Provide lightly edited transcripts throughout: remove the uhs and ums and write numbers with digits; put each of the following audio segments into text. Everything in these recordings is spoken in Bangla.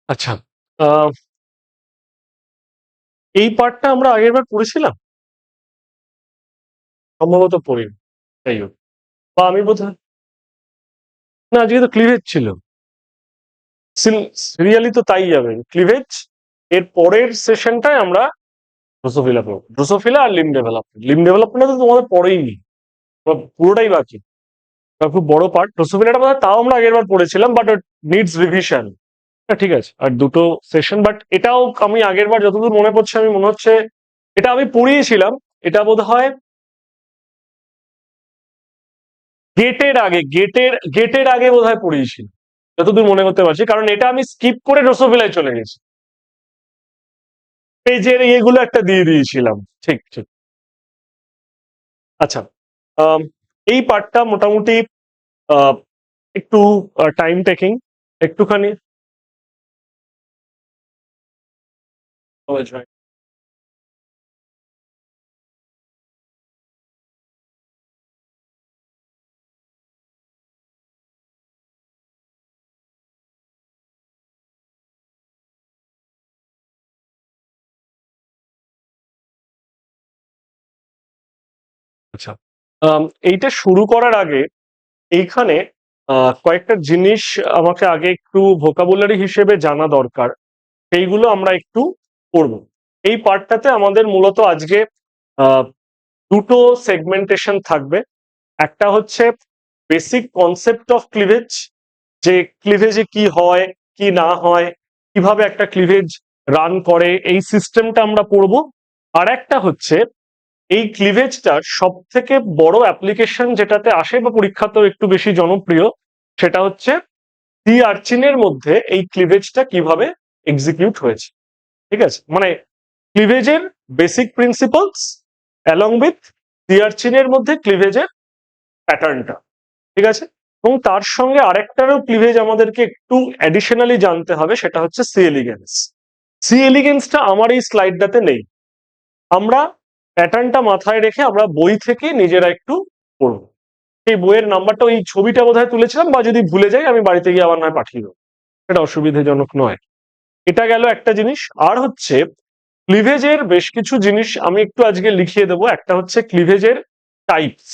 আচ্ছা, আহ, এই পার্টটা আমরা আগের বার পড়েছিলাম, সম্ভবত পড়িনি। যাই হোক, বা আমি বোধহয়, না আজকে তো ক্লিভেজ ছিল। সিরিয়ালি তো তাই যাবে, ক্লিভেজ। এর পরের সেশনটায় আমরা ড্রোসোফিলা পড়বো, ড্রোসোফিলা আর লিম ডেভেলপমেন্ট তো তোমাদের পড়েই নি, পুরোটাই বাকি। খুব বড় পার্ট ড্রোসোফিলাটা বোধহয় তাও আমরা আগের বার পড়েছিলাম, বাট নিডস রিভিশন। ঠিক আছে, আর দুটো সেশন, বাট এটাও আমি আগের বার যতদূর মনে পড়ছে, আমি মনে হচ্ছে এটা আমি পড়িয়েছিলাম। এটা বোধ হয় গেটের আগে বোধহয় পড়িয়েছিল, যতদূর মনে করতে পারছি, কারণ এটা আমি স্কিপ করে ড্রোসোফিলায় চলে গেছি। পেজের এগুলো একটা দিয়ে দিয়েছিলাম। ঠিক ঠিক। আচ্ছা, আম, এই পার্টটা মোটামুটি আহ, একটু টাইম টেকিং, একটুখানি। আচ্ছা, এইটা শুরু করার আগে এইখানে কয়েকটা জিনিস আমাকে আগে একটু ভোকাবুলারি হিসেবে জানা দরকার, সেইগুলো আমরা একটু করব। এই পার্টটাতে আমাদের মূলত আজকে আহ, দুটো সেগমেন্টেশন থাকবে। একটা হচ্ছে বেসিক কনসেপ্ট অফ ক্লিভেজ, যে ক্লিভেজে কি হয় কি না হয়, কিভাবে একটা ক্লিভেজ রান করে, এই সিস্টেমটা আমরা পড়বো। আর একটা হচ্ছে এই ক্লিভেজটার সব থেকে বড় অ্যাপ্লিকেশন যেটাতে আসে বা পরীক্ষাতেও একটু বেশি জনপ্রিয়, সেটা হচ্ছে সি আর্চিনের মধ্যে এই ক্লিভেজটা কিভাবে এক্সিকিউট হয়েছে। ঠিক আছে, মানে ক্লিভেজের basic principles along with sea আর্চিনের মধ্যে ক্লিভেজের প্যাটার্নটা। ঠিক আছে, এবং তার সঙ্গে আরেকটারও ক্লিভেজ আমাদেরকে একটু অ্যাডিশনালি জানতে হবে, সেটা হচ্ছে সি এলিগেন্স। সি এলিগেন্সটা আমার এই স্লাইডটাতে নেই, আমরা প্যাটার্নটা মাথায় রেখে আমরা বই থেকে নিজেরা একটু পড়বো। সেই বইয়ের নাম্বারটা, ওই ছবিটা বোধহয় তুলেছিলাম, বা যদি ভুলে যাই আমি বাড়িতে গিয়ে আবার নয় পাঠিয়ে দেবো, সেটা অসুবিধাজনক নয়। এটা গেল একটা জিনিস। আর হচ্ছে ক্লিভেজের বেশ কিছু জিনিস আমি একটু আজকে লিখিয়ে দেবো। একটা হচ্ছে ক্লিভেজের টাইপস।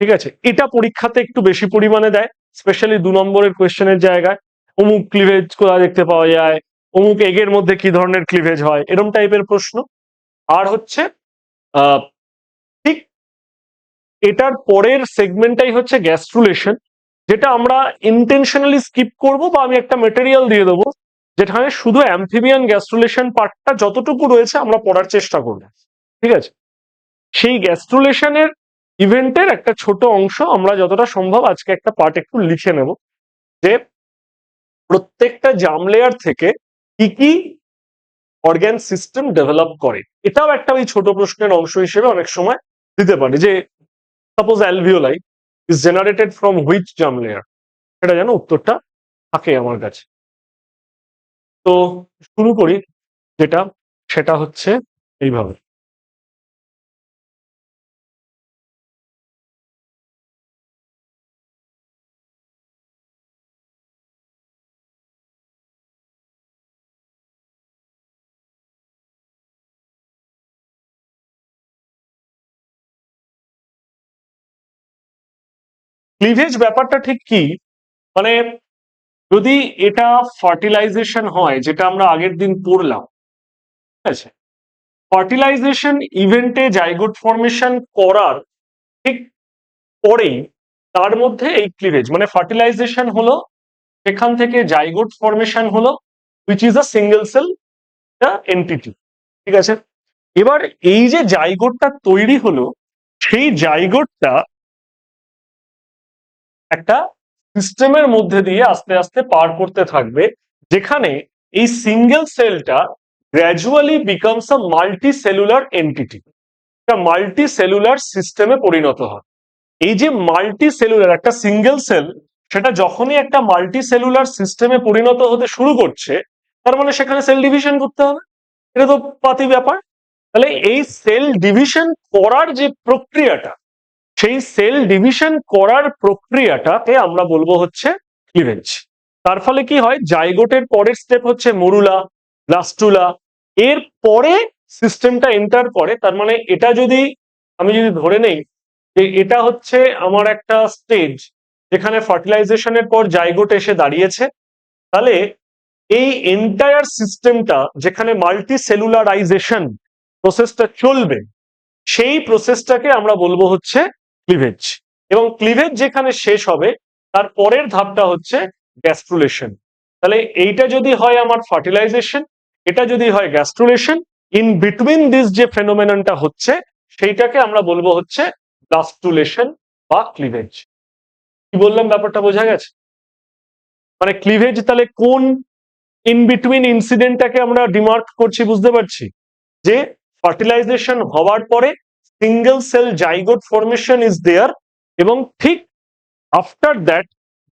ঠিক আছে, এটা পরীক্ষাতে একটু বেশি পরিমাণে দেয়, স্পেশালি 2 নম্বরের কোয়েশ্চেনের জায়গায়। অমুক ক্লিভেজ কোথায় দেখতে পাওয়া যায়, অমুক এগের মধ্যে কি ধরনের ক্লিভেজ হয়, এরম টাইপের প্রশ্ন। আর হচ্ছে আহ ঠিক এটার পরের সেগমেন্টটাই হচ্ছে গ্যাস্ট্রুলেশন, যেটা আমরা ইন্টেনশনালি স্কিপ করব, বা আমি একটা মেটেরিয়াল দিয়ে দেবো যেখানে শুধু অ্যাম্ফিবিয়ান গ্যাস্ট্রুলেশন পার্টটা যতটুকু রয়েছে আমরা পড়ার চেষ্টা করব। ঠিক আছে, সেই গ্যাস্ট্রুলেশনের ইভেন্টের একটা ছোট অংশ আমরা যতটা সম্ভব আজকে একটা পার্ট একটু লিখে নেব, যে প্রত্যেকটা জার্ম লেয়ার থেকে কি কি অর্গান সিস্টেম ডেভেলপ করে। এটাও একটা ওই ছোট প্রশ্নের অংশ হিসেবে অনেক সময় দিতে পারে, যে suppose alveoli is generated from which germ layer, সেটা যেন উত্তরটা থাকে আমার কাছে। তো শুরু করি, যেটা সেটা হচ্ছে এইভাবে। ক্লিভেজ ব্যাপারটা ঠিক কি, মানে যদি এটা ফার্টিলাইজেশন হয়, যেটা আমরা আগের দিন পড়লাম, ঠিক আছে, ফার্টিলাইজেশন ইভেন্টে জাইগোট ফর্মেশন করার ঠিক পরেই তার মধ্যে এই ক্লিভেজ, মানে ফার্টিলাইজেশন হলো, সেখান থেকে জাইগোট ফর্মেশন হলো, which is a single cell entity. ঠিক আছে, এবার এই যে জাইগোটটা তৈরি হলো, সেই জাইগোটটা একটা সিস্টেমের মধ্যে দিয়ে আস্তে আস্তে পার করতে থাকবে, যেখানে এই সিঙ্গেল সেলটা gradually becomes a multicellular entity, একটা মাল্টি সেলুলার সিস্টেমে পরিণত হয়। এই যে মাল্টি সেলুলার একটা সিঙ্গেল সেল, সেটা যখনই একটা মাল্টি সেলুলার সিস্টেমে পরিণত হতে শুরু করছে, তার মানে সেখানে সেল ডিভিশন করতে হবে। এটা তো পাতি ব্যাপার। তাহলে এই সেল ডিভিশন করার যে প্রক্রিয়াটা, সেই সেল ডিভিশন করার প্রক্রিয়াটাকে আমরা বলবো হচ্ছে ক্লিভেজ। তার ফলে কি হয়, জাইগোটের পরের স্টেপ হচ্ছে মরুলা, ব্লাস্টুলা, এর পরে সিস্টেমটা এন্টার করে। তার মানে এটা যদি আমি যদি ধরে নেই যে এটা হচ্ছে আমার একটা স্টেজ যেখানে ফার্টিলাইজেশনের পর জাইগোট এসে দাঁড়িয়েছে, তাহলে এই এন্টায়ার সিস্টেমটা যেখানে মাল্টি সেলুলারাইজেশন প্রসেসটা চলবে, সেই প্রসেসটাকে আমরা বলবো হচ্ছে ক্লিভেজ। এবং ক্লিভেজ যেখানে শেষ হবে তার পরের ধাপটা হচ্ছে গ্যাস্ট্রুলেশন। তাহলে এইটা যদি হয় আমার ফার্টিলাইজেশন, এটা যদি হয় গ্যাস্ট্রুলেশন, ইন বিটুইন দিস যে ফেনোমেননটা হচ্ছে সেইটাকে আমরা বলবো হচ্ছে ব্লাস্টুলেশন বা ক্লিভেজ। কি বললাম, ব্যাপারটা বোঝা গেছে? মানে ক্লিভেজ তাহলে কোন ইন বিটুইন ইনসিডেন্টটাকে আমরা ডিমার্ক করছি, বুঝতে পারছি যে ফার্টিলাইজেশন হওয়ার পরে single cell zygote formation is there, এবং ঠিক আফটার দ্যাট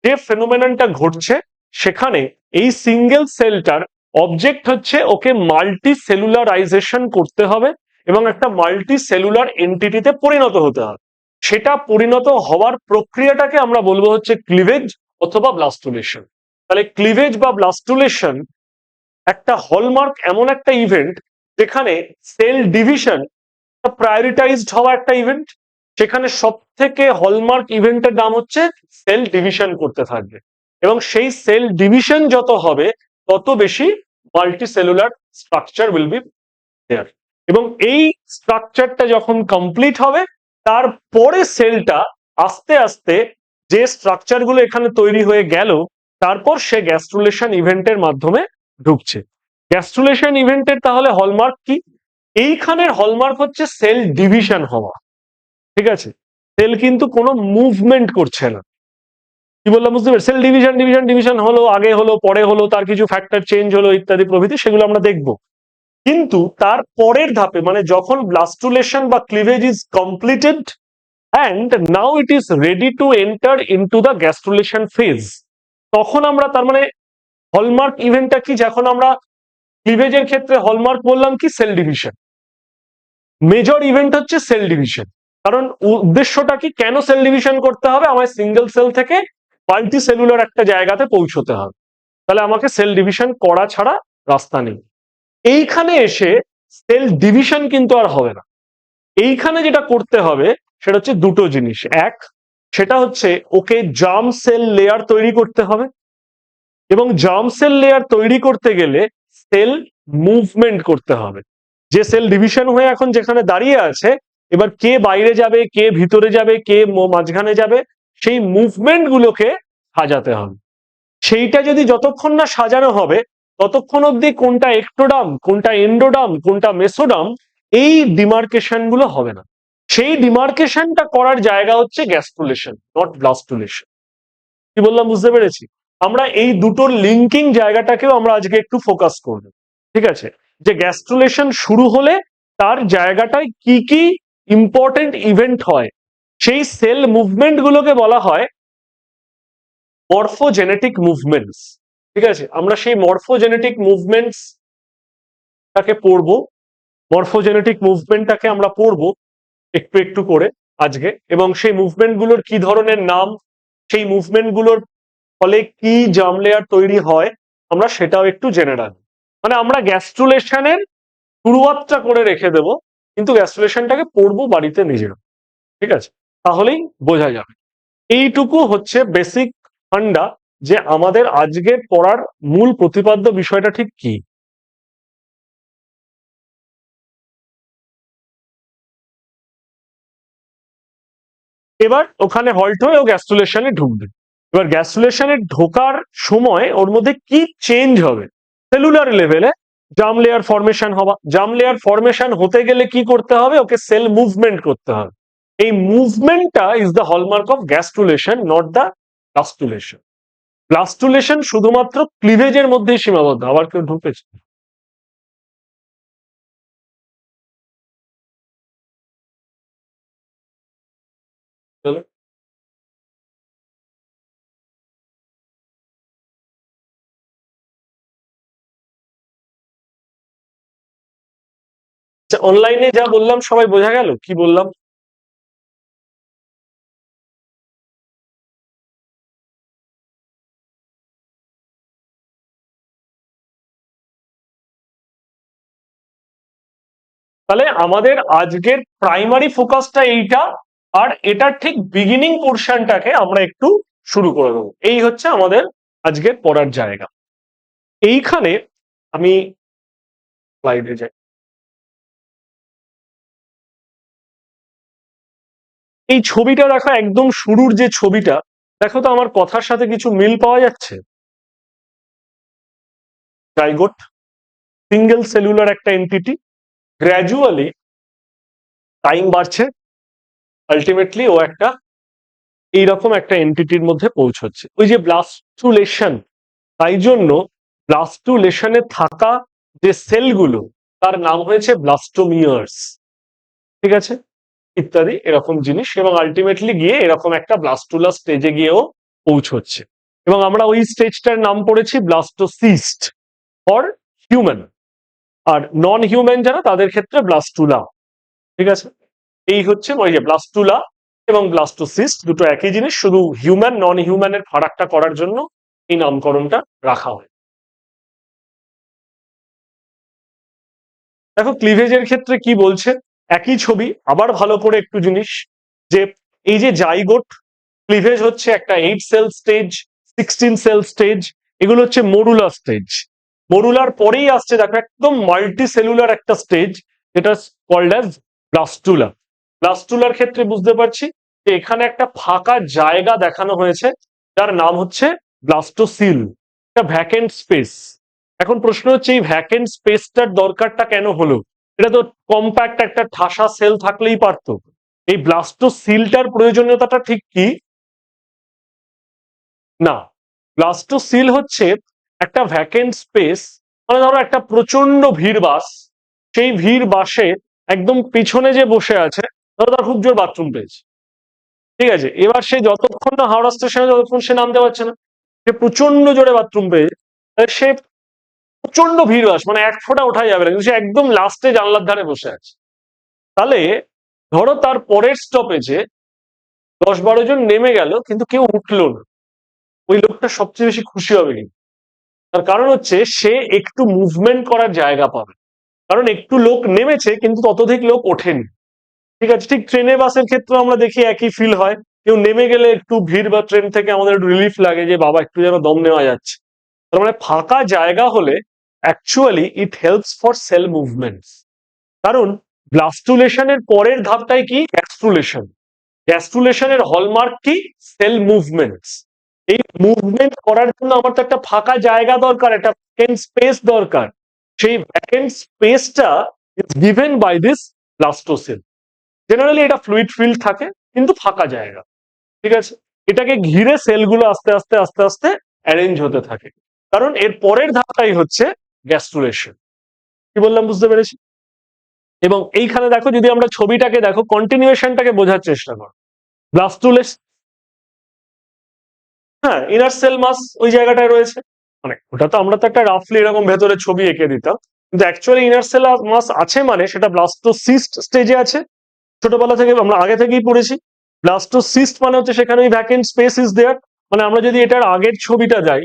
যে ফেনোমেননটা ঘটছে সেখানে এই সিঙ্গেল সেলটার অবজেক্ট হচ্ছে ওকে মাল্টি সেলুলারাইজেশন করতে হবে এবং একটা মাল্টি সেলুলার এন্টিটিতে পরিণত হতে হবে। সেটা পরিণত হওয়ার প্রক্রিয়াটাকে আমরা বলবো হচ্ছে ক্লিভেজ অথবা ব্লাস্টুলেশন। তাহলে ক্লিভেজ বা ব্লাস্টুলেশন একটা হলমার্ক এমন একটা ইভেন্ট যেখানে সেল ডিভিশন প্রায়োরিটাইজড হওয়া একটা ইভেন্ট, সেখানে সব থেকে হলমার্ক ইভেন্টের নাম হচ্ছে সেল ডিভিশন করতে থাকবে, এবং সেই সেল ডিভিশন যত হবে তত বেশি multi cellular structure will be there. এবং এই স্ট্রাকচারটা যখন কমপ্লিট হবে তারপরে সেলটা আস্তে আস্তে যে স্ট্রাকচার গুলো এখানে তৈরি হয়ে গেল তারপর সে গ্যাস্ট্রুলেশন ইভেন্টের মাধ্যমে ঢুকছে। গ্যাস্ট্রুলেশন ইভেন্টের তাহলে হলমার্ক কি? এইখানের হলমার্ক হচ্ছে সেল ডিভিশন হওয়া। ঠিক আছে, সেল কিন্তু কোনো মুভমেন্ট করছে না। কি বললাম বুঝতে পারছি? সেল ডিভিশন ডিভিশন ডিভিশন হলো, আগে হলো পরে হলো, তার কিছু ফ্যাক্টর চেঞ্জ হলো ইত্যাদি প্রভৃতি, সেগুলো আমরা দেখবো। কিন্তু তার পরের ধাপে মানে যখন ব্লাস্টুলেশন বা cleavage is completed and now it is ready to enter into the gastrulation phase, তখন আমরা তার মানে হলমার্ক ইভেন্টটা কি? যখন আমরা ক্লিভেজের ক্ষেত্রে হলমার্ক বললাম কি? Cell division. মেজর ইভেন্ট হচ্ছে সেল ডিভিশন। কারণ উদ্দেশ্যটা কি? কেন সেল ডিভিশন করতে হবে? আমার সিঙ্গেল সেল থেকে মাল্টি সেলুলার একটা জায়গাতে পৌঁছতে হবে, তাহলে আমাকে সেল ডিভিশন করা ছাড়া রাস্তা নেই। এইখানে এসে সেল ডিভিশন কিন্তু আর হবে না। এইখানে যেটা করতে হবে সেটা হচ্ছে দুটো জিনিস। এক, সেটা হচ্ছে ওকে জার্ম সেল লেয়ার তৈরি করতে হবে, এবং জার্ম সেল লেয়ার তৈরি করতে গেলে সেল মুভমেন্ট করতে হবে। যে সেল ডিভিশন হয়ে এখন যেখানে দাঁড়িয়ে আছে, এবার কে বাইরে যাবে, কে ভিতরে যাবে, কে মাঝখানে যাবে, সেই মুভমেন্ট গুলোকে সাজাতে হবে। সেইটা যদি যতক্ষণ না সাজানো হবে ততক্ষণ অব্দি কোনটা একটোডাম, কোনটা এন্ডোডাম, কোনটা মেসোডাম, এই ডিমার্কেশন গুলো হবে না। সেই ডিমার্কেশনটা করার জায়গা হচ্ছে গ্যাস্ট্রুলেশন, নট ব্লাস্টুলেশন। কি বললাম বুঝতে পেরেছি? আমরা এই দুটোর লিঙ্কিং জায়গাটাকেও আমরা আজকে একটু ফোকাস করব। ঠিক আছে, যে গ্যাস্ট্রুলেশন শুরু হলে তার জায়গাটায় কি কি ইম্পর্টেন্ট ইভেন্ট হয়, সেই সেল মুভমেন্ট গুলোকে বলা হয় মরফোজেনেটিক মুভমেন্টস। ঠিক আছে, আমরা সেই মরফোজেনেটিক মুভমেন্টস টাকে পড়বো, মরফোজেনেটিক মুভমেন্টটাকে আমরা পড়বো একটু একটু করে আজকে, এবং সেই মুভমেন্ট গুলোর কি ধরনের নাম, সেই মুভমেন্ট গুলোর ফলে কি জার্ম লেয়ার তৈরি হয়, আমরা সেটাও একটু জেনে রাখবো। মানে আমরা গ্যাস্ট্রুলেশনের শুরুয়াতটা করে রেখে দেব, কিন্তু গ্যাস্ট্রুলেশনটাকে পড়বো বাড়িতে নিজেরা। ঠিক আছে, তাহলেই বোঝা যাবে। এইটুকু হচ্ছে বেসিক ফান্ডা, যে আমাদের আজকের পড়ার মূল প্রতিপাদ্য বিষয়টা ঠিক কি। এবার ওখানে হল্ট হয়ে ও গ্যাস্ট্রুলেশনে ঢুকবে। এবার গ্যাস্ট্রুলেশনে ঢোকার সময় ওর মধ্যে কি চেঞ্জ হবে? সেলুলার লেভেলে জার্ম লেয়ার ফরমেশন হওয়া, জার্ম লেয়ার ফরমেশন হতে গেলে কি করতে হবে? ওকে সেল মুভমেন্ট করতে হবে। এই মুভমেন্টটা is the hallmark of gastrulation, not the blastulation. Blastulation শুধুমাত্র ক্লিভেজের মধ্যেই সীমাবদ্ধ। আবার কেউ ঢুকেছে? অনলাইনে যা বললাম সবাই বোঝা গেল কি বললাম? তাহলে আমাদের আজকের প্রাইমারি ফোকাসটা এইটা, আর এটার ঠিক বিগিনিং পোর্শনটাকে আমরা একটু শুরু করে দেবো। এই হচ্ছে আমাদের আজকের পড়ার জায়গা। এইখানে আমি স্লাইডে যাই। এই ছবিটা দেখো, একদম শুরুর যে ছবিটা দেখো তো, আমার কথার সাথে কিছু মিল পাওয়া যাচ্ছে? জাইগোট সিঙ্গেল সেলুলার একটা এন্টিটি, গ্র্যাজুয়ালি টাইম বাড়ছে, আলটিমেটলি ও একটা এইরকম একটা এন্টিটির মধ্যে পৌঁছচ্ছে। ওই যে ব্লাস্টুলেশন, তাই জন্য ব্লাস্টুলেশনে থাকা যে সেলগুলো তার নাম হয়েছে ব্লাস্টোমিয়ার্স, ঠিক আছে, ইত্যাদি এরকম জিনিস। এবং আলটিমেটলি গিয়ে এরকম একটা ব্লাস্টুলা স্টেজে গিয়েও পৌঁছচ্ছে। এবং আমরা ওই স্টেজটার নাম পড়েছি ব্লাস্টোসিস্ট ফর হিউম্যান, আর নন হিউম্যান যারা তাদের ক্ষেত্রে ব্লাস্টুলা, ঠিক আছে। এই হচ্ছে ওই যে ব্লাস্টুলা এবং ব্লাস্টোসিস্ট দুটো একই জিনিস, শুধু হিউম্যান নন হিউম্যানের ফারাকটা করার জন্য এই নামকরণটা রাখা হয়। দেখো ক্লিভেজের ক্ষেত্রে কি বলছে, একই ছবি, আবার ভালো করে একটু জিনিস, যে এই যে জাইগোট, ক্লিভেজ হচ্ছে একটা 8 সেল স্টেজ, 16 সেল স্টেজ, এগুলো হচ্ছে মরুলার স্টেজ। মরুলার পরেই আসছে দেখো একদম মাল্টি সেলুলার একটা স্টেজ, যেটা কল্ড অ্যাজ ব্লাস্টুলা। ব্লাস্টুলার ক্ষেত্রে বুঝতে পারছি যে এখানে একটা ফাঁকা জায়গা দেখানো হয়েছে, যার নাম হচ্ছে ব্লাস্টোসিল, একটা ভ্যাকেন্ট স্পেস। এখন প্রশ্ন হচ্ছে এই ভ্যাকেন্ট স্পেসটার দরকারটা কেন হলো? এটা তো কম্প্যাক্ট একটা ঠাসা সেল থাকলেই পারতো। এই ব্লাস্টোসিলটার প্রয়োজনীয়তাটা ঠিক কি? না, ব্লাস্টোসিল হচ্ছে একটা ভ্যাকেন্ট স্পেস, মানে ধরো একটা প্রচন্ড ভিড় বাস, সেই ভিড় বাসে একদম পিছনে যে বসে আছে, ধরো তার খুব জোর বাথরুম পেয়েছে, ঠিক আছে, এবার সে যতক্ষণ না হাওড়া স্টেশনে, যতক্ষণ সে নামতে পারছে না, সে প্রচন্ড জোরে বাথরুম পেয়েছে, সে প্রচন্ড ভিড় বাস, মানে এক ফোঁটা ওঠা যাবে না, কিন্তু সে একদম লাস্টে জানলার ধারে বসে আছে। তাহলে ধরো তার পরের স্টপেজে 10-12 জন নেমে গেল, কিন্তু কেউ উঠলো না, ওই লোকটা সবচেয়ে বেশি খুশি হবে কিন্তু। তার কারণ হচ্ছে সে একটু মুভমেন্ট করার জায়গা পাবে, কারণ একটু লোক নেমেছে কিন্তু ততোধিক লোক ওঠেনি, ঠিক আছে। ঠিক ট্রেনে বাসের ক্ষেত্রে আমরা দেখি একই ফিল হয়, কেউ নেমে গেলে একটু ভিড় বা ট্রেন থেকে আমাদের একটু রিলিফ লাগে, যে বাবা একটু যেন দম নেওয়া যাচ্ছে। তার মানে ফাঁকা জায়গা হলে actually it helps for cell movements. কারণ ব্লাস্টুলেশনের পরের ধাপটাই কি? গ্যাস্ট্রুলেশন। গ্যাস্ট্রুলেশনের হলমার্ক কি? Cell movements. এই মুভমেন্ট করার জন্য আমার তো একটা ফাঁকা জায়গা দরকার, একটা ভ্যাকেন্ট স্পেস দরকার। সেই ভ্যাকেন্ট স্পেসটা is given by this blastocoel. Generally এটা ফ্লুইড ফিল্ড থাকে, কিন্তু ফাঁকা জায়গা, ঠিক আছে। এটাকে ঘিরে সেলগুলো আস্তে আস্তে আস্তে আস্তে অ্যারেঞ্জ হতে থাকে, কারণ এর পরের ধাপটাই হচ্ছে গ্যাস্ট্রুলেশন। কি বললাম বুঝতে পেরেছি? এবং এইখানে দেখো, যদি আমরা ছবিটাকে দেখো, কন্টিনিউয়েশনটাকে বোঝার চেষ্টা করো। ব্লাস্টুলেস, হ্যাঁ, ইনার সেল মাস ওই জায়গাটায় রয়েছে, মানে ওটা তো আমরা তো একটা রাফলি এরকম ভেতরে ছবি এঁকে দিতাম, কিন্তু অ্যাকচুয়ালি ইনার সেল মাস আছে, মানে সেটা ব্লাস্টোসিস্ট স্টেজে আছে। ছোটবেলা থেকে আমরা আগে থেকেই পড়েছি, ব্লাস্টোসিস্ট মানে হচ্ছে সেখানে ওই ভ্যাকেন্ট স্পেস ইজ দেয়ার। মানে আমরা যদি এটার আগের ছবিটা যাই,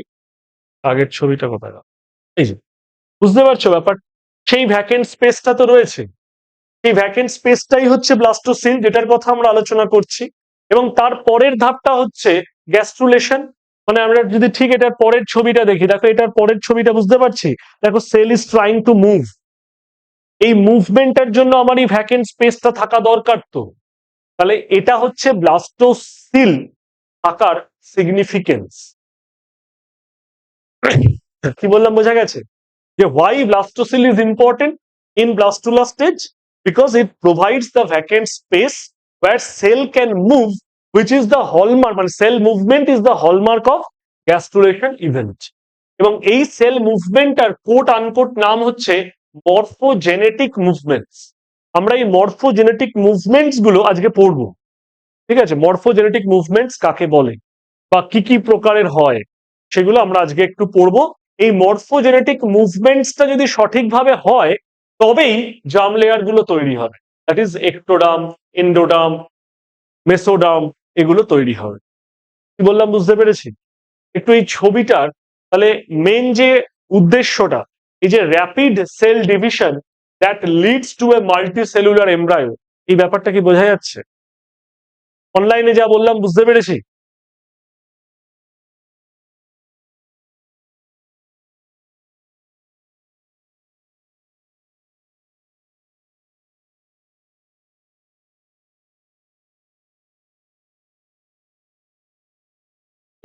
আগের ছবিটা কোথায় গেল? এই যে, বুঝতে পারছো ব্যাপার, সেই ভ্যাকেন্ট স্পেসটা তো রয়েছে, সেই ভ্যাকেন্ট স্পেসটাই হচ্ছে ব্লাস্টোসিল, যেটার কথা আমরা আলোচনা করছি। এবং তার পরের ধাপটা হচ্ছে গ্যাস্ট্রুলেশন। মানে আমরা যদি ঠিক এটার পরের ছবিটা দেখি, দেখো এটার পরের ছবিটা বুঝতে পারছি, দেখো cell is trying to move. এই মুভমেন্টের জন্য আমার এই ভ্যাকেন্ট স্পেসটা থাকা দরকার তো। তাহলে এটা হচ্ছে ব্লাস্টোসিল থাকার সিগনিফিকেন্স। কি বললাম বোঝা গেছে? যে why blastocyst is important in blastula stage? Because it provides the vacant space where cell can move, which is the hallmark, মানে cell movement is the hallmark of gastrulation event. এবং এই সেল মুভমেন্টটার কোট আনকোট নাম হচ্ছে মরফোজেনেটিক মুভমেন্টস। আমরা এই মরফোজেনেটিক মুভমেন্টস গুলো আজকে পড়বো, ঠিক আছে। মরফোজেনেটিক মুভমেন্টস কাকে বলে বা কি কি প্রকারের হয়, সেগুলো আমরা আজকে একটু পড়বো। এই মরফোজেনেটিক মুভমেন্টসটা যদি সঠিকভাবে হয়, তবেই জার্ম লেয়ার গুলো তৈরি হবে, that is ectoderm, endoderm, mesoderm, এগুলো তৈরি হবে। কি বললাম বুঝতে পেরেছি? একটু এই ছবিটার তাহলে মেন যে উদ্দেশ্যটা, এই যে rapid cell division, that leads to A multicellular embryo. এই ব্যাপারটা কি বোঝা যাচ্ছে? অনলাইনে যা বললাম বুঝতে পেরেছি?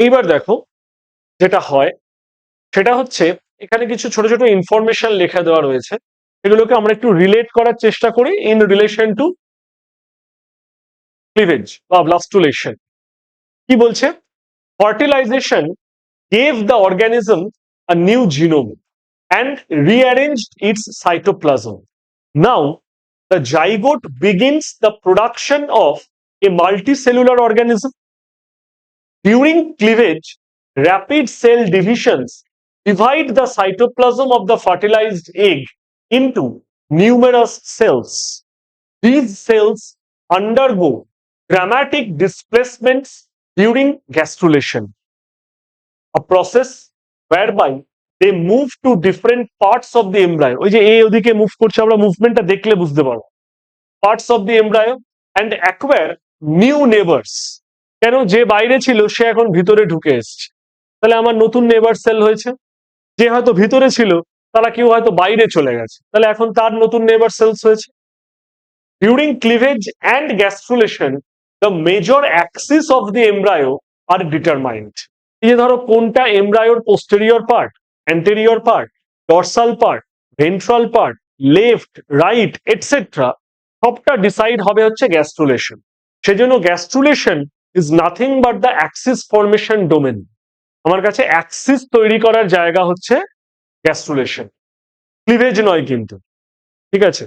এইবার দেখো যেটা হয় সেটা হচ্ছে এখানে কিছু ছোট ছোট ইনফরমেশন লেখা দেওয়া রয়েছে, এগুলোকে আমরা একটু রিলেট করার চেষ্টা করি ইন রিলেশন টু ক্লিভেজ বা ব্লাস্টুলেশন। কি বলছে? Fertilization gave the organism a new genome and rearranged its cytoplasm. Now, the zygote begins the production of a multicellular organism. During cleavage, rapid cell divisions divide the cytoplasm of the fertilized egg into numerous cells. These cells undergo dramatic displacements during gastrulation, a process whereby they move to different parts of the embryo. ওই যে এই ওদিকে মুভ করছে, আমরা মুভমেন্টটা দেখলে বুঝতে পারবো। Parts of the embryo and acquire new neighbors. কেন? যে বাইরে ছিল সে এখন ভিতরে ঢুকে এসছে, তাহলে আমার নতুন নেবার সেল হয়েছে। যে হয়তো ভিতরে ছিল তারা কেউ হয়তো বাইরে চলে গেছে, তাহলে এখন তার নতুন নেবার সেলস হয়েছে। During cleavage and gastrulation, the major axis of the embryo are determined. এই যে ধরো কোনটা এমব্রায়োর posterior part, anterior part, dorsal part, ventral part, left, right etcetera, সবটা ডিসাইড হবে হচ্ছে গ্যাস্ট্রুলেশন। সেজন্য gastrulation is nothing but the axis formation domain. আমার কাছে অ্যাক্সিস তৈরি করার জায়গা হচ্ছে গ্যাস্ট্রুলেশন, ক্লিভেজ নয় কিন্তু। ঠিক আছে?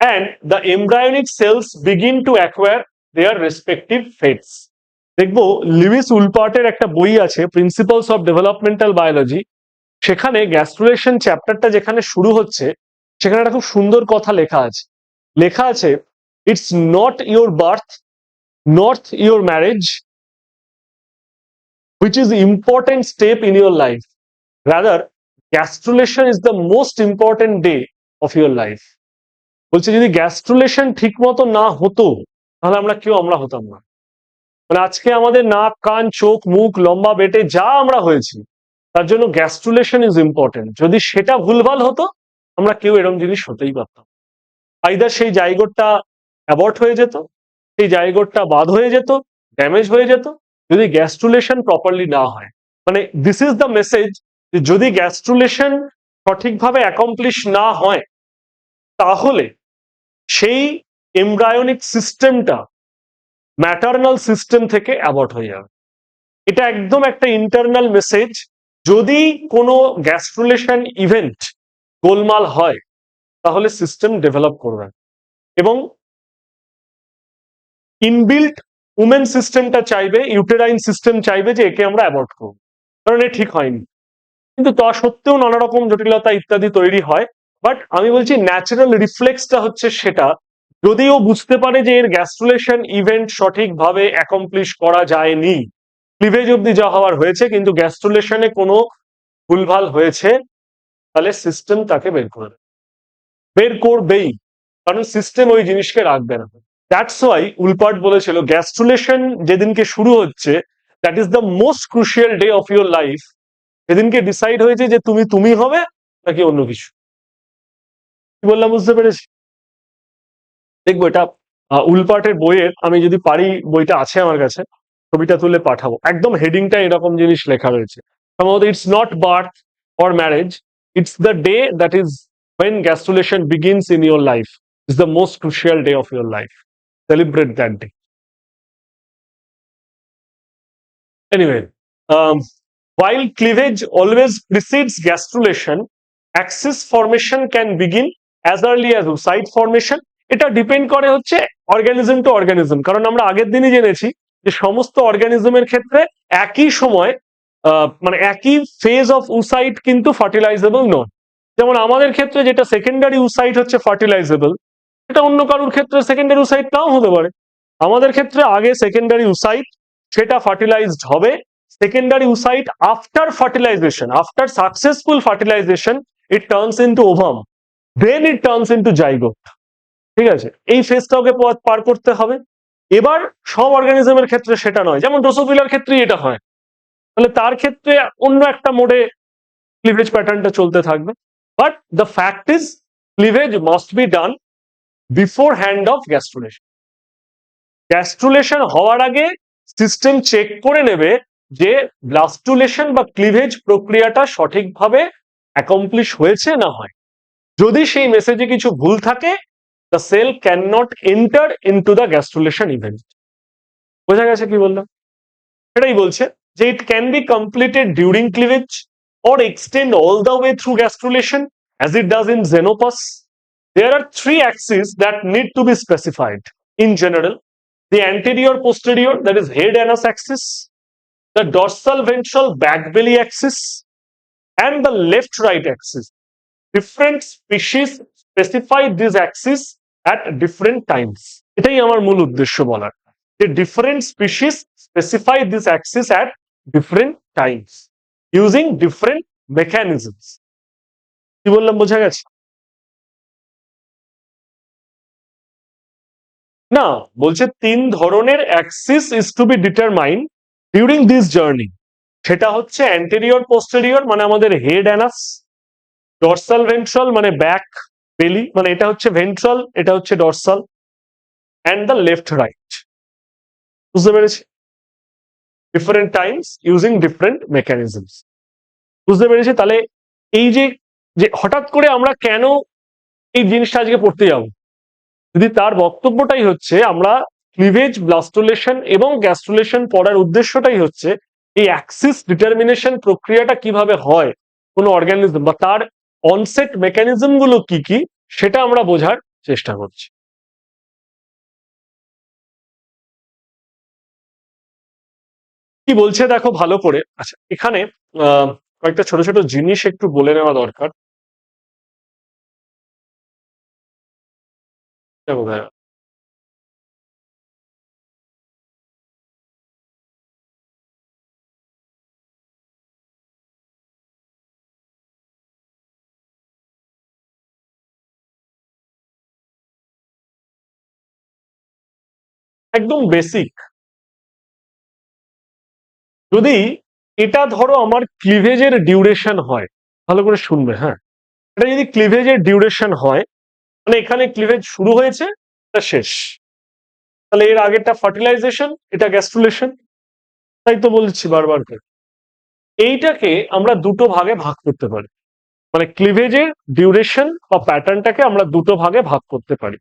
and the embryonic cells begin to acquire their respective fates. দেখবো লিউইস উলপার্টের একটা বই আছে প্রিন্সিপালস অফ ডেভেলপমেন্টাল বায়োলজি, সেখানে গ্যাস্ট্রুলেশন চ্যাপ্টারটা যেখানে শুরু হচ্ছে সেখানে একটা খুব সুন্দর কথা লেখা আছে। লেখা আছে, it's not your birth not your marriage which is important step in your life, rather gastrulation is the most important day of your life. বলছে যদি গ্যাস্ট্রুলেশন ঠিক মতো না হতো তাহলে আমরা হতাম না। মানে আজকে আমাদের নাক কান চোখ মুখ লম্বা বেটে যা আমরা হয়েছি তার জন্য গ্যাস্ট্রুলেশন ইজ ইম্পর্টেন্ট। যদি সেটা ভুলভাল হতো আমরা কেউ এরকম জিনিস হতেই পারতাম। আইদার সেই জায়গাটা অ্যাবর্ট হয়ে যেত, সেই জায়গাটা বাদ হয়ে যেত, ড্যামেজ হয়ে যেত, যদি গ্যাস্ট্রুলেশন প্রপারলি না হয়। মানে দিস ইজ দ্য মেসেজ, যদি গ্যাস্ট্রুলেশন সঠিকভাবে অ্যাকমপ্লিশ না হয় তাহলে সেই এমব্রায়োনিক সিস্টেমটা ম্যাটারনাল সিস্টেম থেকে অ্যাবর্ট হয়ে যাবে। এটা একদম একটা ইন্টারনাল মেসেজ। যদি কোনো গ্যাস্ট্রুলেশন ইভেন্ট গোলমাল হয় তাহলে সিস্টেম ডেভেলপ করবে এবং ইনবিল্ট উমেন সিস্টেমটা চাইবে, ইউটেরাইন সিস্টেম চাইবে যে একে আমরা অ্যাবর্ট করব, কারণ এ ঠিক হয়নি। কিন্তু তা সত্ত্বেও নানা রকম জটিলতা ইত্যাদি তৈরি হয়। বাট আমি বলছি ন্যাচারাল রিফ্লেক্সটা হচ্ছে সেটা, যদিও বুঝতে পারে যে এর গ্যাস্ট্রুলেশন ইভেন্ট সঠিকভাবে অ্যাকমপ্লিশ করা যায়নি, ক্লিভেজ অব্দি যা হওয়ার হয়েছে, কিন্তু গ্যাস্ট্রুলেশনে কোনো ভুলভাল হয়েছে, তাহলে সিস্টেম তাকে বের করবেই, কারণ সিস্টেম ওই জিনিসকে রাখবে না। দ্যাটস ওয়াই উলপার্ট বলেছিল গ্যাস্ট্রুলেশন যেদিনকে শুরু হচ্ছে that is the most crucial day of your life. সেদিনকে ডিসাইড হয়েছে যে তুমি হবে নাকি অন্য কিছু। কি বললাম বুঝতে পেরেছি? দেখবো এটা উলপার্টের বইয়ের, আমি যদি পারি বইটা আছে আমার কাছে, ছবিটা তুলে পাঠাবো। একদম হেডিংটা এরকম জিনিস লেখা রয়েছে, সম্ভবত it's not birth or marriage, it's the day that is when gastrulation begins in your life. It's the most crucial day of your life. Celebrate that day. Anyway, while cleavage always precedes gastrulation, axis formation can begin as early as oocyte formation. এটা ডিপেন্ড করে হচ্ছে অর্গানিজম টু অর্গানিজম, কারণ আমরা আগের দিনই জেনেছি যে সমস্ত অর্গানিজমের ক্ষেত্রে একই সময় মানে একই ফেজ অফ উসাইট কিন্তু ফার্টিলাইজেবল নয়। যেমন আমাদের ক্ষেত্রে যেটা সেকেন্ডারি উসাইট হচ্ছে ফার্টিলাইজেবল, এটা অন্য কারোর ক্ষেত্রে সেকেন্ডারি উসাইট নাও হতে পারে। আমাদের ক্ষেত্রে আগে সেকেন্ডারি উসাইট, সেটা ফার্টিলাইজড হবে। Secondary oocyte after fertilisation, after successful fertilisation, it turns into ovum. Then it turns into zygote. ঠিক আছে, এই ফেজটাকে পার করতে হবে। এবার সব অর্গানিজমের ক্ষেত্রে সেটা নয়, যেমন ড্রোসোফিলার ক্ষেত্রে এটা হয়, তাহলে তার ক্ষেত্রে অন্য একটা মোডে ক্লিভেজ প্যাটার্নটা চলতে থাকবে। But the fact is cleavage must be done before hand of gastrulation. Gastrulation হওয়ার আগে সিস্টেম চেক করে নেবে যে ব্লাস্টুলেশন বা ক্লিভেজ প্রক্রিয়াটা সঠিকভাবে অ্যাকমপ্লিশ হয়েছে না হয়। যদি সেই মেসেজে কিছু ভুল থাকে, the cell can not enter into the gastrulation event. বোঝা গেছে কি বললাম? সেটাই বলছে যে it can be completed during cleavage or extend all the way through gastrulation as it does in Xenopus. There are three axes that need to be specified in general: the anterior posterior, that is head anus axis, the dorsal ventral back belly axis, and the left right axis. Different species specify these axes at different times. এটাই আমার মূল উদ্দেশ্য বলার, যে different species specify this axis at different times using different mechanisms. কি বললাম, বোঝা গেছে? না, বলছে তিন ধরনের axis is to be determine during this journey. সেটা হচ্ছে অ্যান্টেরিয়র পোস্টেরিয়র মানে আমাদের হেড অ্যানাস, ডরসাল ভেন্ট্রাল মানে ব্যাক বেলি, মানে এটা হচ্ছে ভেন্ট্রাল, এটা হচ্ছে dorsal, and the left right. বুঝতে পেরেছি? Different times using different mechanisms. বুঝতে পেরেছি? তাহলে এই যে যে হঠাৎ করে আমরা কেন এই জিনিসটা আজকে পড়তে যাব, যদি তার বক্তব্যটাই হচ্ছে আমরা ক্লিভেজ, ব্লাস্টুলেশন এবং গ্যাস্ট্রুলেশন পড়ার উদ্দেশ্যটাই হচ্ছে এই অ্যাক্সিস ডিটারমিনেশন প্রক্রিয়াটা কিভাবে হয় কোন অর্গানিজম, বা তার অনসেট মেকানিজম গুলো কি কি, সেটা আমরা বোঝার চেষ্টা করছি। কি বলছে দেখো ভালো করে। আচ্ছা, এখানে কয়েকটা ছোট ছোট জিনিস একটু বলে নেওয়া দরকার। দেখো ভাইয়া, একদম বেসিক, যদি এটা ধরো আমার ক্লিভেজের ডিউরেশন হয়, ভালো করে শুনবে, হ্যাঁ, এটা যদি ক্লিভেজের ডিউরেশন হয়, মানে এখানে ক্লিভেজ শুরু হয়েছে, এটা শেষ, তাহলে এর আগেরটা ফার্টিলাইজেশন, এটা গ্যাস্ট্রুলেশন। তাই তো বলছি বারবার করে, এইটাকে আমরা দুটো ভাগে ভাগ করতে পারি, মানে ক্লিভেজের ডিউরেশন বা প্যাটার্নটাকে আমরা দুটো ভাগে ভাগ করতে পারি।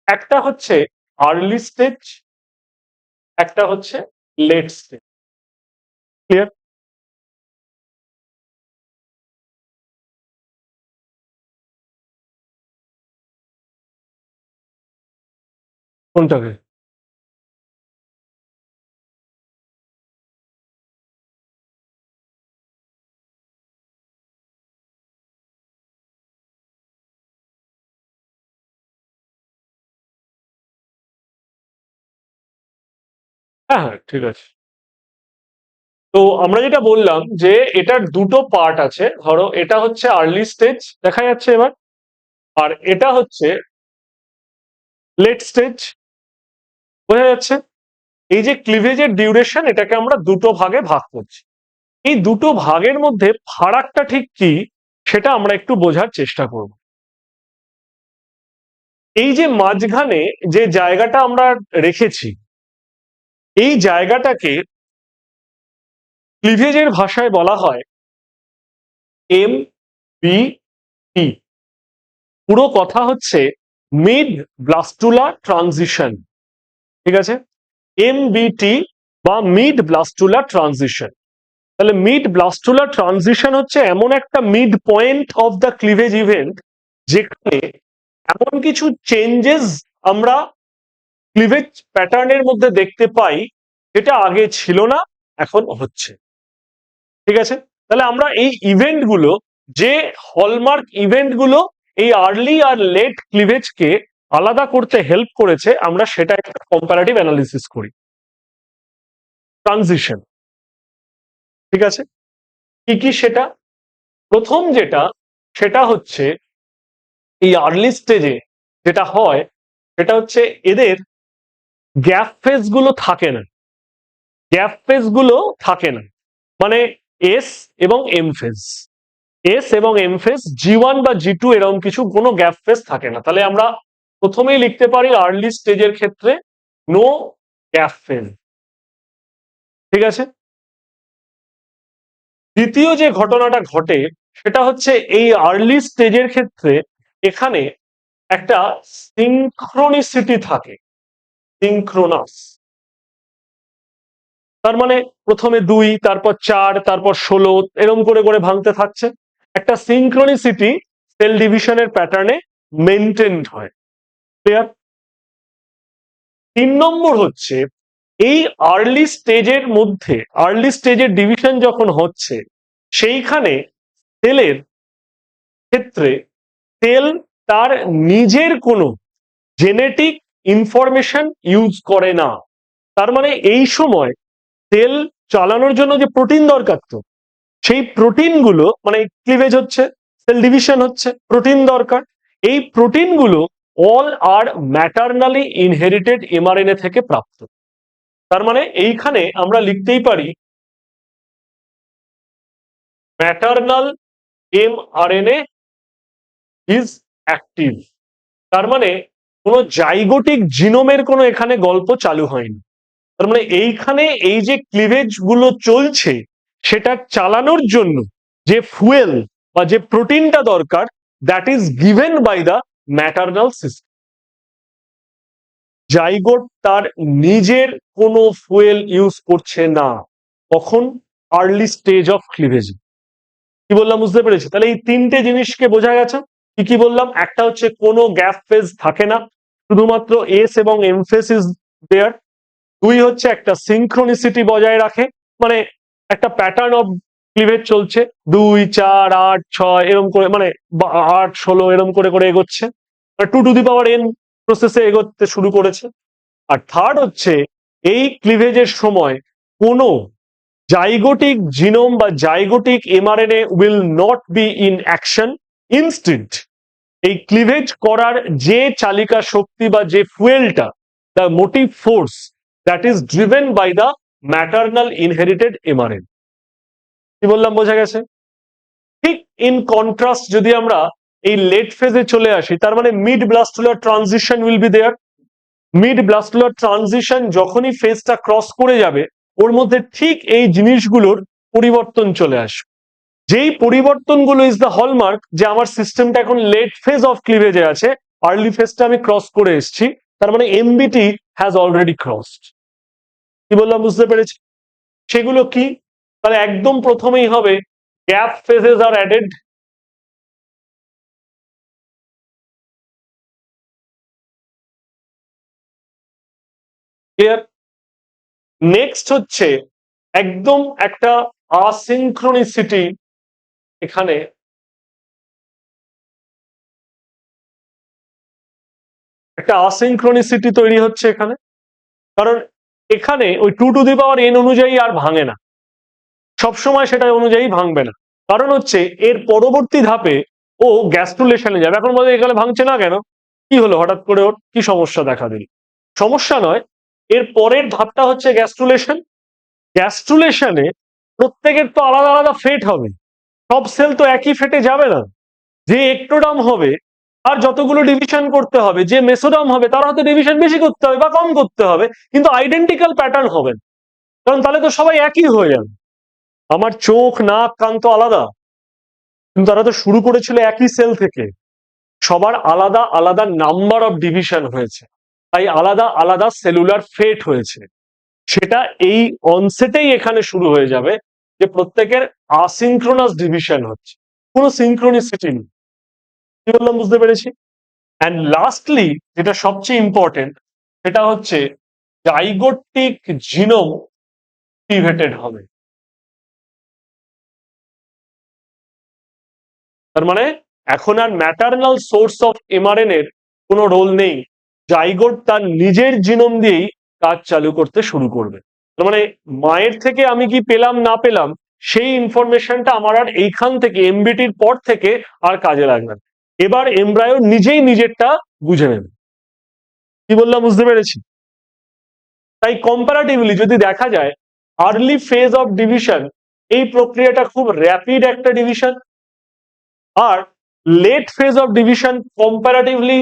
একটা হচ্ছে আর্লি স্টেজ, একটা হচ্ছে লেট স্টেজ। ক্লিয়ার? কোনটাকে? হ্যাঁ হ্যাঁ, ঠিক আছে। তো আমরা যেটা বললাম যে এটার দুটো পার্ট আছে, ধরো এটা হচ্ছে আর্লি স্টেজ, দেখা যাচ্ছে এবার, আর এটা হচ্ছে লেট স্টেজ। বোঝা যাচ্ছে? এই যে ক্লিভেজের ডিউরেশন, এটাকে আমরা দুটো ভাগে ভাগ করছি। এই দুটো ভাগের মধ্যে ফারাকটা ঠিক কি, সেটা আমরা একটু বোঝার চেষ্টা করব। এই যে মাঝখানে যে জায়গাটা আমরা রেখেছি, এই জায়গাটাকে ক্লিভেজের ভাষায় বলা হয় এম বি টি। পুরো কথা হচ্ছে মিড ব্লাস্টুলার ট্রানজিশন। ঠিক আছে, এমবিটি বা মিড ব্লাস্টুলার ট্রানজিশন। তাহলে মিড ব্লাস্টুলার ট্রানজিশন হচ্ছে এমন একটা mid point of the cleavage event, যেখানে এমন কিছু চেঞ্জেস আমরা ক্লিভেজ প্যাটার্নের মধ্যে দেখতে পাই যেটা আগে ছিল না, এখন হচ্ছে। ঠিক আছে, তাহলে আমরা এই ইভেন্ট গুলো, যে হলমার্ক ইভেন্ট গুলো এই আর্লি আর লেট ক্লিভেজকে আলাদা করতে হেল্প করেছে, আমরা সেটা একটা কম্পারেটিভ অ্যানালিসিস করি। ট্রানজিশন, ঠিক আছে, কি কি সেটা? প্রথম যেটা, সেটা হচ্ছে এই আর্লি স্টেজে যেটা হয় সেটা হচ্ছে এদের গ্যাপ ফেজ গুলো থাকে না, গ্যাপ ফেজ গুলো থাকে না, মানে এস এবং এম ফেজ, এস এবং এম ফেজ G1 বা G2 এরকম কিছু কোনো গ্যাপ ফেজ থাকে না। তাহলে আমরা প্রথমেই লিখতে পারি আর্লি স্টেজের ক্ষেত্রে নো গ্যাপ ফেজ। ঠিক আছে, দ্বিতীয় যে ঘটনাটা ঘটে সেটা হচ্ছে এই আর্লি স্টেজের ক্ষেত্রে এখানে একটা সিনক্রোনিসিটি থাকে, সিনক্রোনাস। তার মানে প্রথমে 2, তারপর 4, তারপর 16 এরকম করে করে ভাঙতে থাকছে, একটা সিনক্রোনিসিটি সেল ডিভিশনের প্যাটার্নে মেনটেন্ড হয়। ক্লিয়ার? 3 নম্বর হচ্ছে এই আর্লি স্টেজের মধ্যে, আর্লি স্টেজের ডিভিশন যখন হচ্ছে সেইখানে সেলের ক্ষেত্রে সেল তার নিজের কোনো জেনেটিক ইনফরমেশন ইউজ করে না। তার মানে এই সময় সেল চালানোর জন্য যে প্রোটিন দরকার, তো সেই প্রোটিনগুলো মানে ক্লিভেজ হচ্ছে, সেল ডিভিশন হচ্ছে, প্রোটিন দরকার, এই প্রোটিনগুলো অল আর ম্যাটারনালি ইনহেরিটেড এমআরএনএ থেকে প্রাপ্ত। তার মানে এইখানে আমরা লিখতেই পারি ম্যাটারনাল এমআরএনএ ইজ অ্যাক্টিভ। তার মানে কোনো জাইগোটিক জিনোমের কোনো এখানে গল্প চালু হয়নি। তার মানে এইখানে এই যে ক্লিভেজ গুলো চলছে সেটা চালানোর জন্য যে ফুয়েল বা যে প্রোটিনটা দরকার, that is given by the maternal system. Zygote তার নিজের কোনো ফুয়েল ইউজ করছে না কখন, আর্লি স্টেজ অফ ক্লিভেজ। কি বললাম বুঝতে পেরেছি? তাহলে এই 3টে জিনিসকে বোঝা গেছে। কি কি বললাম? একটা হচ্ছে কোনো গ্যাপ ফেজ থাকে না, শুধুমাত্র এস এবং এম ফেজ ইজ দেয়ার। 2 হচ্ছে একটা সিনক্রোনিসিটি বজায় রাখে, মানে একটা প্যাটার্ন অফ ক্লিভেজ চলছে, 2, 4, 8, 6 এরকম করে, মানে 8, 16 এরকম করে করে এগোচ্ছে, 2n প্রসেসে এগোতে শুরু করেছে। আর থার্ড হচ্ছে এই ক্লিভেজের সময় কোনো জাইগোটিক জিনোম বা zygotic mRNA will not be in action instant. এই ক্লিভেজ করার যে চালিকা শক্তি বা যে ফুয়েলটা, the motive force, that is driven by the maternal inherited mRNA. কি বললাম বোঝা গেছে? ঠিক ইন কন্ট্রাস্ট যদি আমরা এই লেট ফেজে চলে আসি, তার মানে mid blastular transition will be there. Mid blastular transition যখনই ফেজটা ক্রস করে যাবে ওর মধ্যে ঠিক এই জিনিসগুলোর পরিবর্তন চলে আসবে। যেই পরিবর্তনগুলো ইজ দ্য হলমার্ক যে আমার সিস্টেমটা এখন লেট ফেজ অফ ক্লিভেজে আছে, আর্লি ফেজটা আমি ক্রস করে এসেছি, তার মানে এমবিটি হ্যাজ অলরেডি ক্রসড। কি বললাম বুঝতে পেরেছি? সেগুলো কি? তাহলে একদম প্রথমেই হবে গ্যাপ ফেজেস আর অ্যাডেড। ক্লিয়ার? নেক্সট হচ্ছে একদম একটা আসিনক্রোনিসিটি এখানে, একটা আসিনক্রোনিসিটি তৈরি হচ্ছে এখানে। কারণ এখানে ওই 2n অনুযায়ী আর ভাঙে না, সবসময় সেটা অনুযায়ী ভাঙবে না। কারণ হচ্ছে এর পরবর্তী ধাপে ও গ্যাস্ট্রুলেশনে যাবে। এখন বলে এখানে ভাঙছে না কেন, কি হলো হঠাৎ করে, ওর কি সমস্যা দেখা দিল? সমস্যা নয়, এর পরের ধাপটা হচ্ছে গ্যাস্ট্রুলেশন। গ্যাস্ট্রুলেশনে প্রত্যেকের তো আলাদা আলাদা ফেট হবে, সব সেল তো একই ফেটে যাবে না। যে একটোডাম হবে আর যতগুলো ডিভিশন করতে হবে, যে মেসোডাম হবে তার হয়তো ডিভিশন বেশি করতে হবে বা কম করতে হবে, কিন্তু আইডেন্টিক্যাল প্যাটার্ন হবে না। কারণ তাহলে তো সবাই একই হয়ে যাবে। আমার চোখ নাক কান তো আলাদা, কিন্তু তারা তো শুরু করেছিল একই সেল থেকে, সবার আলাদা আলাদা নাম্বার অফ ডিভিশন হয়েছে, তাই আলাদা আলাদা সেলুলার ফেট হয়েছে। সেটা এই অনসেটেই এখানে শুরু হয়ে যাবে যে প্রত্যেকের আসিনক্রোনাস ডিভিশন হচ্ছে, কোনো সিনক্রোনিসিটি নেই। কি বললাম বুঝতে পেরেছি? অ্যান্ড লাস্টলি যেটা সবচেয়ে ইম্পর্টেন্ট সেটা হচ্ছে জাইগোটিক জিনোম অ্যাক্টিভেটেড হবে। তার মানে এখন আর ম্যাটারনাল সোর্স অফ এমআরএনএ এর কোনো রোল নেই, জাইগোট তার নিজের জিনোম দিয়েই কাজ চালু করতে শুরু করবে। তার মানে মায়ের থেকে আমি কি পেলাম না পেলাম সেই ইনফরমেশনটা আমার আর এইখান থেকে এমবিটির পর থেকে আর কাজে লাগবে না। এবার এমব্রায়ো নিজেই নিজেরটা বুঝে নেবে। কি বললাম বুঝতে পেরেছি? তাই কম্পারেটিভলি যদি দেখা যায় আর্লি ফেজ অফ ডিভিশন, এই প্রক্রিয়াটা খুব র্যাপিড একটা ডিভিশন, আর late phase of division comparatively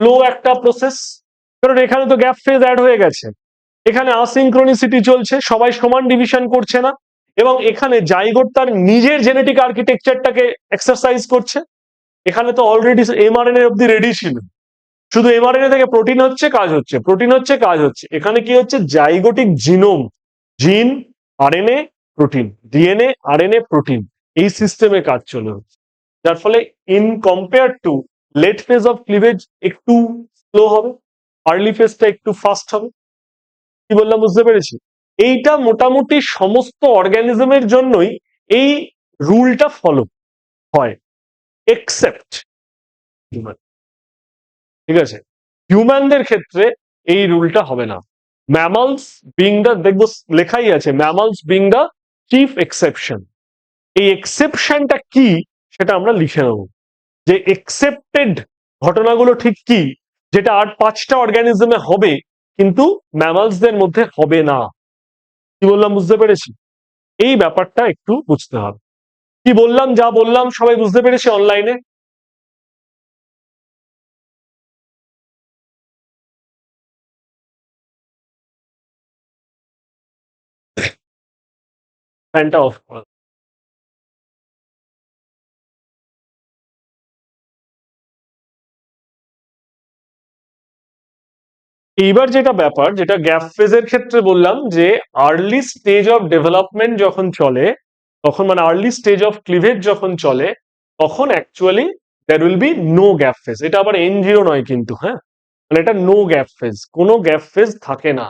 slow একটা প্রসেস। কারণ এখানে তো গ্যাপ ফেজ অ্যাড হয়ে গেছে, এখানে আসিনক্রোনিসিটি চলছে, সবাই সমান ডিভিশন করছে না, এবং এখানে জাইগোট তার নিজের জেনেটিক আর্কিটেকচারটাকে এক্সারসাইজ করছে। এখানে তো অলরেডি এমআরএনএ অব্দি রেডি ছিল, শুধু এমআরএনএ থেকে প্রোটিন হচ্ছে কাজ হচ্ছে, প্রোটিন হচ্ছে কাজ হচ্ছে। এখানে কি হচ্ছে, zygotic genome, gene, RNA, protein, DNA, RNA, protein, এই সিস্টেমে কাজ চলে হচ্ছে। যার ফলে in compare to late phase of cleavage একটু স্লো হবে, আর্লি ফেজটা একটু ফাস্ট হবে। কি বললাম বুঝতে পেরেছি? এইটা মোটামুটি সমস্ত অর্গানিজমের জন্যই এই রুলটা ফলো হয়, এক্সেপ্ট হিউম্যান। ঠিক আছে, হিউম্যানদের ক্ষেত্রে এই রুলটা হবে না। ম্যামালস বিং দা, দেখবো লেখাই আছে, ম্যামালস বিং দা চিফ এক্সেপশন। এই এক্সেপশনটা কি সেটা আমরা লিখে নেব, যে এক্সেপ্টেড ঘটনাগুলো ঠিক কি, যেটা আর 5টা অর্গানিজমে হবে কিন্তু ম্যামালসদের মধ্যে হবে না। কি বললাম বুঝতে পেরেছি? এই ব্যাপারটা একটু বুঝতে হবে। কি বললাম, যা বললাম সবাই বুঝতে পেরেছে অনলাইনে? ফ্যানটা অফ করা। এইবার যেটা ব্যাপার, যেটা গ্যাপ ফেজের ক্ষেত্রে বললাম, যে আর্লি স্টেজ অফ ডেভেলপমেন্ট যখন চলে, তখন মানে আর্লি স্টেজ অফ ক্লিভেজ যখন চলে, তখন actually there will be no gap phase. এটা আবার এনজিও নয় কিন্তু, হ্যাঁ, মানে এটা নো গ্যাপ ফেজ, কোনো গ্যাপ ফেজ থাকে না।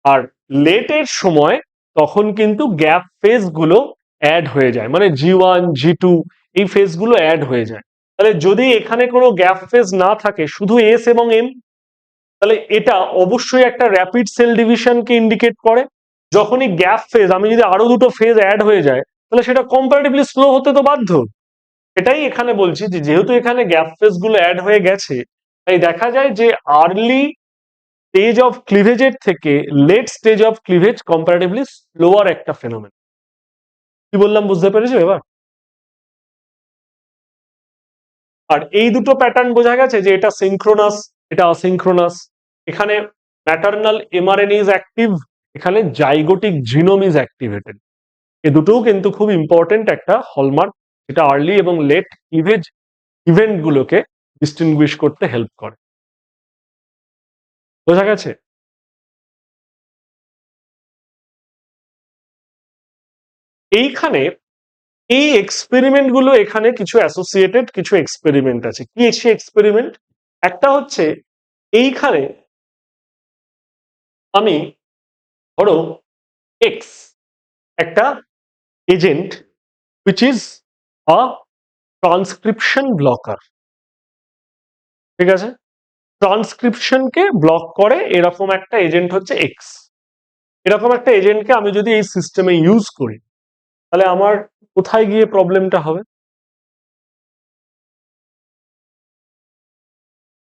আর লেটের সময় তখন কিন্তু গ্যাপ ফেজ গুলো অ্যাড হয়ে যায়, মানে G1 G2 এই ফেজ গুলো অ্যাড হয়ে যায়। তাহলে যদি এখানে কোনো গ্যাপ ফেজ না থাকে, শুধু এস এবং এম, তাহলে এটা অবশ্যই একটা র্যাপিড সেল ডিভিশনকে ইন্ডিকেট করে। যখনই গ্যাপ ফেজ, আমি যদি আরো দুটো ফেজ অ্যাড হয়ে যায়, তাহলে সেটা কম্পারেটিভলি স্লো হতে তো বাধ্য। এটাই এখানে বলছি, যে যেহেতু এখানে গ্যাপ ফেজ গুলো অ্যাড হয়ে গেছে, তাই দেখা যায় যে আর্লি স্টেজ অফ ক্লিভেজের থেকে late stage of cleavage comparatively slower একটা ফেনোমেন। কি বললাম বুঝতে পেরেছো এবার? আর এই দুটো প্যাটার্ন বোঝা গেছে, যে এটা সিনক্রোনাস, এটা অসিনক্রোনাস। এখানে ম্যাটারনাল এমআরএনএ ইজ অ্যাক্টিভ, এখানে জাইগোটিক জিনোম ইজ অ্যাক্টিভেটেড। এ দুটোও কিন্তু খুব ইম্পর্টেন্ট একটা হলমার্ক, যেটা আর্লি এবং লেট ক্লিভেজ ইভেন্ট গুলোকে ডিস্টিংগুইশ করতে হেল্প করে। বোঝা গেছে? এইখানে এই এক্সপেরিমেন্ট গুলো, এখানে কিছু অ্যাসোসিয়েটেড কিছু এক্সপেরিমেন্ট আছে। কি সে এক্সপেরিমেন্ট? একটা হচ্ছে, এইখানে আমি, ধরো এক্স একটা agent which is a transcription blocker. ঠিক আছে, ট্রান্সক্রিপশনকে ব্লক করে এরকম একটা এজেন্ট হচ্ছে এক্স। এরকম একটা এজেন্টকে আমি যদি এই সিস্টেমে ইউজ করি, তাহলে আমার কোথায় গিয়ে প্রবলেমটা হবে?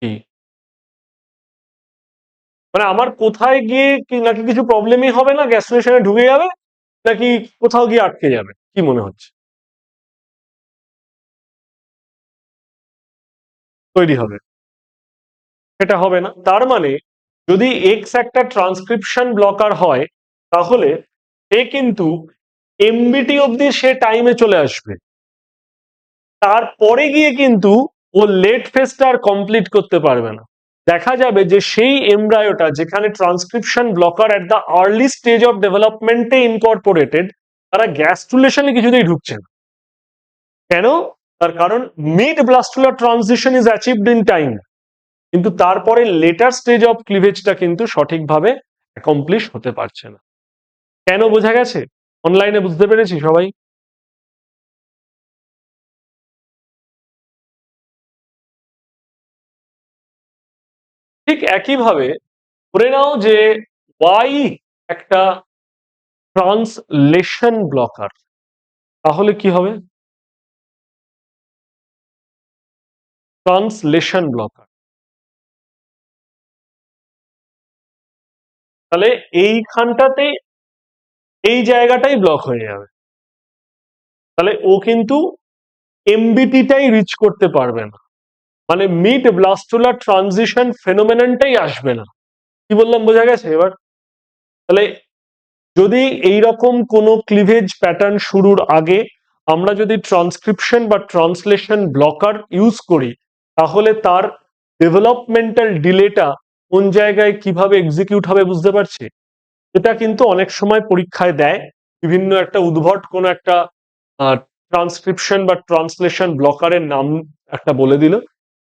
কি মানে আমার কোথায় গিয়ে কি, নাকি কিছু প্রবলেমই হবে না, গ্যাস্ট্রেশনে ঢুকে যাবে, নাকি কোথাও গিয়ে আটকে যাবে, কি মনে হচ্ছে? তৈরি হবে? সেটা হবে না। তার মানে যদি এক্স একটা ট্রান্সক্রিপশন ব্লকার হয়, তাহলে সে কিন্তু এমবিটি অব্দি সে টাইমে চলে আসবে, তারপরে গিয়ে কিন্তু ও লেট ফেজটা আর কমপ্লিট করতে পারবে না। দেখা যাবে যে সেই এমব্রায়োটা যেখানে transcription blocker at the early stage of ডেভেলপমেন্টে ইনকর্পোরেটেড, তারা গ্যাস্ট্রুলেশনে কিছুতেই ঢুকছে না। কেন? তার কারণ mid blastular transition is achieved in time, কিন্তু তারপরে লেটার স্টেজ অফ ক্লিভেজটা কিন্তু সঠিকভাবে অ্যাকমপ্লিশ হতে পারছে না। কেন? বোঝা গেছে? অনলাইনে বুঝতে পেরেছি সবাই? ঠিক একইভাবে ধরে নাও যে ওয়াই একটা ট্রান্সলেশন ব্লকার, তাহলে কি হবে? Translation blocker. তাহলে এইখানটাতেই এই জায়গাটাই ব্লক হয়ে যাবে, তাহলে ও কিন্তু এমবিটিটাই রিচ করতে পারবে না, মানে মিড ব্লাস্টুলার ট্রানজিশন ফেনোমেননটাই আসবে না। কি বললাম, বোঝা গেছে এবার? তাহলে যদি এইরকম কোনো ক্লিভেজ প্যাটার্ন শুরুর আগে আমরা যদি ট্রান্সক্রিপশন বা ট্রান্সলেশন ব্লকার ইউজ করি, তাহলে তার ডেভেলপমেন্টাল ডিলেটা কোন জায়গায় কিভাবে এক্সিকিউট হবে বুঝতে পারছি। এটা কিন্তু অনেক সময় পরীক্ষায় দেয়, বিভিন্ন একটা উদ্ভট কোন একটা ট্রান্সক্রিপশন বা ট্রান্সলেশন ব্লকারের নাম একটা বলে দিল,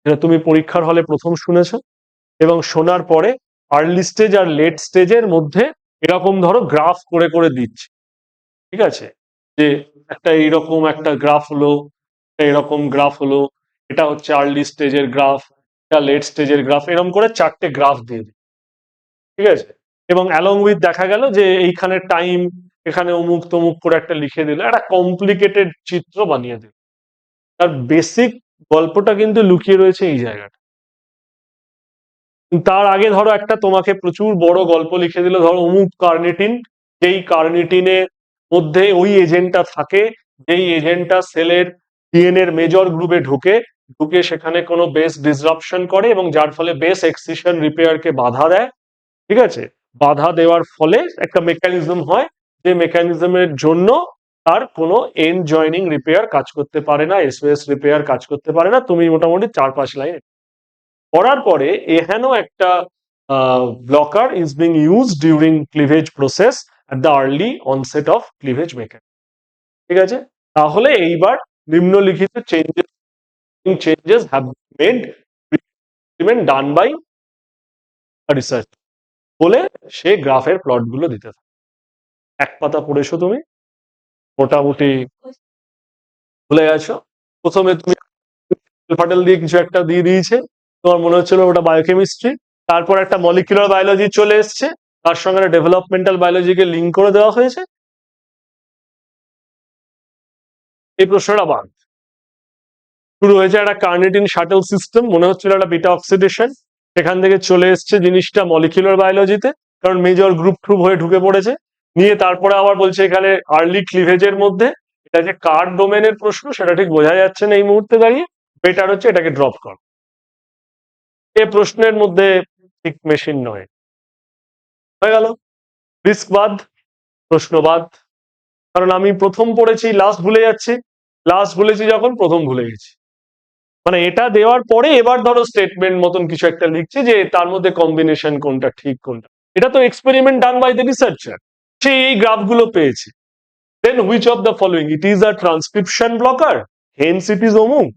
যেটা তুমি পরীক্ষার হলে প্রথম শুনেছো, এবং শোনার পরে আর্লি স্টেজ আর লেট স্টেজের মধ্যে এরকম ধরো গ্রাফ করে করে দিচ্ছে, ঠিক আছে, যে একটা এইরকম একটা গ্রাফ হলো, এরকম গ্রাফ হলো, এটা হচ্ছে আর্লি স্টেজের গ্রাফ, এটা লেট স্টেজের গ্রাফ, এরকম করে চারটে গ্রাফ দিয়ে দিই, ঠিক আছে, এবং অ্যালং উইথ দেখা গেল যে এইখানে টাইম, এখানে অমুক তমুক করে একটা লিখে দিল, একটা কমপ্লিকেটেড চিত্র বানিয়ে দিল। তার বেসিক গল্পটা কিন্তু লুকিয়ে রয়েছে এই জায়গাটা। তার আগে ধরো একটা তোমাকে প্রচুর বড় গল্প লিখে দিল, ধরো অমুক কার্নিটিন, যেই কার্নিটিনের মধ্যে ওই এজেন্টটা থাকে, যেই এজেন্টটা সেলের ডিএনএর মেজর গ্রুপে ঢুকে ঢুকে সেখানে কোনো বেস ডিসরাপশন করে এবং যার ফলে বেস এক্সিশন রিপেয়ারকে বাধা দেয়, ঠিক আছে, বাধা দেওয়ার ফলে একটা মেকানিজম হয়, যে মেকানিজমের জন্য তার কোনো এন্ড জয়নিং রিপেয়ার কাজ করতে পারে না, এসওএস রিপেয়ার কাজ করতে পারে না। তুমি মোটামুটি 4-5 লাইন করার পরে এহেন একটা blocker is being use during cleavage process at the early onset of cleavage mechanism, ঠিক আছে। তাহলে এইবার নিম্নলিখিত changes have made done by research বলে সে গ্রাফের প্লট গুলো দিতে থাকে। এক পাতা পড়েছো তুমি, মোটামুটি ভুলে গেছো। প্রথমে তুমি ফাটেল দিয়ে কিছু একটা দিয়ে দিয়েছে, তোমার মনে হচ্ছিল ওটা বায়োকেমিস্ট্রি, তারপর একটা মলিকুলার বায়োলজি চলে এসছে, তার সঙ্গে একটা ডেভেলপমেন্টাল বায়োলজিকে লিঙ্ক করে দেওয়া হয়েছে, এই প্রশ্নটা বাদ। শুরু হয়েছে একটা কার্নিটিন শাটল সিস্টেম, মনে হচ্ছিল একটা বিটা অক্সিডেশন, সেখান থেকে চলে এসছে জিনিসটা মলিকুলার বায়োলজিতে, কারণ মেজর গ্রুপ ট্রুপ হয়ে ঢুকে পড়েছে, নিয়ে তারপরে আবার বলছে এখানে আর্লি ক্লিভেজের মধ্যে এটা যে কার ডোমেনের প্রশ্ন সেটা ঠিক বোঝা যাচ্ছে না এই মুহূর্তে দাঁড়িয়ে, বেটার হচ্ছে এটাকে ড্রপ কর। এ প্রশ্নের মধ্যে ঠিক মেশিন নয়, হয়ে গেল, রিস্ক বাদ, প্রশ্ন বাদ। কারণ আমি প্রথম পড়েছি লাস্ট ভুলে যাচ্ছি, লাস্ট ভুলেছি যখন প্রথম ভুলে গেছি, মানে এটা দেওয়ার পরে এবার ধরো স্টেটমেন্ট মতন কিছু একটা লিখছে যে তার মধ্যে কম্বিনেশন কোনটা ঠিক কোনটা, এটা তো experiment done by the researcher, সে এই গ্রাফগুলো পেয়েছে। Then which of the following, it is a transcription blocker, hence it is অমুক,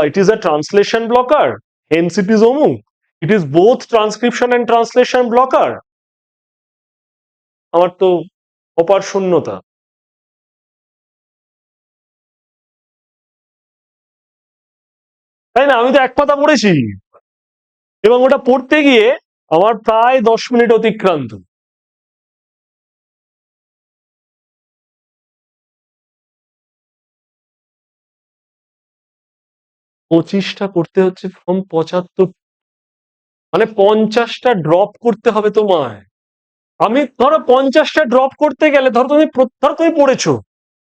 it is a translation blocker, hence it is অমুক, it is both transcription and translation blocker. আমার তো অপার শূন্যতা, তাই না? আমি তো এক পাতা পড়েছি এবং ওটা পড়তে গিয়ে আমার প্রায় 10 মিনিট অতিক্রান্ত। 25টা করতে হচ্ছে ফ্রম 75, মানে 50টা ড্রপ করতে হবে তোমায়। আমি ধরো 50টা ড্রপ করতে গেলে ধরো তুমি পড়েছো,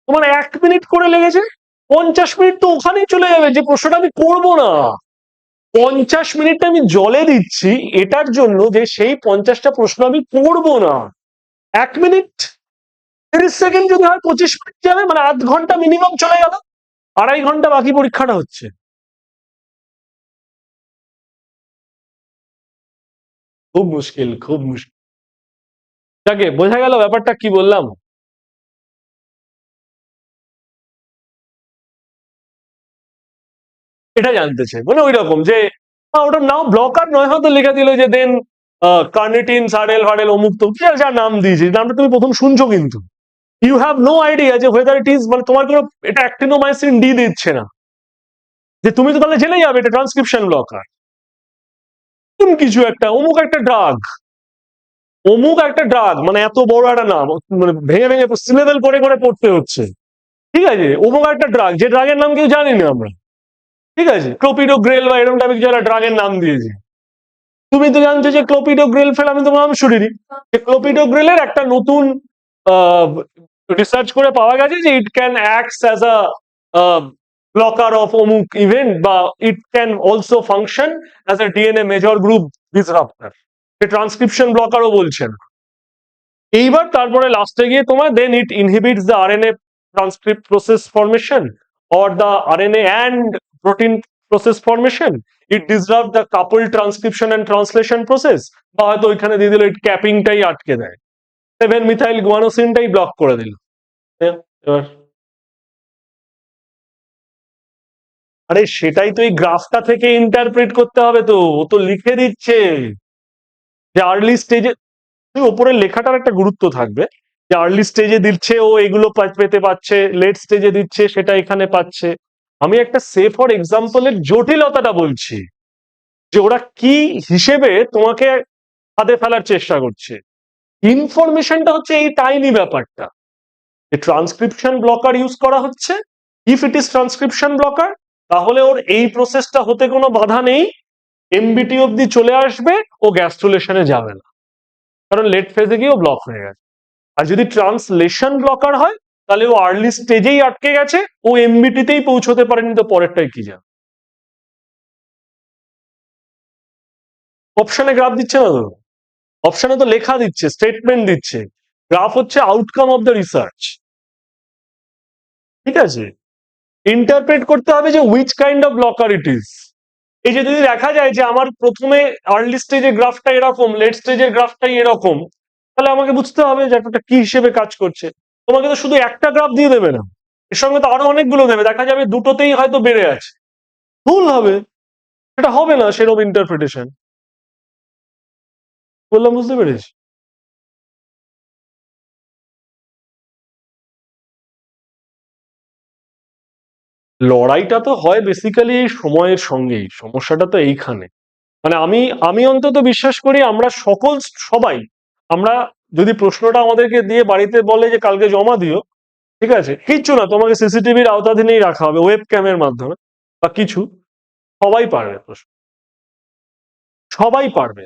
তোমার 1 মিনিট করে লেগেছে, 50 মিনিট তো ওখানেই চলে যাবে যে প্রশ্নটা আমি করবো না। 50 মিনিটটা আমি জলে দিচ্ছি এটার জন্য যে সেই 50টা প্রশ্ন আমি করবো না। 1 মিনিট 30 সেকেন্ড যদি হয় 25 মিনিট যাবে, মানে আধ ঘন্টা মিনিমাম চলে গেল, 2.5 ঘন্টা বাকি পরীক্ষাটা হচ্ছে। খুব মুশকিল, খুব মুশকিল। যাকে বোঝা গেল ব্যাপারটা কি বললাম। এটা জানতে চাই, মানে ওই রকম যে ওটা নাও ব্লকার নয়, হয়তো লেখা দিল যে দেন কার্নিটিন সারেল ফারেল অমুক তো যা নাম দিয়েছে, নামটা তুমি প্রথম শুনছো কিন্তু ইউ হ্যাভ নো আইডিয়া যে হোয়েদার ইট ইজ, মানে তোমার কোনো এটা অ্যাক্টিনোমাইসিন ডি দিচ্ছে না, যে তুমি তো তাহলে জেনে যাবে এটা ট্রান্সক্রিপশন ব্লকার, কিছু একটা অমুক একটা ড্রাগ, অমুক একটা ড্রাগ, মানে এত বড় একটা নাম, মানে ভেঙে ভেঙে সিলেবেল করে করে পড়তে হচ্ছে, ঠিক আছে, অমুক একটা ড্রাগ, যে ড্রাগের নাম কেউ জানি না আমরা, ঠিক আছে, ক্লোপিডোগ্রেল বা এরকম টাইপের যারা ড্রাগের নাম দিয়েছে, তুমি তো জানছো যে ক্লোপিডোগ্রেল ফেল আমি তোমার নাম শুনিনি। ক্লোপিডোগ্রেলের একটা নতুন রিসার্চ করে পাওয়া গেছে যে it can act as a blocker of অমুক ইভেন্ট, বা it can also function as a DNA major group disruptor, transcription ব্লকারও বলছেন। এইবার তারপরে লাস্টে গিয়ে তোমার then it inhibits the RNA transcript process formation or the RNA and protein process formation, it disrupt the couple transcription and translation process, বা হয়তো ওইখানে দিয়ে দিল ইট ক্যাপিংটাই আটকে দেয়, 7 মিথাইল গুয়ানোসিনটাই ব্লক করে দিল। এবার আরে সেটাই তো এই গ্রাফটা থেকে ইন্টারপ্রেট করতে হবে, তো ও তো লিখে দিচ্ছে যে আর্লি স্টেজে, ওপরের লেখাটার একটা গুরুত্ব থাকবে যে আর্লি স্টেজে দিচ্ছে ও এগুলো পেতে পাচ্ছে, লেট স্টেজে দিচ্ছে সেটা এখানে পাচ্ছে। আমি একটা সে ফর এক্সাম্পলের জটিলতাটা বলছি যে ওরা কি হিসেবে তোমাকে হাতে ফেলার চেষ্টা করছে। ইনফরমেশনটা হচ্ছে এই টাইনি ব্যাপারটা যে ট্রান্সক্রিপশন ব্লকার ইউজ করা হচ্ছে, if it is transcription blocker তাহলে ওর এই প্রসেসটা হতে কোনো বাধা নেই, এমবিটি অব্দি চলে আসবে, ও গ্যাস্ট্রুলেশনে যাবে না, কারণ লেট ফেজে গিয়েও ব্লক হয়ে গেছে। আর যদি ট্রান্সলেশন ব্লকার হয় তাহলে ও আর্লি স্টেজেই আটকে গেছে, ও এমবিটিতেই পৌঁছতে পারেনি, তো পরেরটাই কি যাবে। অপশনে গ্রাফ দিচ্ছে না তো, অপশনে তো লেখা দিচ্ছে, স্টেটমেন্ট দিচ্ছে, গ্রাফ হচ্ছে আউটকাম অফ দ্য রিসার্চ। ঠিক আছে, ইন্টারপ্রেট করতে হবে যে which kind of blocker it is. এই যে যদি দেখা যায় যে আমার প্রথমে আর্লি স্টেজের গ্রাফটা এরকম, লেট স্টেজের গ্রাফটাই এরকম, তাহলে আমাকে বুঝতে হবে যে একটা কি হিসেবে কাজ করছে। তোমাকে তো শুধু একটা গ্রাফ দিয়ে দেবে না, এর সঙ্গে তো আরো অনেকগুলো দেবে, দেখা যাবে দুটোতেই হয়তো বেড়ে আছে, ভুল হবে, সেটা হবে না সেরকম ইন্টারপ্রিটেশন। বললাম, বুঝতে পেরেছি। লড়াইটা তো হয় বেসিক্যালি সময়ের সঙ্গেই, সমস্যাটা তো এইখানে। মানে আমি আমি অন্তত বিশ্বাস করি আমরা সবাই, আমরা যদি প্রশ্নটা আমাদেরকে দিয়ে বাড়িতে বলে যে কালকে জমা দিও, ঠিক আছে, কিচ্ছু না, তোমাকে সিসিটিভির আওতাধীনেই রাখা হবে, ওয়েব ক্যামের মাধ্যমে বা কিছু, সবাই পারবে প্রশ্ন, সবাই পারবে।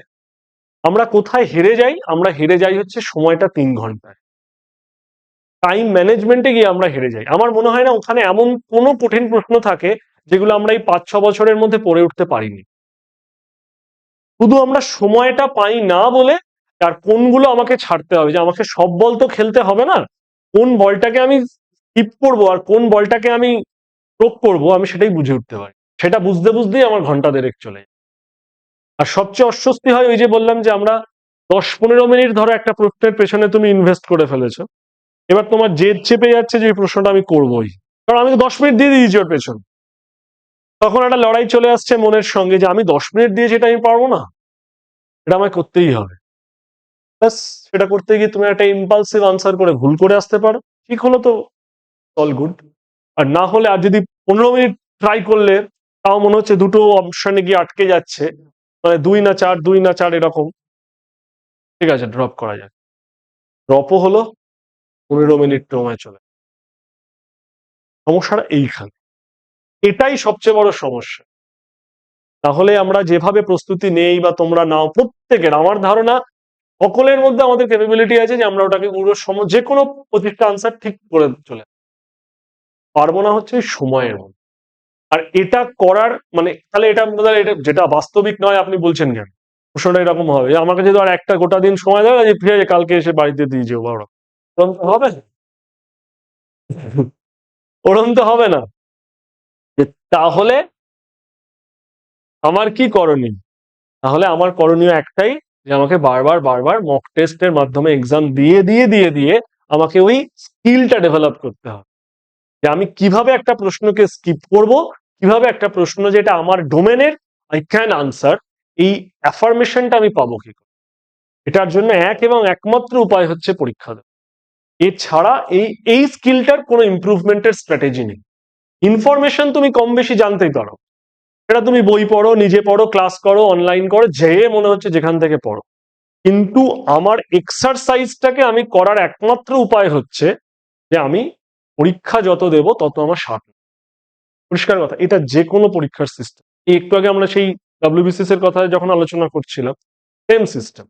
আমরা কোথায় হেরে যাই, আমরা হেরে যাই হচ্ছে সময়টা 3 ঘন্টায়, টাইম ম্যানেজমেন্টে গিয়ে আমরা হেরে যাই। আমার মনে হয় না ওখানে এমন কোনো কঠিন প্রশ্ন থাকে যেগুলো আমরা এই 5-6 বছরের মধ্যে পড়ে উঠতে পারিনি। শুধু আমরা সময়টা পাই না বলে, আর কোনগুলো আমাকে ছাড়তে হবে, যে আমাকে সব বল তো খেলতে হবে না, কোন বলটাকে আমি স্কিপ করবো আর কোন বলটাকে আমি প্রয়োগ করবো, আমি সেটাই বুঝে উঠতে পারি। সেটা বুঝতে বুঝতেই আমার ঘন্টা দেড়েক চলে যায়। আর সবচেয়ে অস্বস্তি হয় ওই যে বললাম যে আমরা 10-15 মিনিট ধরো একটা প্রশ্নের পেছনে তুমি ইনভেস্ট করে ফেলেছো, এবার তোমার জেদ চেপে যাচ্ছে যে এই প্রশ্নটা আমি করবোই, কারণ আমি তো 10 মিনিট দিয়ে দিয়েছি ওর পেছন। তখন একটা লড়াই চলে আসছে মনের সঙ্গে যে আমি 10 মিনিট দিয়েছি, এটা আমি পারবো না, এটা আমায় করতেই হবে। ব্যাস, সেটা করতে গিয়ে তুমি একটা ইম্পালসিভ আনসার করে ভুল করে আসতে পারো, ঠিক হলো তো অল গুড। আর না হলে, আর যদি 15 মিনিট ট্রাই করলে তাও মনে হচ্ছে দুটো অপশনে গিয়ে আটকে যাচ্ছে, মানে 2 না 4, 2 না 4 এরকম, ঠিক আছে, ড্রপ করা যায়। ড্রপও হলো, 15 মিনিট সময় চলে, সমস্যাটা এইখানে, এটাই সবচেয়ে বড় সমস্যা। তাহলে আমরা যেভাবে প্রস্তুতি নেই বা তোমরা নাও, প্রত্যেকের আমার ধারণা সকলের মধ্যে আমাদের ক্যাপাবিলিটি আছে যে আমরা ওটাকে পুরো যে কোনো প্রতিটা আনসার ঠিক করে চলে পারবো না, হচ্ছে ওই সময়ের মধ্যে। আর এটা করার মানে তাহলে এটা যেটা বাস্তবিক নয়, আপনি বলছেন কেন প্রশ্নটা এরকম হবে যে আমাকে যদি আর একটা গোটা দিন সময় দেয় যে ঠিক আছে কালকে এসে বাড়িতে দিয়ে যাবো, ওরম তো হবে না। ওরম তো হবে না। যে তাহলে আমার কি করণীয়, তাহলে আমার করণীয় একটাই, যে আমাকে বারবার বারবার মক টেস্টের মাধ্যমে এক্সাম দিয়ে দিয়ে দিয়ে দিয়ে আমাকে ওই স্কিলটা ডেভেলপ করতে হবে, যে আমি কিভাবে একটা প্রশ্নকে স্কিপ করব, কিভাবে একটা প্রশ্ন যেটা আমার ডোমেনের আই ক্যান আনসার, এই অ্যাফার্মেশনটা আমি পাবো কি করে। এটার জন্য এক এবং একমাত্র উপায় হচ্ছে পরীক্ষা দেওয়া। এছাড়া এই স্কিলটার কোনো ইমপ্রুভমেন্টের স্ট্র্যাটেজি নেই। ইনফরমেশন তুমি কম বেশি জানতেই পারো, এটা তুমি বই পড়ো, নিজে পড়ো, ক্লাস করো, অনলাইন করো, যে মনে হচ্ছে যেখান থেকে পড়ো, কিন্তু আমার এক্সারসাইজটাকে আমি করার একমাত্র উপায় হচ্ছে যে আমি পরীক্ষা যত দেব তত আমার সাথে পরিষ্কার কথা, এটা যে কোনো পরীক্ষার সিস্টেম। একটু আগে আমরা সেই ডাব্লিউবিসিএস এর কথা যখন আলোচনা করছিলাম, সেম সিস্টেম,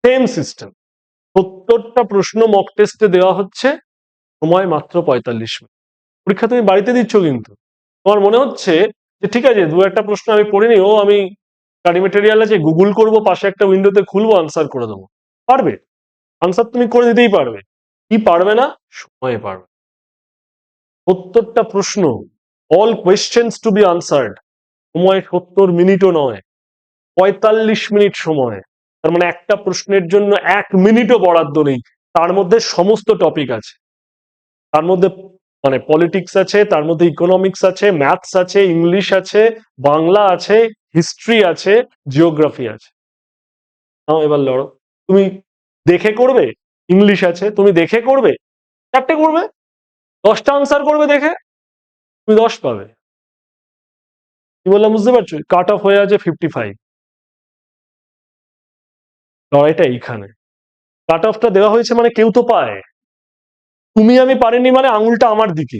সেম সিস্টেম। ৭০টা প্রশ্ন মক টেস্টে দেওয়া হচ্ছে, সময় মাত্র ৪৫ মিনিট। পরীক্ষা তুমি বাড়িতে দিচ্ছ, কিন্তু তোমার মনে হচ্ছে যে ঠিক আছে, দু একটা প্রশ্ন আমি পড়িনি, আমি স্টাডি মেটেরিয়াল আছে, গুগল করবো, পাশে একটা উইন্ডোতে খুলবো, আনসার করে দেবো। পারবে, আনসার তুমি করে দিতেই পারবে। কি পারবে না? সময়ে পারবে। ৭০টা প্রশ্ন, all questions to be answered, সময় ৭০ মিনিটও নয়, ৪৫ মিনিট সময়। তার মানে একটা প্রশ্নের জন্য ১ মিনিটও বরাদ্দ নেই। তার মধ্যে সমস্ত টপিক আছে, তার মধ্যে মানে পলিটিক্স আছে, তার মধ্যে ইকোনমিক্স আছে, ম্যাথস আছে, ইংলিশ আছে, বাংলা আছে, হিস্ট্রি আছে, জিওগ্রাফি আছে। নাও এবার লড়ো, তুমি দেখে করবে? ইংলিশ আছে, তুমি দেখে করবে? 4টে করবে, 10টা আনসার করবে দেখে, তুমি 10 পাবে। কি বললাম বুঝতে পারছো? কাট অফ হয়ে আছে 55। লড়াইটা এইখানে। কাট অফটা দেওয়া হয়েছে মানে কেউ তো পায়, তুমি আমি পারিনি মানে আঙুলটা আমার দিকে,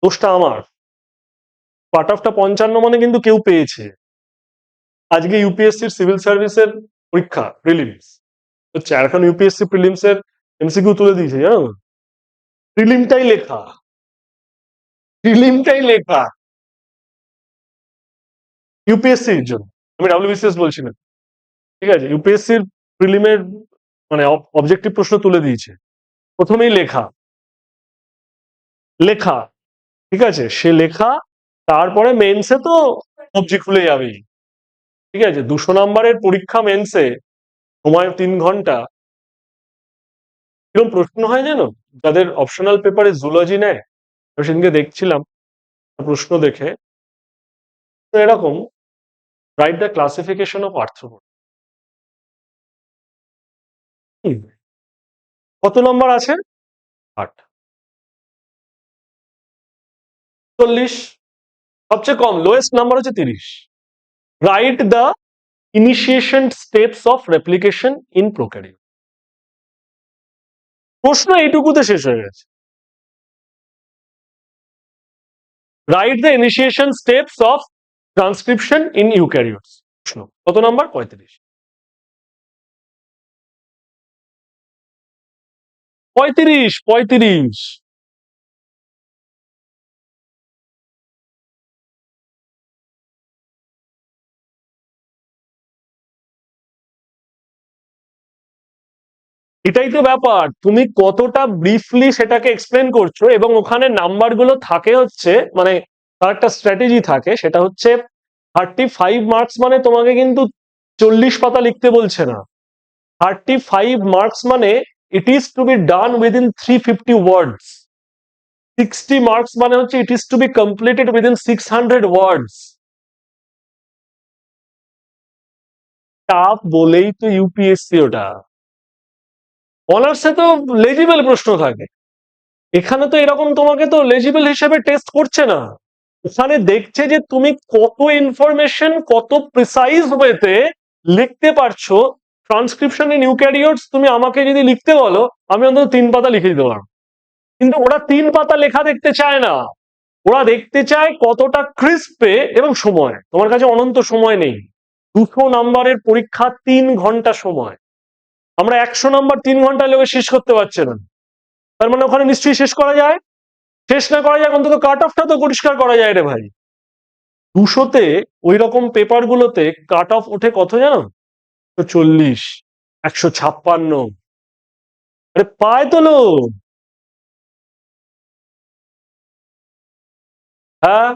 দোষটা আমার। কাট অফটা 55 মানে কিন্তু কেউ পেয়েছে। আজকে ইউপিএসসির সিভিল সার্ভিসের পরীক্ষা প্রিলিমস হচ্ছে, আর এখন ইউপিএসসি প্রিলিমস এর এমসিকিউ তুলে দিয়েছে, জানো? প্রিলিমটাই লেখা, প্রিলিমটাই লেখা ইউপিএসসির জন্য। আমি ডাব্লিউবিসিএস বলছি না, ঠিক আছে? ইউপিএসসির প্রিলিমের মানে অবজেক্টিভ প্রশ্ন তুলে দিয়েছে, প্রথমেই লেখা, লেখা, ঠিক আছে? সে লেখা, তারপরে মেন্সে তো সবজি খুলে যাবেই, ঠিক আছে? 200 নম্বরের পরীক্ষা মেন্সে, সময় 3 ঘন্টা। কিরকম প্রশ্ন হয় জানো, যাদের অপশনাল পেপারে জুলজি নেয়, তো সেদিনকে দেখছিলাম প্রশ্ন দেখে, তো এরকম, write the classification of arthropod. কত নম্বর আছে? 8। 40। সবচেয়ে কম, লোয়েস্ট নাম্বার হচ্ছে 30। Write the initiation steps of replication in prokaryote. প্রশ্ন এইটুকুতে শেষ হয়ে গেছে। Write the initiation steps of transcription in eukaryotes. প্রশ্ন কত নাম্বার? 35। 35, 35। এটাই তো ব্যাপার, তুমি কতটা ব্রিফলি সেটাকে এক্সপ্লেন করছো, এবং ওখানে নাম্বার গুলো থাকে হচ্ছে, মানে তার একটা স্ট্র্যাটেজি থাকে, সেটা হচ্ছে 35 মার্কস মানে তোমাকে কিন্তু 40 পাতা লিখতে বলছে না। 35 মার্কস মানে it is to be done within 350 words. 60 marks মানে হচ্ছে it is to be completed within 600 words. Tough বলেই তো ইউপিএসসি ওটা। অনার্সে তো লেজিবল প্রশ্ন থাকে, এখানে তো এরকম তোমাকে তো লেজিবল হিসেবে টেস্ট করছে না। ওখানে দেখছে যে তুমি কত ইনফরমেশন কত প্রিসাইজ ওয়েতে লিখতে পারছো। ট্রান্সক্রিপশন ইন ইউক্যারিওটস তুমি আমাকে যদি লিখতে বলো, আমি অন্তত 3 পাতা লিখে দিতে পারবো। কিন্তু ওরা 3 পাতা লেখা দেখতে চায় না, ওরা দেখতে চায় কতটা ক্রিস্পে এবং সময়। তোমার কাছে অনন্ত সময় নেই। 200 নম্বরের পরীক্ষা, 3 ঘন্টা সময়। আমরা 100 নম্বর 3 ঘন্টা লেগে শেষ করতে পারছে না। তার মানে ওখানে নিশ্চয়ই শেষ করা যায়। শেষ না করা যায়, অন্তত কাট অফটা তো পরিষ্কার করা যায় রে ভাই। 200-তে ওই রকম পেপার গুলোতে কাট অফ ওঠে কত জানো? 40, 156। আরে পায় তো লোক। হ্যাঁ,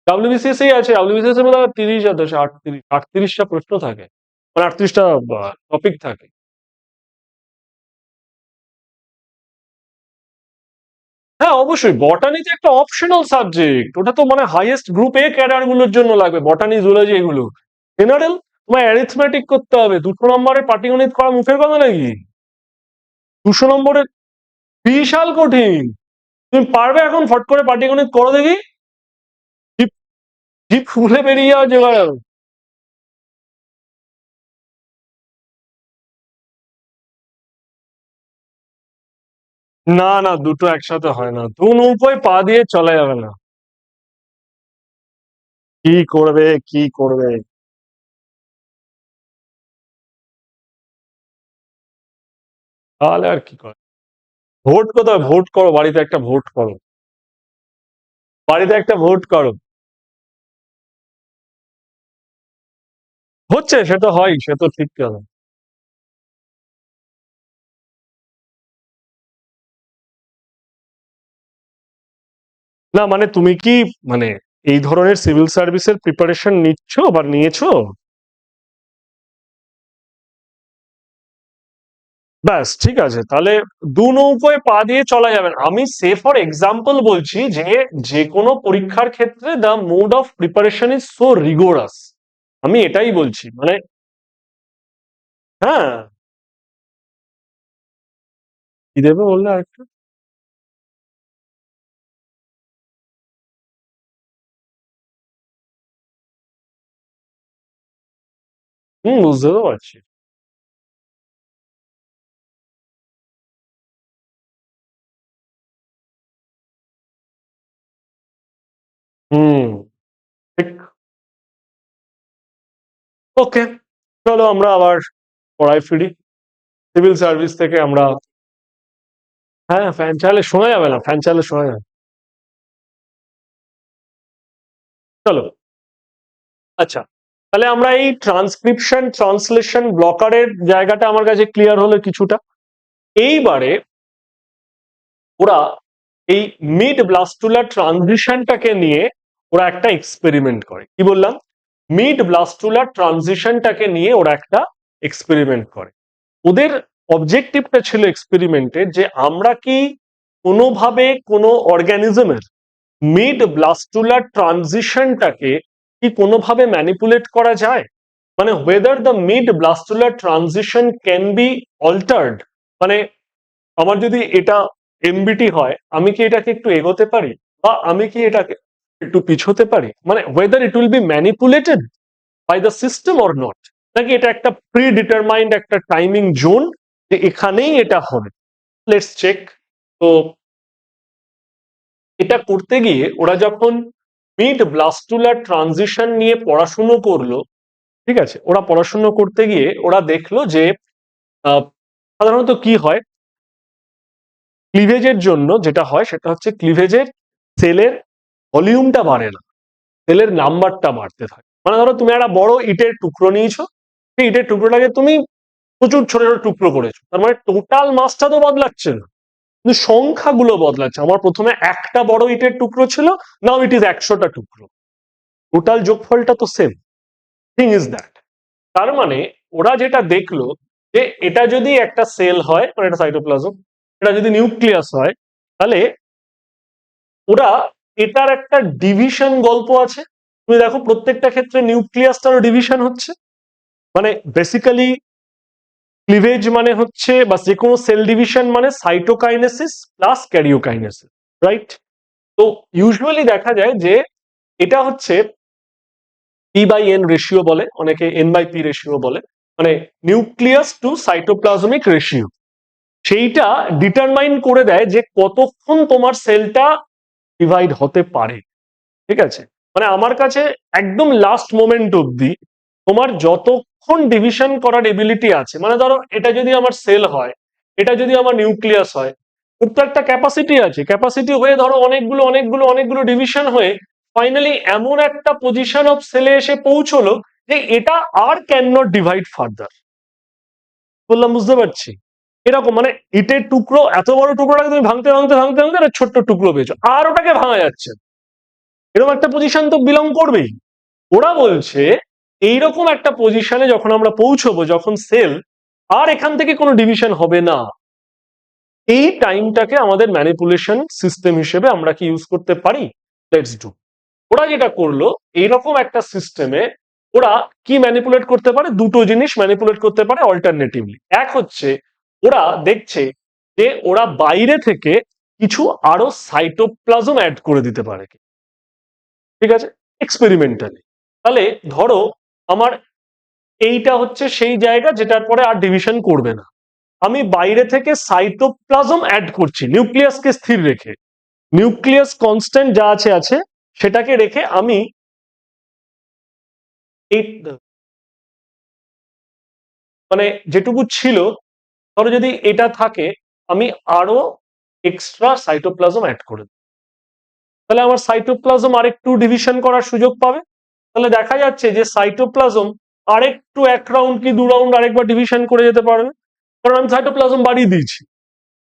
ডাব্লিউবিসিএস আছে, ডাব্লিউবিসিএস এর মধ্যে 30, 38, 38টা প্রশ্ন থাকে, মানে 38টা টপিক থাকে। হ্যাঁ অবশ্যই, বটানি তো একটা অপশনাল সাবজেক্ট, ওটা তো মানে হাইয়েস্ট গ্রুপ এ ক্যাডার গুলোর জন্য লাগবে, বটানি জুলজি এগুলো। জেনারেল তোমার অ্যারিথমেটিক করতে হবে, 200 নম্বরের পাটিগণিত করা মুখের কথা নাকি? 200 নম্বরের বিশাল কঠিন। তুমি পারবে এখন ফট করে পাটিগণিত করো দেখি? জিপ, জিপ ফুলে বেরিয়ে যাওয়া জোগাড়। না না, দুটো একসাথে হয় না, দু নৌকোয় পা দিয়ে চলা যাবে না। কি করবে কি করবে? তাহলে আর কি করে? ভোট কোথায়? ভোট করো, বাড়িতে একটা ভোট করো, বাড়িতে একটা ভোট করো। হচ্ছে, সে তো হয়, সে তো ঠিক কথা। না মানে তুমি কি মানে এই ধরনের সিভিল সার্ভিসের প্রিপারেশন নিচ্ছ বা নিয়েছো? ব্যাস ঠিক আছে, তাহলে দু নৌকোয় পা দিয়ে চলা যাবে না। আমি সে ফর এক্সাম্পল বলছি যে যে কোনো পরীক্ষার ক্ষেত্রে the mode of preparation is so rigorous. আমি এটাই বলছি মানে। হ্যাঁ। কি দেবে বললে আরেকটু? বুঝতে তো পারছি। হুম। ঠিক। ওকে, চলো আমরা আবার পড়ায় ফিরি। সিভিল সার্ভিস থেকে আমরা। হ্যাঁ, ফ্যান চালালে শোনা যাবে না, ফ্যান চালালে শোনা যাবে। চলো। আচ্ছা, তাহলে আমরা এই ট্রান্সক্রিপশন ট্রান্সলেশন ব্লকারের জায়গাটা আমার কাছে ক্লিয়ার হলো কিছুটা। এইবারে ওরা এই মিড ব্লাস্টুলার ট্রানজিশনটাকে নিয়ে ওরা একটা এক্সপেরিমেন্ট করে। কি বললাম? মিড ব্লাস্টুলার ট্রানজিশনটাকে নিয়ে ওরা একটা এক্সপেরিমেন্ট করে। ওদের অবজেক্টিভটা ছিল এক্সপেরিমেন্টের যে আমরা কি কোনোভাবে কোনো অর্গানিজমের মিড ব্লাস্টুলার ট্রানজিশনটাকে কি কোনোভাবে ম্যানিপুলেট করা যায়, মানে whether the mid blastular transition can be altered. মানে আমার যদি এটা এমবিটি হয়, আমি কি এটাকে একটু এগোতে পারি, বা আমি কি এটাকে একটু পিছোতে পারি, মানে whether it will be manipulated by the system or not, নাকি এটা একটা প্রি ডিটারমাইন্ড একটা টাইমিং জোন যে এখানেই এটা হবে। Let's check. তো এটা করতে গিয়ে ওরা যখন মিড ব্লাস্টুলার ট্রানজিশন নিয়ে পড়াশুনো করলো, ঠিক আছে, ওরা পড়াশুনো করতে গিয়ে ওরা দেখলো যে আহ, সাধারণত কি হয়, ক্লিভেজের জন্য যেটা হয় সেটা হচ্ছে ক্লিভেজের সেলের ভলিউমটা বাড়ে না, সেলের নাম্বারটা বাড়তে থাকে। মানে ধরো তুমি একটা বড় ইটের টুকরো নিয়েছো, সেই ইটের টুকরোটাকে তুমি প্রচুর ছোট ছোট টুকরো করেছো, তার মানে টোটাল মাসটা তো বদলাচ্ছে না, কিন্তু সংখ্যাগুলো বদলাচ্ছে। আমার প্রথমে একটা বড় ইটের টুকরো ছিল, নাও ইট ইজ 100টা টুকরো, টোটাল যোগফলটা তো সেম। থিং ইজ দ্যাট, তার মানে ওরা যেটা দেখলো যে এটা যদি একটা সেল হয়, মানে এটা সাইটোপ্লাজম, এটা যদি নিউক্লিয়াস হয়, তাহলে ওরা এটার একটা ডিভিশন গল্প আছে। তুমি দেখো প্রত্যেকটা ক্ষেত্রে নিউক্লিয়াসটারও ডিভিশন হচ্ছে। মানে বেসিক্যালি ক্লিভেজ মানে হচ্ছে বা যে কোনো সেল ডিভিশন মানে সাইটোকাইনেসিস প্লাস ক্যারিওকাইনেসিস, রাইট? তো ইউজুয়ালি দেখা যায় যে এটা হচ্ছে পি বাই এন রেশিও বলে, অনেকে এন বাই পি রেশিও বলে, মানে নিউক্লিয়াস টু সাইটোপ্লাজমিক রেশিও। সেইটা ডিটারমাইন করে দেয় যে কতক্ষণ তোমার সেলটা ডিভাইড হতে পারে। ঠিক আছে, মানে আমার কাছে একদম লাস্ট মোমেন্ট অব্দি তোমার যতক্ষণ ডিভিশন করার এবিলিটি আছে, মানে ধরো এটা যদি আমার সেল হয়, এটা যদি আমার নিউক্লিয়াস হয়, ওর তো একটা ক্যাপাসিটি আছে, ক্যাপাসিটি হয়ে ধরো অনেকগুলো অনেকগুলো অনেকগুলো ডিভিশন হয়ে ফাইনালি এমন একটা পজিশন অফ সেলে এসে পৌঁছলো যে এটা আর ক্যান নট ডিভাইড ফার্দার। বললাম বুঝতে পারছি? এরকম মানে ইটের টুকরো, এত বড় টুকরোটাকে তুমি ভাঙতে ভাঙতে ভাঙতে ভাঙতে একটা ছোট্ট টুকরো পেয়েছো, আর ওটাকে ভাঙা যাচ্ছে না। এরকম একটা পজিশন তো বিলং করবেই। ওরা বলছে এইরকম একটা পজিশনে যখন আমরা পৌঁছবো, যখন সেল আর এখান থেকে কোনো ডিভিশন হবে না, এই টাইমটাকে আমাদের ম্যানিপুলেশন সিস্টেম হিসেবে আমরা কি ইউজ করতে পারি? Let's do. ওরা যেটা করলো, এইরকম একটা সিস্টেমে ওরা কি ম্যানিপুলেট করতে পারে, দুটো জিনিস ম্যানিপুলেট করতে পারে অল্টারনেটিভলি। এক হচ্ছে ওরা দেখছে যে ওরা বাইরে থেকে কিছু আরো সাইটোপ্লাজম অ্যাড করে দিতে পারে। ঠিক আছে, এক্সপেরিমেন্টালি। তাহলে ধরো আমার এইটা হচ্ছে সেই জায়গা যেটার পরে আর ডিভিশন করবে না, আমি বাইরে থেকে সাইটোপ্লাজম অ্যাড করছি নিউক্লিয়াসকে স্থির রেখে, নিউক্লিয়াস কনস্ট্যান্ট যা আছে আছে, সেটাকে রেখে আমি এই মানে যেটুকু ছিল, ধরো যদি এটা থাকে, আমি আরো এক্সট্রা সাইটোপ্লাজম অ্যাড করে দিই, তাহলে আমার সাইটোপ্লাজম আরেকটু ডিভিশন করার সুযোগ পাবে। তাহলে দেখা যাচ্ছে যে সাইটোপ্লাজম আরেকটু 1 রাউন্ড কি 2 রাউন্ড আরেকবার ডিভিশন করে যেতে পারবে, কারণ আমি সাইটোপ্লাজম বাড়িয়ে দিয়েছি।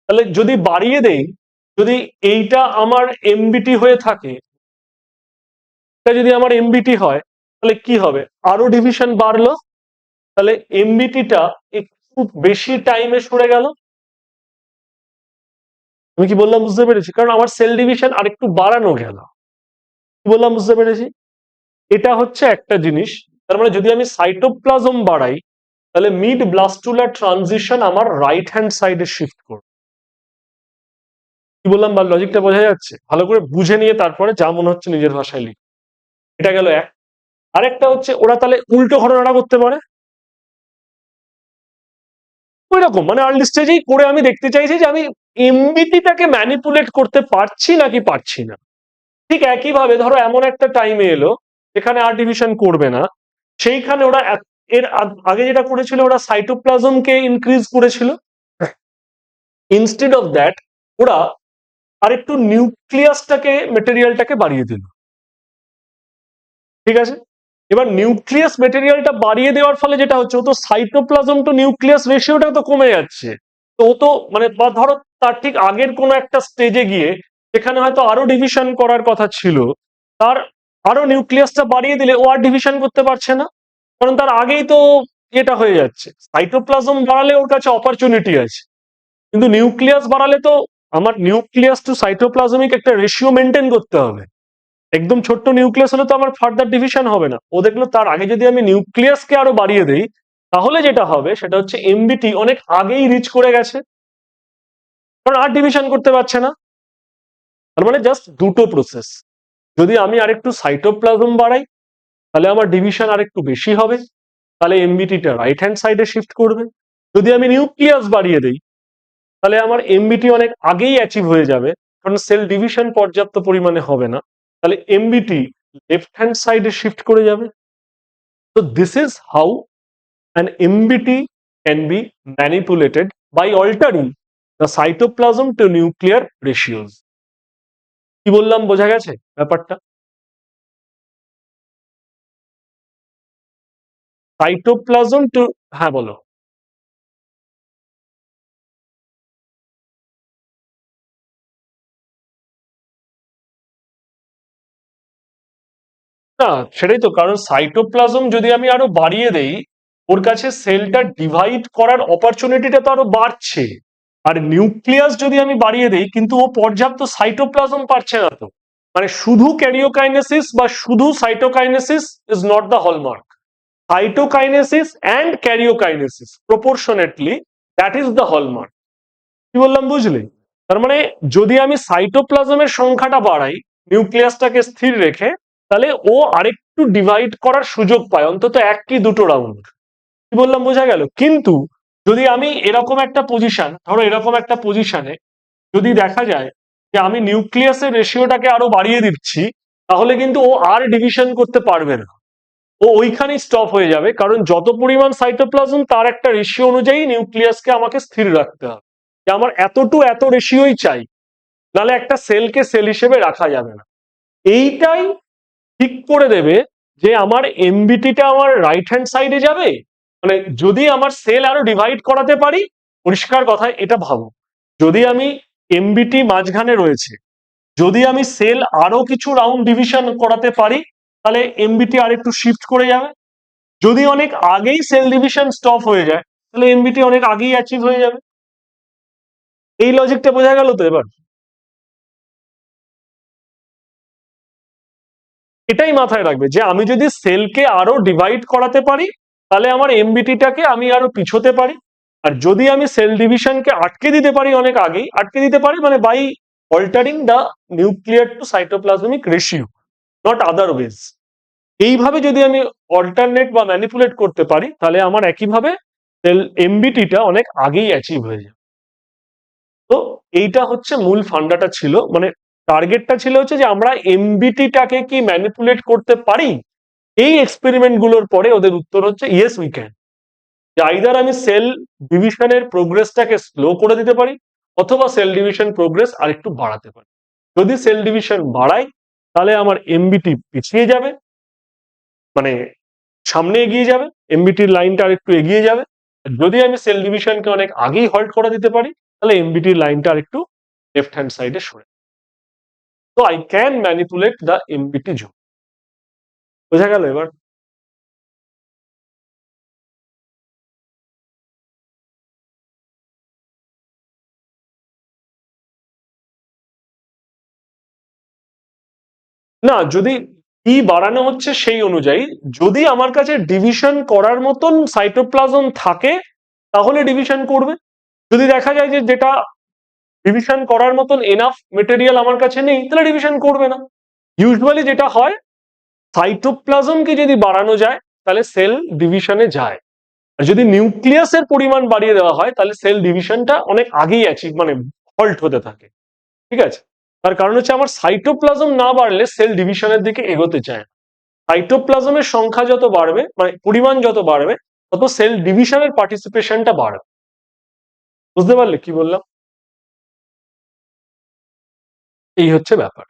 তাহলে যদি বাড়িয়ে দেই, যদি এইটা আমার এমবিটি হয়ে থাকে, এটা যদি আমার এমবিটি হয়, তাহলে কি হবে, আরো ডিভিশন বাড়লো, তাহলে এমবিটিটা একটু বেশি টাইমে সরে গেল। আমি কি বললাম বুঝতে পেরেছি, কারণ আমার সেল ডিভিশন আরেকটু বাড়ানো গেল। কি বললাম বুঝতে পেরেছি, এটা হচ্ছে একটা জিনিস। তার মানে যদি আমি সাইটোপ্লাজম বাড়াই, তাহলে মিড ব্লাস্টুলার ট্রানজিশন আমার রাইট হ্যান্ড সাইডে শিফট করবে। কি বললাম বা লজিকটা বোঝা যাচ্ছে, ভালো করে বুঝে নিয়ে তারপরে যা মনে হচ্ছে নিজের ভাষায় লিখ। এটা গেল এক। আরেকটা হচ্ছে ওরা তাহলে উল্টো ঘটনাটা করতে পারে, ওই রকম মানে আর্লি স্টেজেই করে আমি দেখতে চাইছি যে আমি এমবিটিটাকে ম্যানিপুলেট করতে পারছি নাকি পারছি না। ঠিক একইভাবে ধরো এমন একটা টাইমে এলো যেখানে আর ডিভিশন করবে না, সেইখানে ওরা এর আগে যেটা করেছিল, ওরা সাইটোপ্লাজমকে ইনক্রিজ করেছিল। ইনস্টেড অফ দ্যাট ওরা আরেকটু নিউক্লিয়াসটাকে, মেটেরিয়ালটাকে বাড়িয়ে দিল। ঠিক আছে, এবার নিউক্লিয়াস মেটেরিয়ালটা বাড়িয়ে দেওয়ার ফলে যেটা হচ্ছে, ও তো সাইটোপ্লাজম টু নিউক্লিয়াস রেশিওটা তো কমে যাচ্ছে। তো ও তো মানে বা ধরো তার ঠিক আগের কোনো একটা স্টেজে গিয়ে যেখানে হয়তো আরো ডিভিশন করার কথা ছিল, তার আরো নিউক্লিয়াসটা বাড়িয়ে দিলে ও আর ডিভিশন করতে পারছে না, কারণ তার আগেই তো এটা হয়ে যাচ্ছে। সাইটোপ্লাজম বাড়ালে ওর কাছে অপরচুনিটি আছে, কিন্তু নিউক্লিয়াস বাড়ালে তো আমার নিউক্লিয়াস টু সাইটোপ্লাজমিক একটা রেশিও মেনটেন করতে হবে। একদম ছোট্ট নিউক্লিয়াস হলে তো আমার ফার্দার ডিভিশন হবে না। ও দেখলো তার আগে যদি আমি নিউক্লিয়াসকে আরো বাড়িয়ে দেই, তাহলে যেটা হবে সেটা হচ্ছে এমবিটি অনেক আগেই রিচ করে গেছে, কারণ আর ডিভিশন করতে পারছে না। তার মানে জাস্ট দুটো প্রসেস, যদি আমি আরেকটু সাইটোপ্লাজম বাড়াই তাহলে আমার ডিভিশন আরেকটু বেশি হবে, তাহলে এমবিটিটা রাইট হ্যান্ড সাইডে শিফট করবে। যদি আমি নিউক্লিয়াস বাড়িয়ে দেই, তাহলে আমার এমবিটি অনেক আগেই অ্যাচিভ হয়ে যাবে, কারণ সেল ডিভিশন পর্যাপ্ত পরিমাণে হবে না, তাহলে এমবিটি লেফট হ্যান্ড সাইডে শিফট করে যাবে। তো this is how an MBT can be manipulated by altering the cytoplasm to nuclear ratios. কি বললাম বোঝা গেছে ব্যাপারটা? সাইটোপ্লাজম টু, হ্যাঁ বলো। না, সেটাই তো, কারণ সাইটোপ্লাজম যদি আমি আরো বাড়িয়ে দেই, ওর কাছে সেলটা ডিভাইড করার অপরচুনিটিটা তো আরো বাড়ছে। আর নিউক্লিয়াস যদি আমি বাড়িয়ে দেই, কিন্তু ও পর্যাপ্ত সাইটোপ্লাজম পাচ্ছে না তো। মানে শুধু ক্যারিওকাইনেসিস বা শুধু cytokinesis is not the hallmark. Cytokinesis and karyokinesis proportionately, that is the hallmark. কি বললাম বুঝলে? তার মানে যদি আমি সাইটোপ্লাজমের সংখ্যাটা বাড়াই নিউক্লিয়াসটাকে স্থির রেখে, তাহলে ও আরেকটু ডিভাইড করার সুযোগ পায়, অন্তত 1 কি 2 রাউন্ড। কি বললাম বোঝা গেল? কিন্তু যদি আমি এরকম একটা পজিশন, ধরো এরকম একটা পজিশনে যদি দেখা যায় যে আমি নিউক্লিয়াসের রেশিওটাকে আরো বাড়িয়ে দিচ্ছি, তাহলে কিন্তু ও আর ডিভিশন করতে পারবে না। ও ওইখানেই স্টপ হয়ে যাবে, কারণ যত পরিমাণ সাইটোপ্লাজম তার একটা রেশিও অনুযায়ী নিউক্লিয়াসকে আমাকে স্থির রাখতে হবে, যে আমার এত রেশিওই চাই, নাহলে একটা সেলকে সেল হিসেবে রাখা যাবে না। এইটাই ঠিক করে দেবে যে আমার এমবিটিটা আমার রাইট হ্যান্ড সাইডে যাবে, মানে যদি আমার সেল আরো ডিভাইড করাতে পারি। পরিষ্কার কথা এটা ভাবো, যদি আমি এমবিটি মাঝখানে রয়েছে, যদি আমি সেল আরো কিছু রাউন্ড ডিভিশন করাতে পারি, তাহলে এমবিটি আর একটু শিফট করে যাবে। যদি অনেক আগেই সেল ডিভিশন স্টপ হয়ে যায়, তাহলে এমবিটি অনেক আগেই অ্যাচিভ হয়ে যাবে। এই লজিকটা বোঝা গেল তো এবার? এটাই মাথায় রাখবে যে আমি যদি সেলকে আরো ডিভাইড করাতে পারি, তাহলে আমার এমবিটিটাকে আমি আরো পিছোতে পারি। আর যদি আমি সেল ডিভিশনকে আটকে দিতে পারি, অনেক আগেই আটকে দিতে পারি, মানে by altering the nuclear to cytoplasmic ratio, not otherwise. এইভাবে যদি আমি অল্টারনেট বা ম্যানিপুলেট করতে পারি, তাহলে আমার একইভাবে সেল এমবিটিটা অনেক আগেই অ্যাচিভ হয়ে যায়। তো এইটা হচ্ছে মূল ফান্ডাটা ছিল, মানে টার্গেটটা ছিল হচ্ছে যে আমরা এমবিটিটাকে কি ম্যানিপুলেট করতে পারি, এই এক্সপেরিমেন্ট গুলোর পরে ওদের উত্তর হচ্ছে ইয়েস উই ক্যান। আইদার আমি সেল ডিভিশনের প্রোগ্রেসটাকে স্লো করে দিতে পারি, অথবা সেল ডিভিশন প্রোগ্রেস আর একটু বাড়াতে পারি। যদি সেল ডিভিশন বাড়াই তাহলে আমার এমবিটি পিছিয়ে যাবে, মানে সামনে এগিয়ে যাবে, এমবিটির লাইনটা আর একটু এগিয়ে যাবে। যদি আমি সেল ডিভিশনকে অনেক আগেই হল্ট করে দিতে পারি তাহলে এমবিটির লাইনটা আর একটু লেফট হ্যান্ড সাইডে সরে। তো I can manipulate the MBT zone. বোঝা গেল এবার? না, যদি কি বাড়ানো হচ্ছে সেই অনুযায়ী, যদি আমার কাছে ডিভিশন করার মতন সাইটোপ্লাজম থাকে তাহলে ডিভিশন করবে। যদি দেখা যায় যে যেটা ডিভিশন করার মতন এনাফ মেটেরিয়াল আমার কাছে নেই তাহলে ডিভিশন করবে না। ইউজুয়ালি যেটা হয়, সাইটোপ্লাজমকে যদি বাড়ানো যায় তাহলে সেল ডিভিশনে যায়, আর যদি নিউক্লিয়াসের পরিমাণ বাড়িয়ে দেওয়া হয় তাহলে সেল ডিভিশনটা অনেক আগেই অ্যাচিভ, মানে হল্ট হতে থাকে। ঠিক আছে? তার কারণ হচ্ছে আমার সাইটোপ্লাজম না বাড়লে সেল ডিভিশনের দিকে এগোতে চায় না। সাইটোপ্লাজমের সংখ্যা যত বাড়বে, মানে পরিমাণ যত বাড়বে, তত সেল ডিভিশনের পার্টিসিপেশনটা বাড়বে। বুঝতে পারলে কি বললাম? এই হচ্ছে ব্যাপার।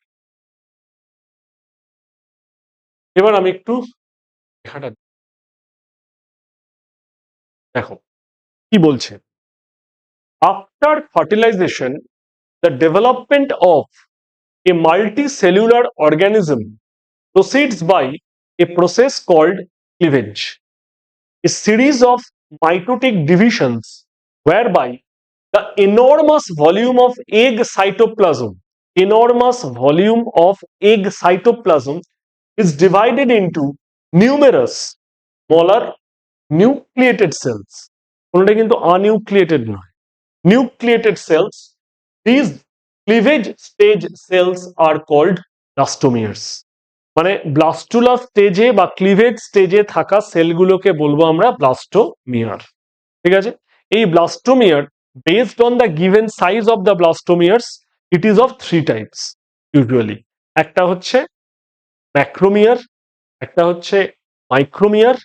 এবার আমি একটু লেখাটা দেখো কি বলছে। After fertilization, the development of a multicellular organism proceeds by a process called cleavage, a series of mitotic divisions whereby the enormous volume of egg cytoplasm is divided into numerous smaller nucleated cells. কোনটা কিন্তু anucleated নয়, nucleated cells. These cleavage stage cells are called blastomeres. মানে ব্লাস্টুলা স্টেজে বা ক্লিভেজ স্টেজে থাকা সেলগুলোকে বলবো আমরা ব্লাস্টোমিয়ার। ঠিক আছে? এই blastomere, based on the given size of the blastomeres, it is of three types usually. একটা হচ্ছে ম্যাক্রোমিয়ার, একটা হচ্ছে মাইক্রোমিয়ার,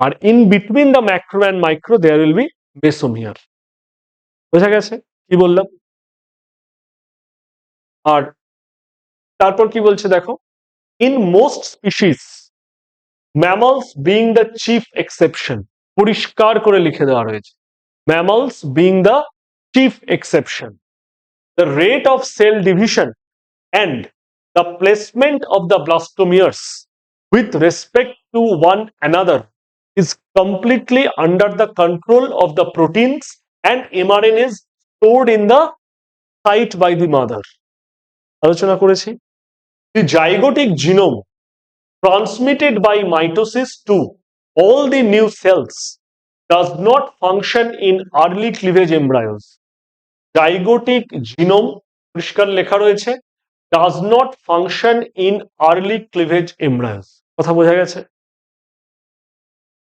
আর in between the macro and micro there will be mesomere. বোঝা গেছে কি বললাম? আর তারপর কি বলছে দেখো, in most species, mammals being the chief exception, পরিষ্কার করে লিখে দেওয়া রয়েছে, mammals being the chief exception, the rate of cell division and the placement of the blastomeres with respect to one another is completely under the control of the proteins and mRNAs stored in the site by the mother. আলোচনা করেছি। The zygotic genome transmitted by mitosis to all the new cells does not function in early cleavage embryos. Zygotic genome, পরিষ্কার লেখা রয়েছে, does not function in early cleavage embryos. কথা বোঝা গেছে?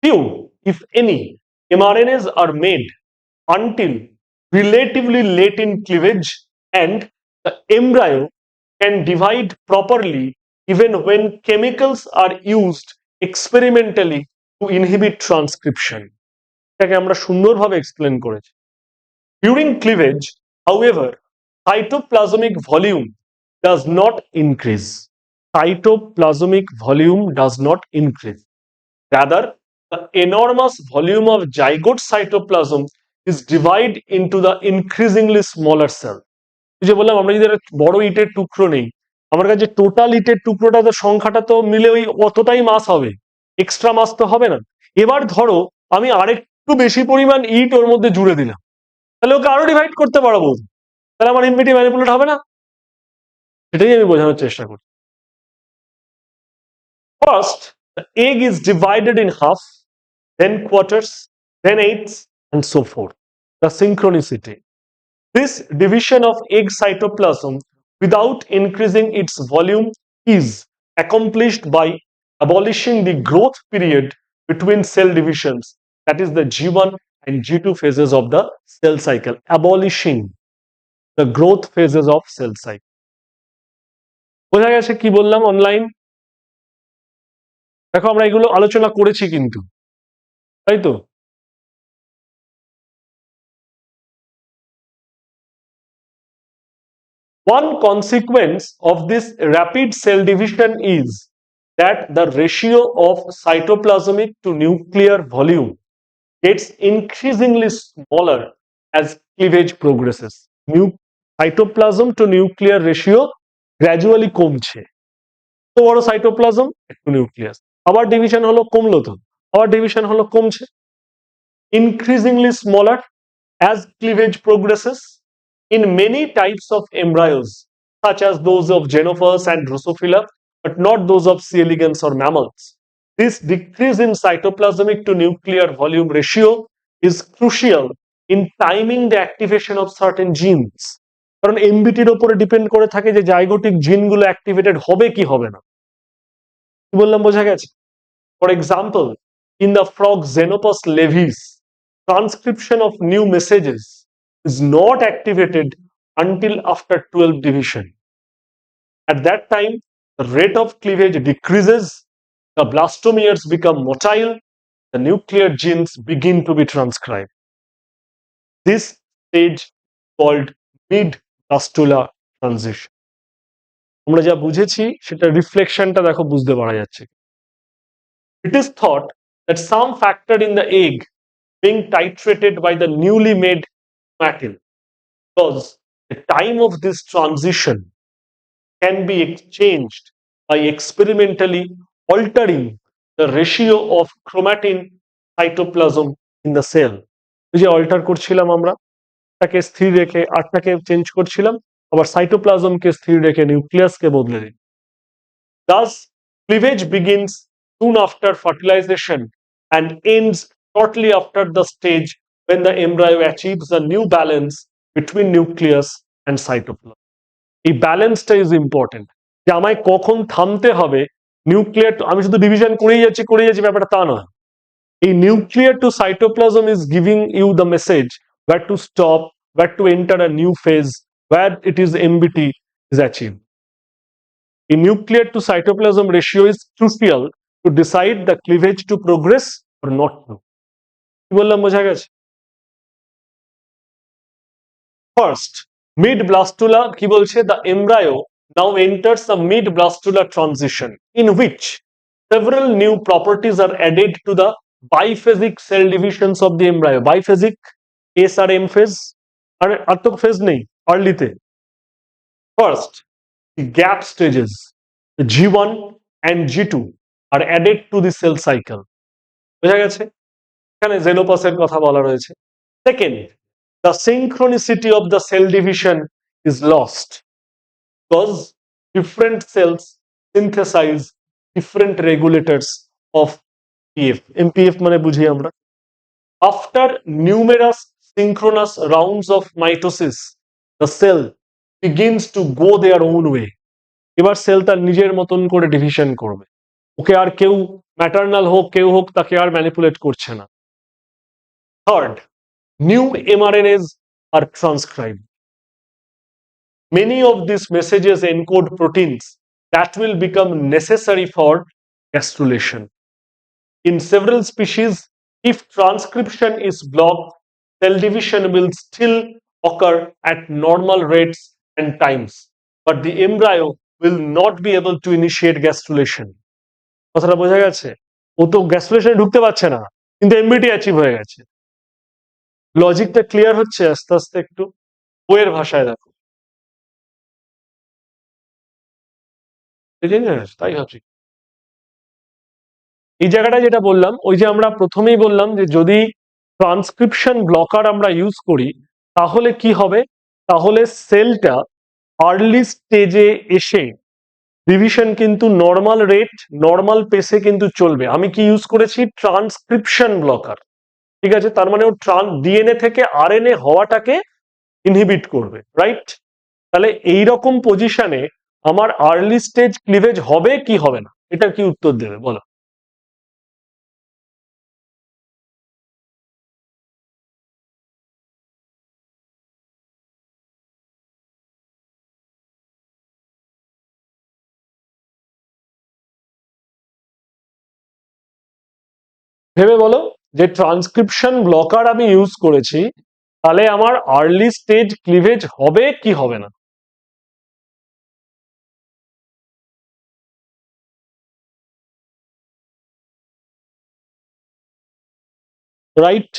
Few, if any, mRNAs are made until relatively late in cleavage, and the embryo can divide properly even when chemicals are used experimentally to inhibit transcription. এটাকে আমরা সুন্দরভাবে এক্সপ্লেন করেছি। During cleavage, however, cytoplasmic volume does not increase. Cytoplasmic volume does not increase. Rather, the enormous volume of zygote cytoplasm is divided into the increasingly smaller cell. যে বললাম আমরা যদি একটা বড় ইটের টুকরো নেই, আমার কাছে টোটাল ইটের টুকরোটা তো সংখ্যাটা তো মিলে ওই অতটাই মাস হবে, এক্সট্রা মাস তো হবে না। এবার ধরো আমি আরেকটু বেশি পরিমাণ ইট ওর মধ্যে জুড়ে দিলাম, তাহলে ওকে আরো ডিভাইড করতে পারবো, তাহলে আমার এমবিটি ম্যানিপুলেট হবে না? এটাই আমি বোঝানোর চেষ্টা করি। First, the egg is divided in half, then quarters, then eighths, and so forth. The synchronicity. This division of egg cytoplasm without increasing its volume is accomplished by abolishing the growth period between cell divisions, that is the G1 and G2 phases of the cell cycle. Abolishing the growth phases of cell cycle. বোঝা গেছে কি বললাম অনলাইন? দেখো আমরা এগুলো আলোচনা করেছি কিন্তু, তাই তো? One consequence of this rapid cell division is that the ratio of cytoplasmic to nuclear volume gets increasingly smaller as cleavage progresses. Cytoplasm to nuclear ratio gradually কমছে। তো বড় সাইটোপ্লাজম একটু নিউক্লিয়াস, আবার ডিভিশন হলো কমলো, তো আবার ডিভিশন হলো কমছে। increasingly smaller as cleavage progresses. In many types of embryos, such as those of Xenophus and Drosophila, but not those of C. elegans or mammals, this decrease in cytoplasmic to nuclear volume ratio is crucial in timing the activation of certain genes. কারণ এমবিটির উপরে ডিপেন্ড করে থাকে যে জাইগোটিক জিনগুলো অ্যাক্টিভেটেড হবে কি হবে না। কি বললাম বোঝা গেছে? For example, in the frog Xenopus levis, transcription of new messages is not activated until after 12 division. At that time, the rate of cleavage decreases, the blastomeres become motile, the nuclear genes begin to be transcribed. This stage called mid-blastular transition. আমরা যা বুঝেছি সেটা রিফ্লেকশনটা দেখো বুঝতে পারা যাচ্ছে। It is thought that some factor in the egg being titrated by the newly made chromatin, because the time of this transition can be exchanged by experimentally altering the ratio of chromatin cytoplasm in the cell. যে অল্টার করছিলাম আমরা, তাকে স্থির রেখে আটটাকে চেঞ্জ করছিলাম, আবার সাইটোপ্লাজমকে স্থির রেখে নিউক্লিয়াসকে বদলে দিই। Thus, cleavage begins soon after fertilization and ends shortly after the stage when the embryo achieves a new balance between nucleus and cytoplasm. এই ব্যালেন্সটা ইজ ইম্পর্টেন্ট, যে আমায় কখন থামতে হবে। নিউক্লিয়ার, আমি শুধু ডিভিশন করেই যাচ্ছি ব্যাপারটা তা নয়। এই nuclear to cytoplasm is giving you the message where to stop, where to enter a new phase, where it is MBT is achieved. A nuclear to cytoplasm ratio is crucial to decide the cleavage to progress or not to. কি বললাম বোঝা গেছে? First, mid-blastula কি বলছে? The embryo now enters a mid-blastula transition in which several new properties are added to the biphasic cell divisions of the embryo. Biphasic, S R M phase, আর তো phase নেই আর্লিতে। First, the gap stages G1 and G2 are added to the cell cycle. বোঝা গেছে? এখানে জেনোপাসের কথা বলা রয়েছে। Second, the synchronicity of the cell division is lost because different cells synthesize different regulators of MPF. MPF মানে বুঝি আমরা। After numerous synchronous rounds of mitosis, the cell begins to go their own way. এবার সেল তার নিজের মতন করে ডিভিশন করবে, ওকে আর কেউ ম্যাটারনাল হোক কেউ হোক তাকে আর ম্যানিপুলেট করছে না। Third, new mRNAs are transcribed. Many of these messages encode proteins that will become necessary for gastrulation. In several species, if transcription is blocked, cell division will still occur at normal rates and times, but the embryo will not be able to initiate gastrulation. কথাটা বোঝা গেছে? ও তো গ্যাস্ট্রুলেশনে ঢুকতে পারছে না, কিন্তু এমবিটি অ্যাচিভ হয়ে গেছে। লজিকটা ক্লিয়ার হচ্ছে আস্তে আস্তে একটু? বইয়ের ভাষায় দেখো, তাই ভাবছি। এই জায়গাটা যেটা বললাম, ওই যে আমরা প্রথমেই বললাম যে যদি ট্রান্সক্রিপশন ব্লকার আমরা ইউজ করি তাহলে কি হবে? তাহলে সেলটা আর্লি স্টেজে এসে ডিভিশন কিন্তু নর্মাল রেট নর্মাল পেসে কিন্তু চলবে। আমি কি ইউজ করেছি? Transcription blocker. ঠিক আছে, তার মানে ও ডিএনএ থেকে আরএনএ হওয়াটাকে ইনহিবিট করবে, রাইট? তাহলে এইরকম পজিশনে আমার আর্লি স্টেজ ক্লিভেজ হবে কি হবে না, এটা কি উত্তর দেবে বলো? ভেবে বলো, যে ট্রান্সক্রিপশন ব্লকার আমি ইউজ করেছি, তাহলে আমার আর্লি স্টেজ ক্লিভেজ হবে কি হবে না? রাইট,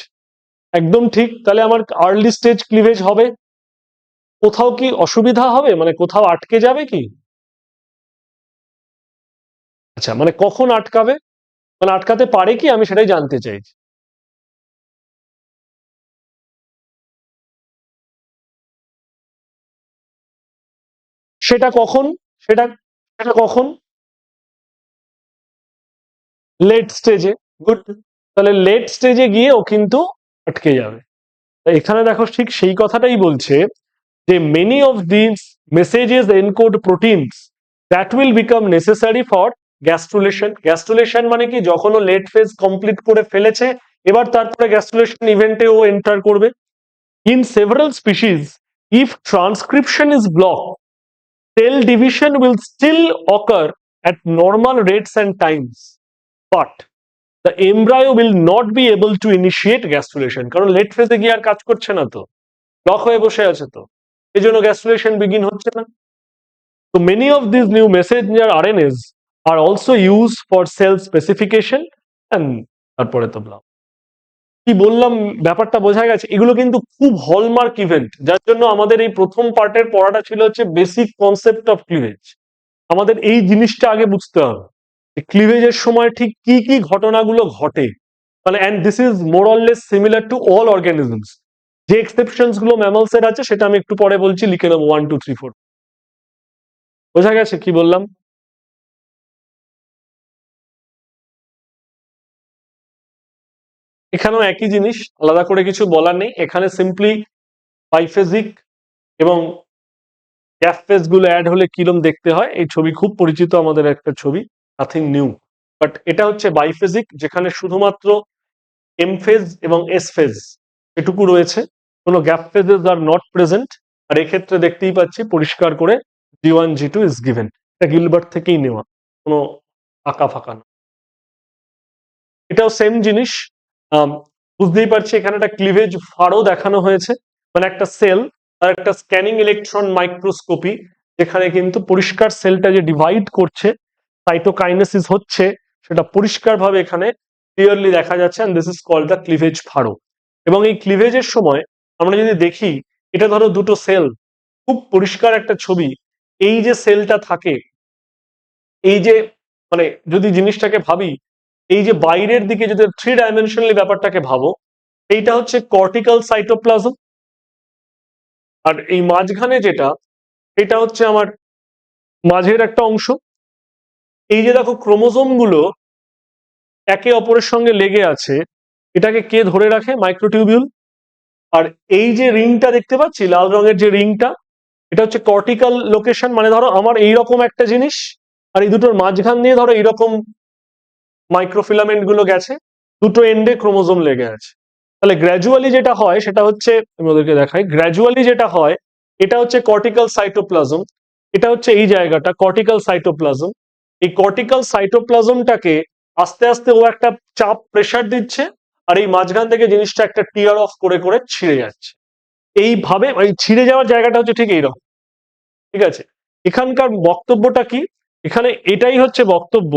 একদম ঠিক। তাহলে আমার আর্লি স্টেজ ক্লিভেজ হবে। কোথাও কি অসুবিধা হবে, মানে কোথাও আটকে যাবে কি? আচ্ছা, মানে কখন আটকাবে, মানে আটকাতে পারে কি, আমি সেটাই জানতে চাইছি। সেটা কখন? সেটা সেটা কখন? লেট স্টেজে। গুড। তাহলে লেট স্টেজে গিয়ে ও কিন্তু আটকে যাবে। এখানে দেখো ঠিক সেই কথাটাই বলছে, যে many of this messages encode proteins that will become necessary for gastrulation. Gastrulation মানে কি, যখন ও লেট ফেজ কমপ্লিট করে ফেলেছে, এবার তারপরে গ্যাস্ট্রুলেশন ইভেন্টে ও এন্টার করবে। In several species, if transcription is block, cell division will still occur at normal rates and times, but the embryo will not be able to initiate gastrulation, কারণ লেট ফেজে গিয়ে আর কাজ করছে না, তো লক হয়ে বসে আছে, তো এই জন্য গ্যাস্ট্রুলেশন বিগিন হচ্ছে না। তো many of these new messenger RNAs are also used for cell specification and তারপরে তো ব্লাম। কি বললাম, ব্যাপারটা বোঝা গেছে? এগুলো কিন্তু খুব হলমার্ক ইভেন্ট, যার জন্য আমাদের এই প্রথম পার্টের পড়াটা ছিল হচ্ছে বেসিক কনসেপ্ট অফ ক্লিভেজ। আমাদের এই জিনিসটা আগে বুঝতে হবে, ক্লিভেজের সময় ঠিক কি কি ঘটনাগুলো ঘটে। মানে and this is more or less similar to all organisms. যে এক্সেপশনস গুলো ম্যামলস এর আছে সেটা আমি একটু পরে বলছি, লিখে নেবো 1 2 3 4। বোঝা গেছে কি বললাম? এখানেও একই জিনিস, আলাদা করে কিছু বলার নেই। এখানে সিম্পলি বাইফেজিক এবং গ্যাপ ফেজ গুলো অ্যাড হলে কিরম দেখতে হয়, এই ছবি খুব পরিচিত আমাদের একটা ছবি, নাথিং নিউ। বাট এটা হচ্ছে বাইফেজিক, যেখানে শুধুমাত্র এম ফেজ এবং এস ফেজ এটুকু রয়েছে, কোনো gap phases are not present. আর এক্ষেত্রে দেখতেই পাচ্ছি পরিষ্কার করে G1 G2 ইজ গিভেন। এটা গিলবার্ট থেকেই নেওয়া, কোনো আঁকা ফাঁকা না। এটাও সেম জিনিস। আম, বুঝতেই পারছি এখানে একটা ক্লিভেজ ফারও দেখানো হয়েছে, মানে একটা সেল আর একটা স্ক্যানিং ইলেকট্রন মাইক্রোস্কোপি, যেখানে কিন্তু পরিষ্কার সেলটা যে ডিভাইড করছে, সাইটোকাইনেসিস হচ্ছে, সেটা পরিষ্কারভাবে এখানে ক্লিয়ারলি দেখা যাচ্ছে, and this is called the cleavage furrow. এবং এই ক্লিভেজের সময় আমরা যদি দেখি, এটা ধরো দুটো সেল, খুব পরিষ্কার একটা ছবি। এই যে সেলটা থাকে, এই যে, মানে যদি জিনিসটাকে ভাবি, এই যে বাইরের দিকে যদি 3 ডাইমেনশনালি ব্যাপারটাকে ভাবো, এইটা হচ্ছে কর্টিক্যাল সাইটোপ্লাজম। আর এই মাঝখানে যেটা, এটা হচ্ছে আমার মাঝের একটা অংশ। এই যে দেখো ক্রোমোজোম গুলো একে অপরের সঙ্গে লেগে আছে, এটাকে কে ধরে রাখে? মাইক্রোটিউবিউল। আর এই যে রিংটা দেখতে পাচ্ছি, লাল রঙের যে রিংটা, এটা হচ্ছে কর্টিক্যাল লোকেশন। মানে ধরো আমার এইরকম একটা জিনিস, আর এই দুটোর মাঝখান দিয়ে ধরো এইরকম মাইক্রোফিলামেন্ট গুলো গেছে, দুটো এন্ডে ক্রোমোজোম লেগে আছে। তাহলে গ্র্যাজুয়ালি যেটা হয় সেটা হচ্ছে, আমি ওদেরকে দেখাই, গ্র্যাজুয়ালি যেটা হয়, এটা হচ্ছে কর্টিক্যাল সাইটোপ্লাজম। এটা হচ্ছে এই জায়গাটা কর্টিক্যাল সাইটোপ্লাজম। এই কর্টিক্যাল সাইটোপ্লাজমটাকে আস্তে আস্তে ও একটা চাপ প্রেসার দিচ্ছে, আর এই মাঝখান থেকে জিনিসটা একটা টিয়ার অফ করে করে ছিঁড়ে যাচ্ছে। এইভাবে এই ছিঁড়ে যাওয়ার জায়গাটা হচ্ছে ঠিক এইরকম। ঠিক আছে, এখানকার বক্তব্যটা কি? এখানে এটাই হচ্ছে বক্তব্য।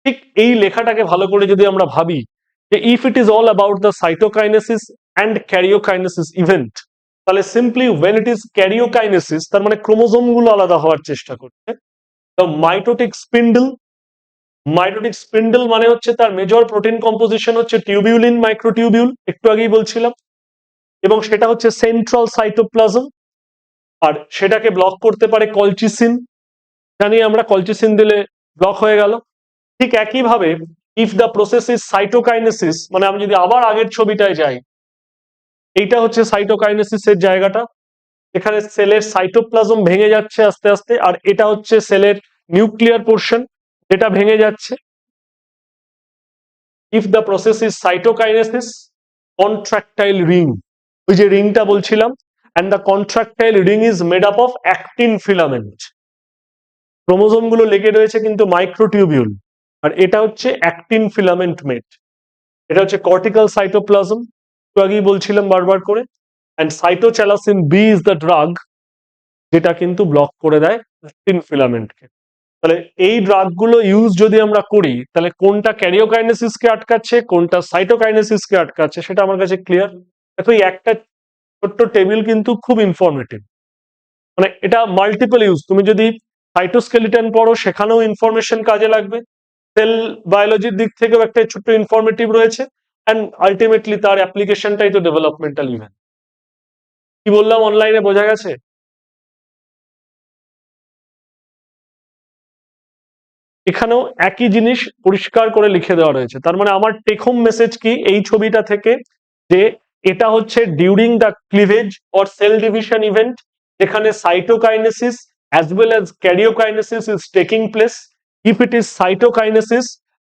ঠিক এই লেখাটাকে ভালো করে যদি আমরা ভাবি, যে if it is all about the cytokinesis and karyokinesis event, তাহলে simply when it is karyokinesis, তার মানে ক্রোমোজোম গুলো আলাদা হওয়ার চেষ্টা করছে। The mitotic spindle, mitotic spindle মানে হচ্ছে তার মেজর প্রোটিন কম্পোজিশন হচ্ছে টিউবিউলিন মাইক্রোটিউবিউল, একটু আগেই বলছিলাম। এবং সেটা হচ্ছে সেন্ট্রাল সাইটোপ্লাজম। আর সেটাকে ব্লক করতে পারে কলচিসিন, জানি আমরা কলচিসিন দিলে ব্লক হয়ে গেল। ঠিক একইভাবে if the process is cytokinesis, মানে আমি যদি আবার আগের ছবিটায় যাই, এইটা হচ্ছে সাইটোকাইনেসিসের জায়গাটা। এখানে সেলের সাইটোপ্লাজম ভেঙে যাচ্ছে আস্তে আস্তে, আর এটা হচ্ছে সেলের নিউক্লিয়ার পোর্শন, যেটা ভেঙে যাচ্ছে। If the process is cytokinesis, contractile ring, ওই যে রিংটা বলছিলাম, and the contractile ring is made up of actin filament. Chromosome গুলো লেগে রয়েছে কিন্তু মাইক্রোটিউবিউল, আর এটা হচ্ছে অ্যাক্টিন ফিলামেন্ট মেট। এটা হচ্ছে কর্টিক্যাল সাইটোপ্লাজম, একটু আগেই বলছিলাম বারবার করে। And cytochalasin B is the drug যেটা কিন্তু ব্লক করে দেয় অ্যাক্টিন ফিলামেন্টকে। তাহলে এই ড্রাগগুলো ইউজ যদি আমরা করি, তাহলে কোনটা ক্যারিওকাইনেসিসকে আটকাচ্ছে, কোনটা সাইটোকাইনেসিসকে আটকাচ্ছে, সেটা আমার কাছে ক্লিয়ার। দেখো এই একটা ছোট্ট টেবিল কিন্তু খুব ইনফরমেটিভ, মানে এটা মাল্টিপল ইউজ। তুমি যদি সাইটোস্কেলিটন পড়ো সেখানেও ইনফরমেশন কাজে লাগবে, সেল বায়োলজির দিক থেকেও একটা ছোট্ট ইনফরমেটিভ রয়েছে, অ্যান্ড আলটিমেটলি তার অ্যাপ্লিকেশনটাই তো ডেভেলপমেন্টাল ইভেন্ট। কি বললাম অনলাইনে বোঝা গেছে? এখানেও একই জিনিস পরিষ্কার করে লিখে দেওয়া রয়েছে। তার মানে আমার টেক হোম মেসেজ কি এই ছবিটা থেকে, যে এটা হচ্ছে during the cleavage or sell division event, যেখানে cytokinesis as well as karyokinesis is taking place. If it is cytokinesis,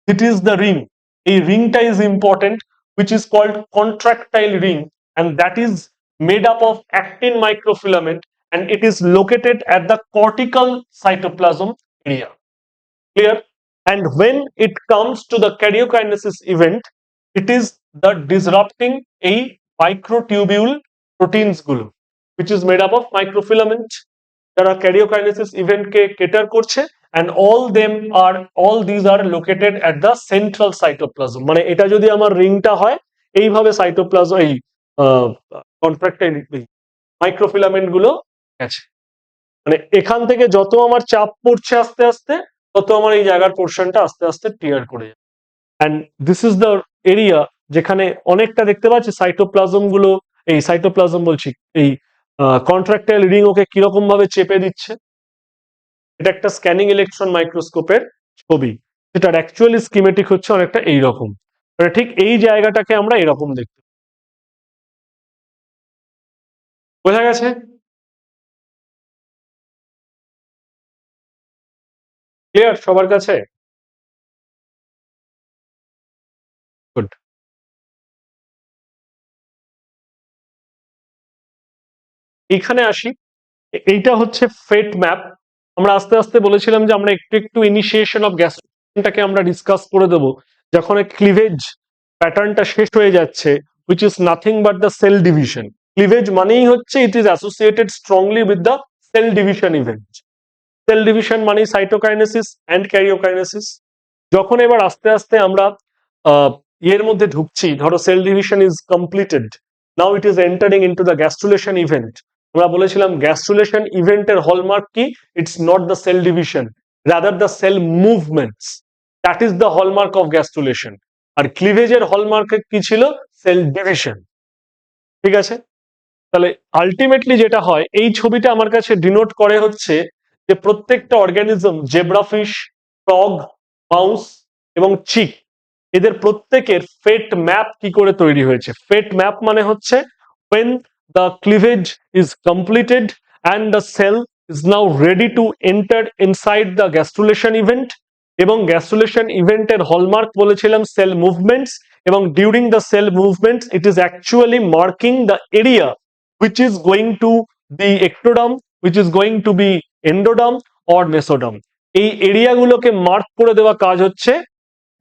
it is the ring. এই ringটা is important, which is called contractile ring, and that is made up of actin microfilament, and it is located at the cortical cytoplasm area. Clear? And when it comes to the karyokinesis event, it is the disrupting a microtubule proteins গুলো, which is made up of microfilament, যারা karyokinesis event কে cater করছে, and all these are located at the central cytoplasm. মানে এটা যদি আমার রিংটা হয়, এইভাবে সাইটোপ্লাজম এই কন্ট্রাক্টাইল মাইক্রোফিলামেন্ট গুলো আছে। মানে এখান থেকে যত আমার চাপ পড়ছে আস্তে আস্তে, তত আমার এই জায়গার পোর্শনটা আস্তে আস্তে ক্লিয়ার করে যাবে। And this is the area যেখানে অনেকটা দেখতে পাচ্ছি সাইটোপ্লাজম গুলো, এই সাইটোপ্লাজম বলছি, এই কন্ট্রাক্টাইল রিং ওকে কিরকম ভাবে চেপে দিচ্ছে। এটা একটা স্ক্যানিং ইলেকট্রন মাইক্রোস্কোপের ছবি, যেটার অ্যাকচুয়ালি স্কিমেটিক হচ্ছে অনেকটা এইরকম। মানে ঠিক এই জায়গাটাকে আমরা এরকম দেখতে, বোঝা গেছে? ক্লিয়ার সবার কাছে? গুড। এইখানে আসি, এইটা হচ্ছে ফেট ম্যাপ। আমরা আস্তে আস্তে বলেছিলাম যে আমরা একটু একটু ইনিশিয়েশন অফ গ্যাস্ট্রিকটাকে আমরা ডিসকাস করে দেবো, যখন ক্লিভেজ প্যাটার্নটা শেষ হয়ে যাচ্ছে, which is nothing but the cell division. Cleavage মানেই হচ্ছে it is associated strongly with the cell division event. Cell division মানেই সাইটোকাইনেসিস অ্যান্ড ক্যারিওকাইনেসিস। যখন এবার আস্তে আস্তে আমরা এর মধ্যে ঢুকছি, ধরো cell division is completed, now it is entering into the gastrulation event. আমরা বলেছিলাম গ্যাস্ট্রুলেশন ইভেন্টের হলমার্ক কি? It's not the cell division, rather the cell movements, that is the hallmark of gastrulation. আর ক্লিভেজের হলমার্ক কি ছিল? Cell division. ঠিক আছে? তাহলে আলটিমেটলি যেটা হয়, এই ছবিটা আমার কাছে ডিনোট করে হচ্ছে যে প্রত্যেকটা অর্গানিজম, জেব্রাফিশ, ফ্রগ, মাউস এবং চিক, এদের প্রত্যেকের ফেট ম্যাপ কি করে তৈরি হয়েছে। ফেট ম্যাপ মানে হচ্ছে when the cleavage is completed and the cell is now ready to enter inside the gastrulation event, এবং গ্যাস্ট্রুলেশন ইভেন্টের হলমার্ক বলেছিলাম সেল মুভমেন্টস, এবং during the cell movements it is actually marking the area which is going to be ectoderm, which is going to be endoderm or mesoderm. এই এরিয়াগুলোকে মার্ক করে দেওয়া কাজ হচ্ছে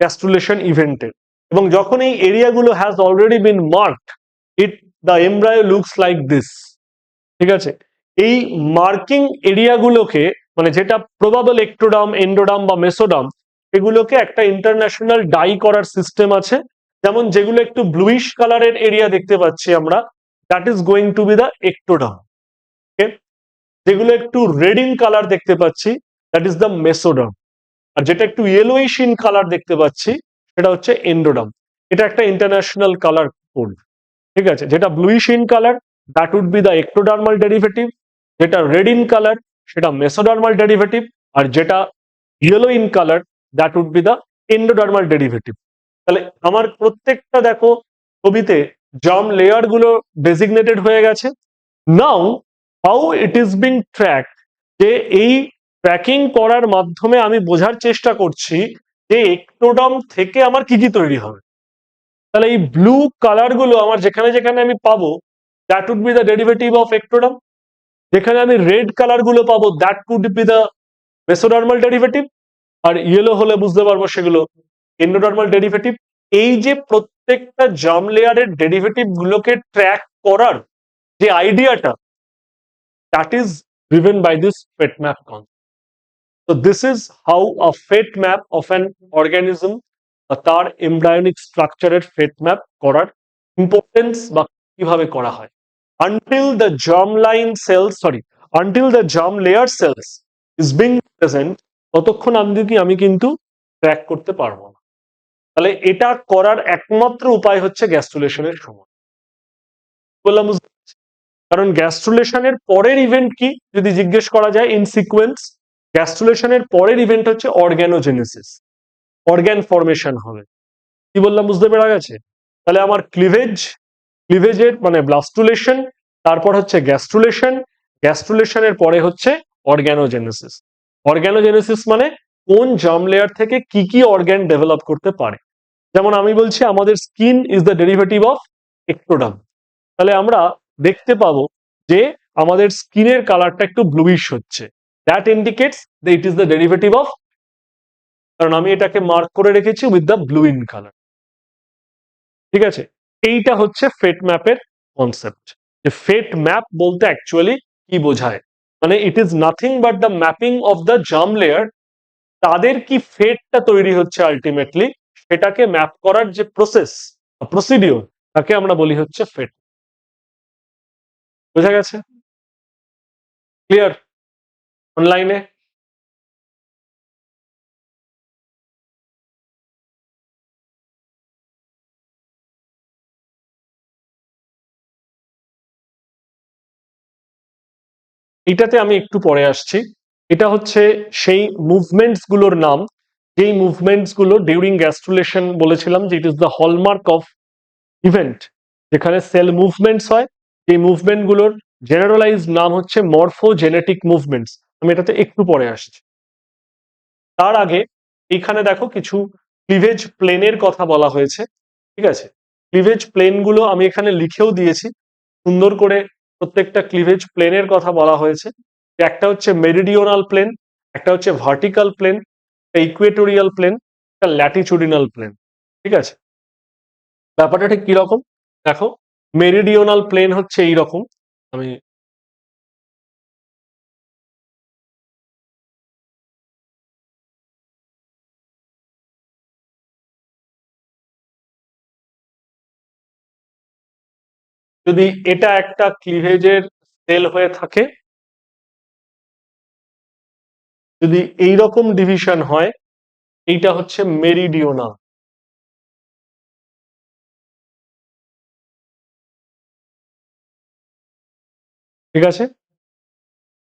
গ্যাস্ট্রুলেশন ইভেন্টের। এবং যখন এই এরিয়াগুলো has already been marked, it the embryo looks like this. ঠিক আছে? এই মার্কিং এরিয়াগুলোকে, মানে যেটা প্রবাবল একটোডাম, এন্ডোডাম বা মেসোডাম, এগুলোকে একটা ইন্টারন্যাশনাল ডাই করার সিস্টেম আছে। যেমন যেগুলো একটু ব্লুইশ কালারের এরিয়া দেখতে পাচ্ছি আমরা, that is going to be the ectoderm. যেগুলো একটু রেড ইন কালার দেখতে পাচ্ছি, দ্যাট ইজ দ্য মেসোডাম। আর যেটা একটু ইয়েলোইশ ইন কালার দেখতে পাচ্ছি, সেটা হচ্ছে এন্ডোডাম। এটা একটা ইন্টারন্যাশনাল কালার কোড। ঠিক আছে? যেটা bluish in colour, that would be the ectodermal derivative, যেটা রেড ইন কালার সেটা মেসোডার্মাল ডেরিভেটিভ, আর যেটা yellow in colour that would be the endodermal derivative. তাহলে আমার প্রত্যেকটা দেখো ছবিতে জার্ম লেয়ার গুলো ডেজিগনেটেড হয়ে গেছে। Now how it is being track, যে এই ট্র্যাকিং করার মাধ্যমে আমি বোঝার চেষ্টা করছি যে একটোডার্ম থেকে আমার কি কি তৈরি হবে। তাহলে এই ব্লু কালার গুলো আমার যেখানে যেখানে আমি পাবো, that would be the derivative of ectoderm. যেখানে আমি রেড কালার গুলো পাবো, that could be the mesodermal derivative. আর ইয়েলো হলে বুঝতে পারবো সেগুলো এন্ডোডার্মাল ডেরিভেটিভ। এই যে প্রত্যেকটা জার্ম লেয়ারের ডেরিভেটিভ গুলোকে ট্র্যাক করার যে আইডিয়াটা, that is driven by this fate map concept. So this is how a fate map of an organism তার এমব্রায়োনিক স্ট্রাকচারের ফেট ম্যাপ করার ইম্পর্টেন্স বা কিভাবে করা হয়। until the germline cells sorry until the germ layer cells is being present, ততক্ষণ আমি কিন্তু ট্র্যাক করতে পারবো না। তাহলে এটা করার একমাত্র উপায় হচ্ছে গ্যাস্ট্রুলেশনের সময়। বললাম, কারণ গ্যাস্ট্রুলেশনের পরের ইভেন্ট কি যদি জিজ্ঞেস করা যায় ইন সিকোয়েন্স, গ্যাস্ট্রুলেশনের পরের ইভেন্ট হচ্ছে অর্গ্যানোজেনেসিস, অর্গ্যান ফরমেশন হবে। কি বললাম বুঝতে পেরে গেছে? তাহলে আমার ক্লিভেজের মানে ব্লাস্টুলেশন, তারপর হচ্ছে গ্যাস্ট্রুলেশন, গ্যাস্ট্রুলেশনের পরে হচ্ছে অর্গ্যানোজেনেসিস। অর্গ্যানোজেনেসিস মানে কোন জার্ম লেয়ার থেকে কি কি অর্গ্যান ডেভেলপ করতে পারে। যেমন আমি বলছি আমাদের skin is the derivative of ectoderm, তাহলে আমরা দেখতে পাবো যে আমাদের স্কিনের কালারটা একটু ব্লুইশ হচ্ছে, that indicates that it is the derivative of, কারণ আমি এটাকে মার্ক করে রেখেছি with the blue in colour. ঠিক আছে, এইটা হচ্ছে ফেট ম্যাপের কনসেপ্ট। যে ফেট ম্যাপ বলতে অ্যাকচুয়ালি কি বোঝায়, মানে it is nothing but the mapping of the germ layer, তাদের কি ফেটটা তৈরি হচ্ছে আলটিমেটলি, সেটাকে ম্যাপ করার যে প্রসিডিওর, তাকে আমরা বলি হচ্ছে ফেট। বোঝা গেছে? ক্লিয়ার? অনলাইনে এটাতে আমি একটু পরে আসছি। এটা হচ্ছে সেই মুভমেন্টস গুলোর নাম, যেই মুভমেন্টস গুলো ডিউরিং গ্যাস্ট্রুলেশন বলেছিলাম যে it is the hallmark of event, যেখানে সেল মুভমেন্টস হয়। এই মুভমেন্ট গুলোর জেনারেলাইজ নাম হচ্ছে মরফোজেনেটিক মুভমেন্টস। আমি এটাতে একটু পরে আসছি। তার আগে এখানে দেখো কিছু ক্লিভেজ প্লেনের কথা বলা হয়েছে। ঠিক আছে, ক্লিভেজ প্লেন গুলো আমি এখানে লিখেও দিয়েছি সুন্দর করে। প্রত্যেকটা ক্লিভেজ প্লেনের কথা বলা হয়েছে। একটা হচ্ছে মেরিডিওনাল প্লেন, একটা হচ্ছে ভার্টিক্যাল প্লেন, একটা ইকুয়েটোরিয়াল প্লেন, একটা ল্যাটিচুডিনাল প্লেন। ঠিক আছে, ব্যাপারটা ঠিক কিরকম দেখো। মেরিডিওনাল প্লেন হচ্ছে এইরকম, আমি যদি এটা একটা ক্লিভেজের সেল হয়ে থাকে, যদি এইরকম ডিভিশন হয়, এইটা হচ্ছে মেরিডিওনাল। ঠিক আছে,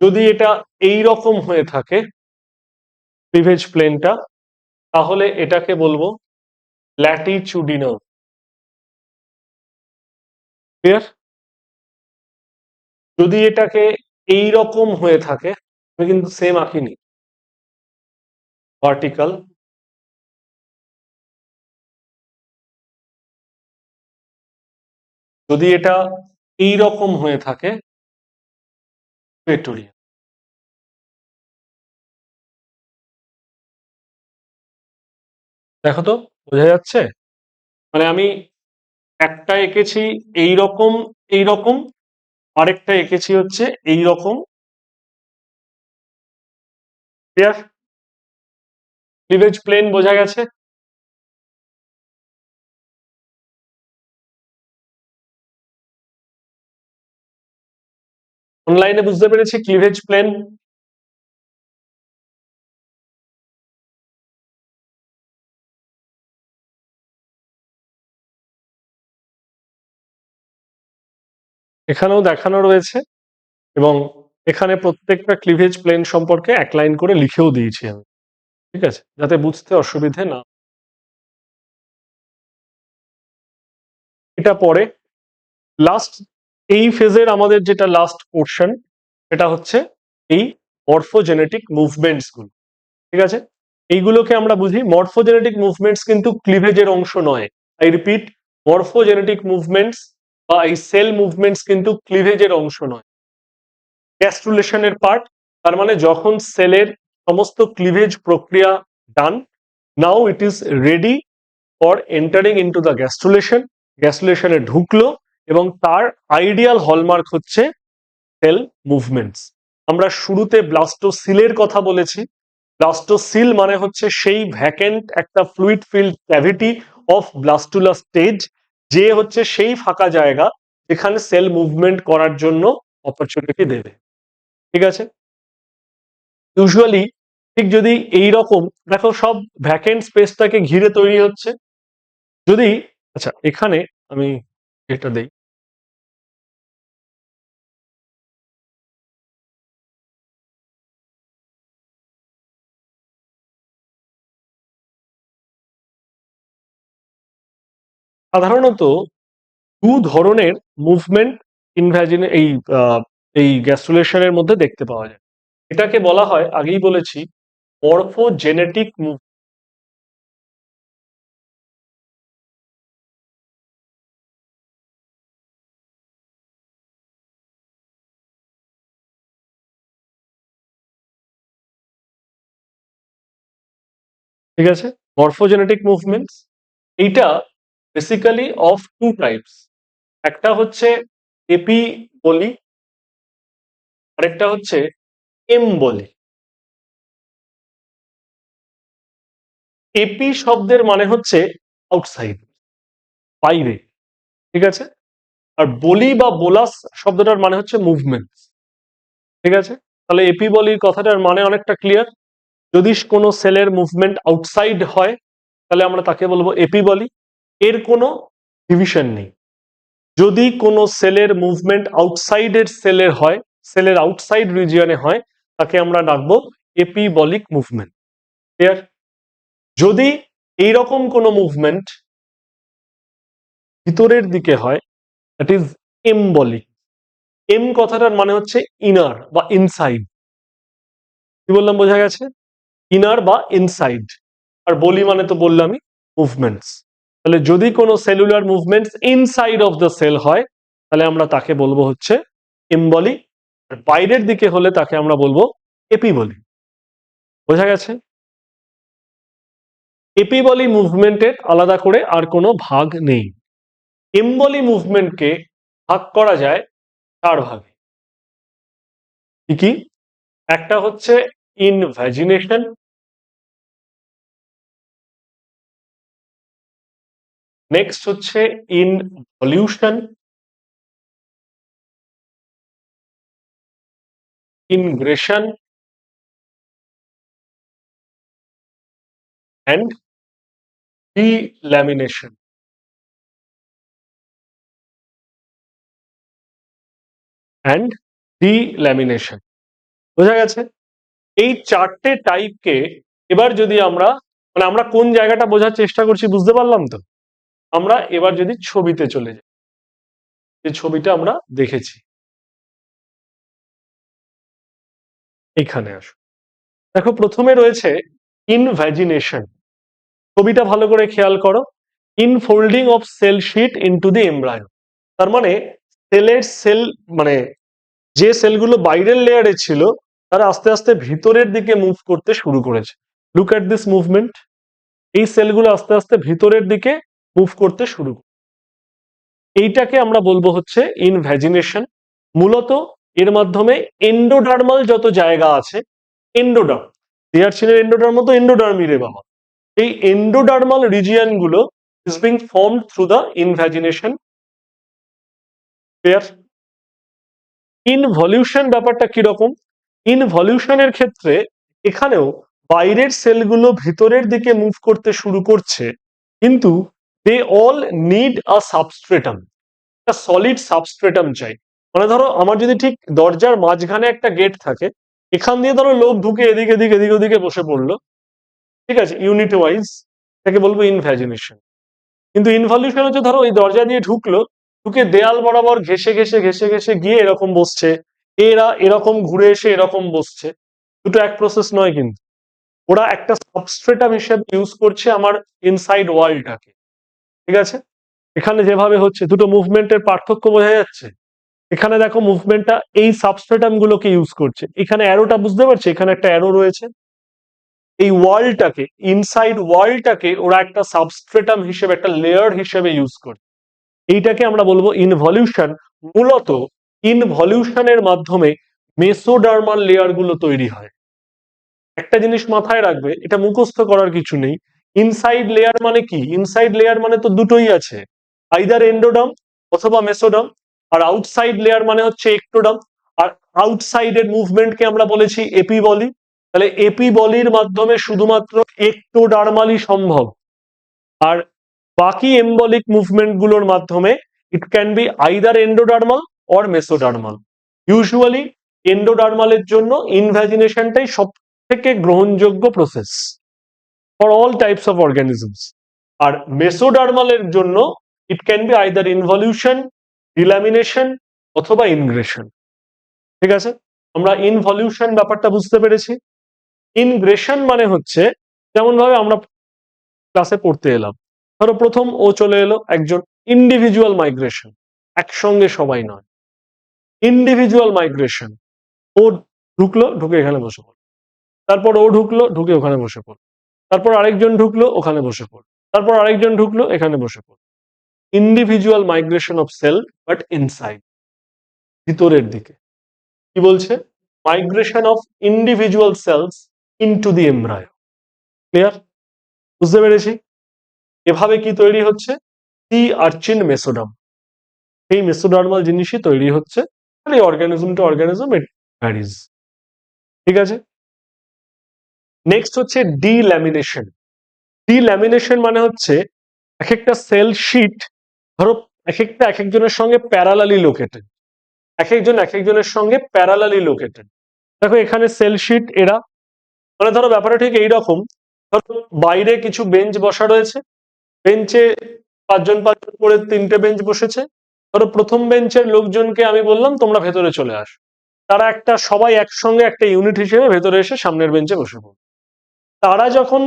যদি এটা এই রকম হয়ে থাকে ক্লিভেজ প্লেনটা, তাহলে এটাকে বলবো ল্যাটিচুডিনাল। ক্লিয়ার? যদি এটাকে এই রকম হয়ে থাকে, আমি কিন্তু সেম আঁকিনি, ভার্টিক্যাল। যদি এটা এই রকম হয়ে থাকে, ইকুয়েটোরিয়াল। দেখো তো, বোঝা যাচ্ছে? মানে আমি একটা এঁকেছি এইরকম, এইরকম, আরেকটা এঁকেছি হচ্ছে এইরকম। ক্লিয়ার? ক্লিভেজ প্লেন বোঝা গেছে? অনলাইনে বুঝতে পেরেছি ক্লিভেজ প্লেন? এখানেও দেখানো রয়েছে, এবং এখানে প্রত্যেকটা ক্লিভেজ প্লেন সম্পর্কে এক লাইন করে লিখেও দিয়েছি আমি। ঠিক আছে, যাতে বুঝতে অসুবিধে না। এটা পরে লাস্ট, এই ফেজের আমাদের যেটা লাস্ট পোর্শন, এটা হচ্ছে এই মরফোজেনেটিক মুভমেন্টস গুলো। ঠিক আছে, এইগুলোকে আমরা বুঝি। মরফোজেনেটিক মুভমেন্টস কিন্তু ক্লিভেজের অংশ নয়। আই রিপিট, মরফোজেনেটিক মুভমেন্টস বা এই সেল মুভমেন্টস কিন্তু ক্লিভেজের অংশ নয়, গ্যাস্ট্রুলেশনের পার্ট। তার মানে যখন সেলের সমস্ত ক্লিভেজ প্রক্রিয়া done, now it is ready for entering into the গ্যাস্ট্রুলেশনে ঢুকলো এবং তার আইডিয়াল হলমার্ক হচ্ছে সেল মুভমেন্টস। আমরা শুরুতে ব্লাস্টোসিলের কথা বলেছি। ব্লাস্টোসিল মানে হচ্ছে সেই ভ্যাকেন্ট একটা fluid filled cavity of blastula stage, যে হচ্ছে সেই ফাঁকা জায়গা যেখানে সেল মুভমেন্ট করার জন্য অপরচুনিটি দেবে। ঠিক আছে, ইউজুয়ালি ঠিক যদি এই রকম দেখো সব ভ্যাকেন্ট স্পেসটাকে ঘিরে তৈরি হচ্ছে। যদি আচ্ছা এখানে আমি এটা দেই, সাধারণত দু ধরনের মুভমেন্ট ইনভ্যাজিন এই গ্যাস্ট্রুলেশনের মধ্যে দেখতে পাওয়া যায়। এটাকে বলা হয়, আগেই বলেছি, মরফোজেনেটিক মুভ। ঠিক আছে, মরফোজেনেটিক মুভমেন্টস এইটা বেসিক্যালি অফ টু টাইপস। একটা হচ্ছে এপি বলি, আরেকটা হচ্ছে এম বলি। এপি শব্দের মানে হচ্ছে আউটসাইড, বাইরে। ঠিক আছে, আর বলি বা বোলাস শব্দটার মানে হচ্ছে মুভমেন্ট। ঠিক আছে, তাহলে এপি বলির কথাটার মানে অনেকটা ক্লিয়ার। যদি কোনো সেলের মুভমেন্ট আউটসাইড হয় তাহলে আমরা তাকে বলবো এপি বলি। এর কোনো ডিভিশন নেই। যদি কোনো সেলের মুভমেন্ট আউটসাইডের সেলের হয়, সেলের আউটসাইড রিজিয়নে হয়, তাকে আমরা ডাকবো এপিবলিক মুভমেন্ট। ক্লিয়ার? যদি এইরকম কোনো মুভমেন্ট ভিতরের দিকে হয়, দ্যাট ইজ এমবলিক। এম কথাটার মানে হচ্ছে ইনার বা ইনসাইড। কি বললাম, বোঝা গেছে? ইনার বা ইনসাইড। আর বলি মানে তো বললামই মুভমেন্টস। তাহলে যদি কোনো cellular movements inside of the cell হয় তাহলে আমরা তাকে বলবো হচ্ছে এমবলি। আর বাইরের দিকে হলে তাকে আমরা বলবো এপিবলি। বোঝা গেছে? এপিবলি মুভমেন্টের আলাদা করে আর কোনো ভাগ নেই। এমবলি মুভমেন্টকে ভাগ করা যায় 4 ভাগে। কি কি? একটা হচ্ছে ইনভ্যাজিনেশন, নেক্সট হচ্ছে ইনভলিউশন, ইনগ্রেশন অ্যান্ড ডিল্যামিনেশন। অ্যান্ড ডিল্যামিনেশন। বোঝা গেছে? এই 4টে টাইপকে এবার যদি আমরা, মানে আমরা কোন জায়গাটা বোঝার চেষ্টা করছি বুঝতে পারলাম তো? আমরা এবার যদি ছবিতে চলে যাই, যে ছবিটা আমরা দেখেছি, এখানে আসো। দেখো প্রথমে রয়েছে ইনভ্যাজিনেশন। ছবিটা ভালো করে খেয়াল করো। Infolding of cell sheet into the embryo. তার মানে সেলের সেল, মানে যে সেলগুলো বাইরের লেয়ারে ছিল তারা আস্তে আস্তে ভিতরের দিকে মুভ করতে শুরু করেছে। Look at this movement. এই সেলগুলো আস্তে আস্তে ভিতরের দিকে মুভ করতে শুরু করে। এইটাকে আমরা বলবো হচ্ছে ইনভ্যাজিনেশন। মূলত এর মাধ্যমে এন্ডোডার্মাল যত জায়গা আছে, এন্ডোডার্ম, দেয়ার ছিল এন্ডোডার্ম, তো এন্ডোডার্মই রে বাবা, এই এন্ডোডার্মাল রিজিয়ন গুলো is being formed through the ইনভ্যাজিনেশন। Clear? Involution ব্যাপারটা কিরকম? ইনভলিউশনের ক্ষেত্রে এখানেও বাইরের সেলগুলো ভিতরের দিকে মুভ করতে শুরু করছে, কিন্তু দে অল নিড আ সাবস্ট্রেটাম। একটা সলিড সাবস্ট্রেটাম চাই। মানে ধরো আমার যদি ঠিক দরজার মাঝখানে একটা গেট থাকে, এখান দিয়ে ধরো লোক ঢুকে এদিক এদিক এদিক ওদিকে বসে পড়লো, ঠিক আছে, ইউনিট ওয়াইজ, তাকে বলবো ইনভ্যাজিনেশন। কিন্তু ইনভলিউশন হচ্ছে ধরো ওই দরজা দিয়ে ঢুকলো, ঢুকে দেয়াল বরাবর ঘেসে ঘেসে ঘেসে ঘেসে গিয়ে এরকম বসছে, এরা এরকম ঘুরে এসে এরকম বসছে। দুটো এক প্রসেস নয় কিন্তু। ওরা একটা সাবস্ট্রেটাম হিসেবে ইউজ করছে আমার ইনসাইড ওয়ালটাকে। ঠিক আছে, এখানে যেভাবে হচ্ছে দুটো মুভমেন্টের পার্থক্য বোঝা যাচ্ছে। এখানে দেখো মুভমেন্টটা এই সাবস্ট্রেটাম গুলোকে ইউজ করছে। এখানে অ্যারোটা বুঝতে পারছি, এখানে একটা অ্যারো রয়েছে। এই ওয়ালটাকে, ইনসাইড ওয়ালটাকে ওরা একটা সাবস্ট্রেটাম হিসেবে, একটা লেয়ার হিসেবে ইউজ করে। এইটাকে আমরা বলবো ইনভলিউশন। মূলত ইনভলিউশনের মাধ্যমে মেসোডার্মাল লেয়ার গুলো তৈরি হয়। একটা জিনিস মাথায় রাখবে, এটা মুখস্থ করার কিছু নেই। ইনসাইড লেয়ার মানে কি? ইনসাইড লেয়ার মানে তো দুটোই আছে, আইদার এন্ডোডার্ম অথবা মেসোডার্ম। আর আউটসাইড লেয়ার মানে হচ্ছে একটোডার্ম। আর আউটসাইডের মুভমেন্টকে আমরা বলেছি এপিবলি। তাহলে এপিবলির মাধ্যমে শুধুমাত্র একটোডার্মালই সম্ভব। আর বাকি এমবলিক মুভমেন্ট গুলোর মাধ্যমে it can be either endodermal or mesodermal. Usually এন্ডোডার্মালের জন্য ইনভ্যাজিনেশনটাই সব থেকে গ্রহণযোগ্য process for all types of organisms. আর মেসোডার্মালের জন্য it can be either involution, delamination অথবা ইনগ্রেশন। ঠিক আছে, আমরা ইনভলিউশন ব্যাপারটা বুঝতে পেরেছি। ইনগ্রেশন মানে হচ্ছে, যেমন ভাবে আমরা ক্লাসে পড়তে এলাম, ধরো প্রথম ও চলে এলো, একজন ইন্ডিভিজুয়াল মাইগ্রেশন, একসঙ্গে সবাই নয়, ইন্ডিভিজুয়াল মাইগ্রেশন। ও ঢুকলো, ঢুকে এখানে বসে পড়লো, তারপর ও ঢুকলো, ঢুকে ওখানে বসে পড়লো, তারপর আরেকজন ঢুকলো, ওখানে বসে পড়লো, তারপর আরেকজন ঢুকলো, এখানে বসে পড়লো। Individual migration of cell, but inside, ভিতরের দিকে। কি বলছে? Migration of individual cells into the embryo. Clear? বুঝতে পেরেছি? এভাবে কি তৈরি হচ্ছে? Sea urchin mesoderm. এই মেসোডার্মাল জিনিসই তৈরি হচ্ছে, খালি organism to organism it varies. ঠিক আছে, নেক্সট হচ্ছে ডিল্যামিনেশন। ডিল্যামিনেশন মানে হচ্ছে এক একটা সেল শিট, ধরো এক একটা এক একজনের সঙ্গে প্যারালালি লোকেটেড, এক একজন এক একজনের সঙ্গে প্যারালালি লোকেটেড। দেখো এখানে সেল শিট এরা, মানে ধরো ব্যাপারটা ঠিক এইরকম। ধরো বাইরে কিছু বেঞ্চ বসা রয়েছে, বেঞ্চে পাঁচজন পাঁচজন করে তিনটে বেঞ্চ বসেছে। ধরো প্রথম বেঞ্চের লোকজনকে আমি বললাম তোমরা ভেতরে চলে আসো, তারা একটা সবাই একসঙ্গে একটা ইউনিট হিসেবে ভেতরে এসে সামনের বেঞ্চে বসে পড়ল। তারা যখন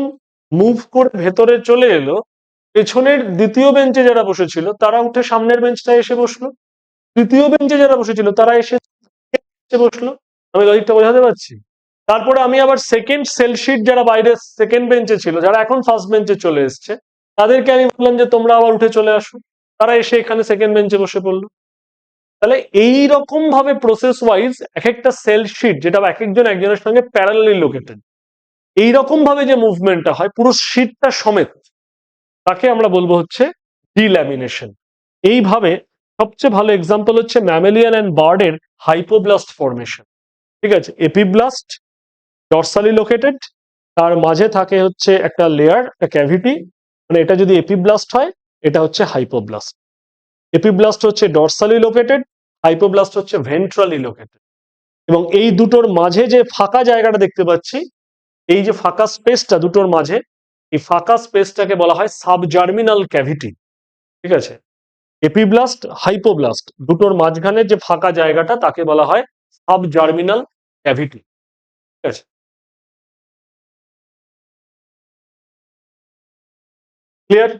মুভ করে ভেতরে চলে এলো, পেছনের দ্বিতীয় বেঞ্চে যারা বসেছিল তারা উঠে সামনের বেঞ্চটায় এসে বসলো, তৃতীয় বেঞ্চে যারা বসেছিল তারা এসে বসলো। আমি লজিকটা বোঝাতে পারছি? তারপরে আমি আবার সেকেন্ড সেলশিট যারা বাইরে সেকেন্ড বেঞ্চে ছিল, যারা এখন ফার্স্ট বেঞ্চে চলে এসছে, তাদেরকে আমি বললাম যে তোমরা আবার উঠে চলে আসো, তারা এসে এখানে সেকেন্ড বেঞ্চে বসে পড়লো। তাহলে এই রকম ভাবে প্রসেস ওয়াইজ এক একটা সেল শিট, যেটা এক একজন একজনের সঙ্গে প্যারালালি লোকেটেড, এইরকম ভাবে যে মুভমেন্টটা হয় পুরো শিটটা সমেত, তাকে আমরা বলবো হচ্ছে ডিল্যামিনেশন। এইভাবে সবচেয়ে ভালো এক্সাম্পল হচ্ছে ম্যামেলিয়ান অ্যান্ড বার্ডের হাইপোব্লাস্ট ফর্মেশন। ঠিক আছে, এপিব্লাস্ট ডরসালি লোকেটেড, তার মাঝে থাকে হচ্ছে একটা লেয়ার, একটা ক্যাভিটি, মানে এটা যদি এপিব্লাস্ট হয়, এটা হচ্ছে হাইপোব্লাস্ট। এপিব্লাস্ট হচ্ছে ডরসালি লোকেটেড, হাইপোব্লাস্ট হচ্ছে ভেন্ট্রালি লোকেটেড। এবং এই দুটোর মাঝে যে ফাঁকা জায়গাটা দেখতে পাচ্ছি, এই যে ফাঁকা স্পেসটা দুটোর মাঝে, এই ফাঁকা স্পেসটাকে বলা হয় সাবজার্মিনাল ক্যাভিটি। ঠিক আছে, এপিব্লাস্ট হাইপোব্লাস্ট দুটোর মাঝখানে যে ফাঁকা জায়গাটা তাকে বলা হয় সাবজার্মিনাল ক্যাভিটি। ঠিক আছে, ক্লিয়ার?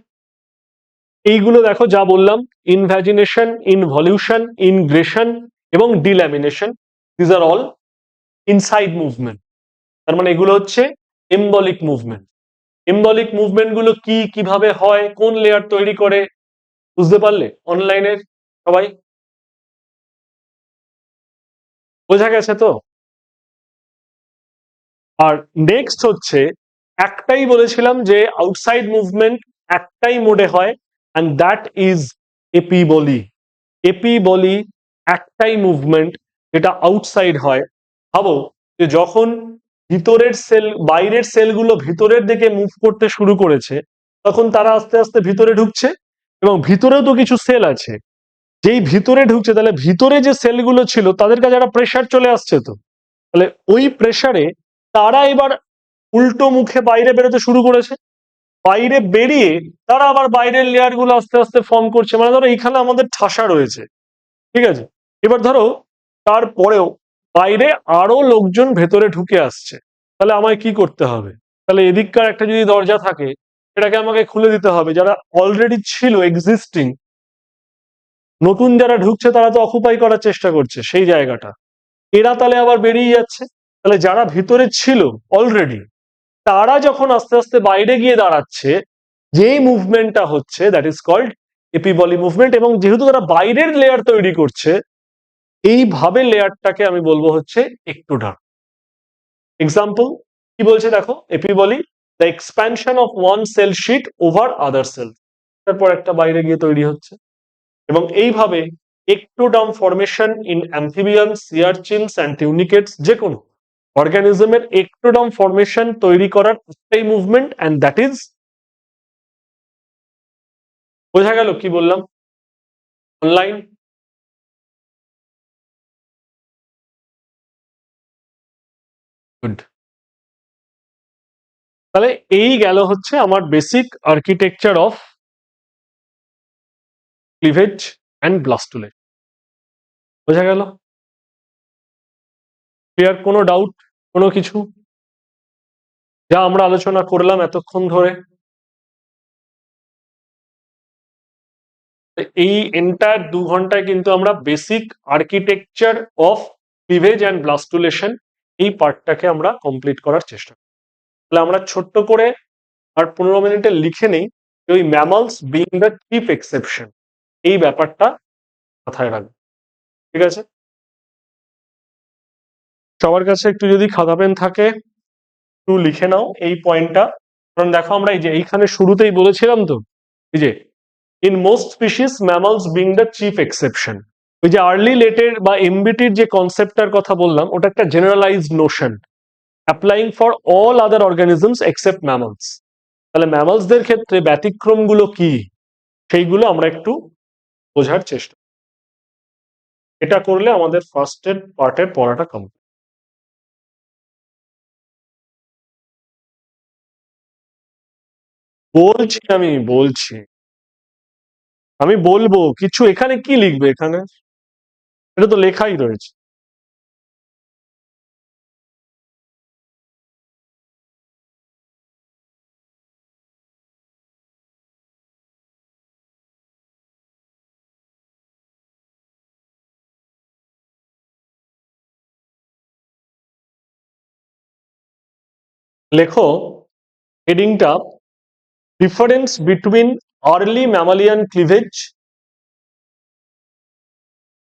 এইগুলো দেখো যা বললাম, ইনভ্যাজিনেশন, ইনভলিউশন, ইনগ্রেশন এবং delamination, these are all inside movement. তার মানে এগুলো হচ্ছে এমবলিক মুভমেন্ট। এমবলিক মুভমেন্ট গুলো কি, কিভাবে হয়, কোন লেয়ার তৈরি করে, বুঝতে পারলে? অনলাইনের সবাই বোঝা গেছে তো? আর নেক্সট হচ্ছে, একটাই বলেছিলাম যে আউটসাইড মুভমেন্ট একটাই মোডে হয়, অ্যান্ড দ্যাট ইজ এপিবলি। এপিবলি একটাই মুভমেন্ট যেটা আউটসাইড হয়। ভাবো যে যখন ভিতরের সেল, বাইরের সেলগুলো ভিতরের দিকে মুভ করতে শুরু করেছে, তখন তারা আস্তে আস্তে ভিতরে ঢুকছে, এবং ভিতরেও তো কিছু সেল আছে, যেই ভিতরে ঢুকছে তাহলে ভিতরে যে সেলগুলো ছিল তাদের কাছে একটা প্রেশার চলে আসছে, তো তাহলে ওই প্রেসারে তারা এবার উল্টো মুখে বাইরে বেরোতে শুরু করেছে। বাইরে বেরিয়ে তারা আবার বাইরের লেয়ার গুলো আস্তে আস্তে ফর্ম করছে। মানে ধরো এইখানে আমাদের ঠাসা রয়েছে, ঠিক আছে, এবার ধরো তারপরেও বাইরে আরো লোকজন ভেতরে ঢুকে আসছে, তাহলে আমায় কি করতে হবে? তাহলে এদিককার একটা যদি দরজা থাকে, এটাকে আমাকে খুলে দিতে হবে। যারা অলরেডি ছিল এক্সিস্টিং, নতুন যারা ঢুকছে তারা তো অকুপাই করার চেষ্টা করছে সেই জায়গাটা, এরা তাহলে আবার বেরিয়ে যাচ্ছে। তাহলে যারা ভিতরে ছিল অলরেডি, তারা যখন আস্তে আস্তে বাইরে গিয়ে দাঁড়াচ্ছে, যেই মুভমেন্টটা হচ্ছে দ্যাট ইজ কল্ড এপিবলি মুভমেন্ট, এবং যেহেতু তারা বাইরের লেয়ার তৈরি করছে, এইভাবে লেয়ারটাকে আমি বলবো হচ্ছে একটোডার্ম। এক্সাম্পল কি বলছে দেখো, epiboly the expansion of one cell sheet over other cell, তারপর একটা বাইরে গিয়ে তৈরি হচ্ছে। এবং এইভাবে ectoderm formation in amphibian, sea urchins and tunicates, যে কোনো অর্গানিজমের একটোডার্ম ফরমেশন তৈরি করার একটাই মুভমেন্ট, অ্যান্ড দ্যাট ইজ, বোঝা গেল কি বললাম? Online good. তাহলে এই গেল হচ্ছে আমার basic architecture of cleavage and blastulation. বোঝা গেল? ক্লিয়ার? কোনো ডাউট, কোনো কিছু যা আমরা আলোচনা করলাম এতক্ষণ ধরে? এই এন্টায়ার 2 ঘন্টায় কিন্তু আমরা basic architecture of cleavage and blastulation এই পার্টটাকে আমরা কমপ্লিট করার চেষ্টা করি। তাহলে আমরা ছোট্ট করে আর 15 মিনিটে লিখে নেই যে ওই mammals being the chief exception, এই ব্যাপারটা মাথায় রাখবো। ঠিক আছে? সবার কাছে একটু যদি খাতা পেন থাকে একটু লিখে নাও এই পয়েন্টটা। কারণ দেখো আমরা এই যে এইখানে শুরুতেই বলেছিলাম তো, এই যে in most species mammals being the chief exception, ওই যে আর্লি লেটের বা এমবিটির যে কনসেপ্টটার কথা বললাম, ওটা একটা generalised Notion applying for all other organisms except mammals. তাহলে ম্যামালসদের ক্ষেত্রে ব্যতিক্রমগুলো কি, সেইগুলো আমরা একটু বোঝার চেষ্টা, এটা করলে আমাদের ফার্স্টের পার্টের পড়াটা কমপ্লিট। বলছি, আমি বলছি, আমি বলবো কিছু। এখানে কি লিখবে? এখানে এটা তো লেখাই রয়েছে। লেখো হেডিংটা, difference between early mammalian cleavage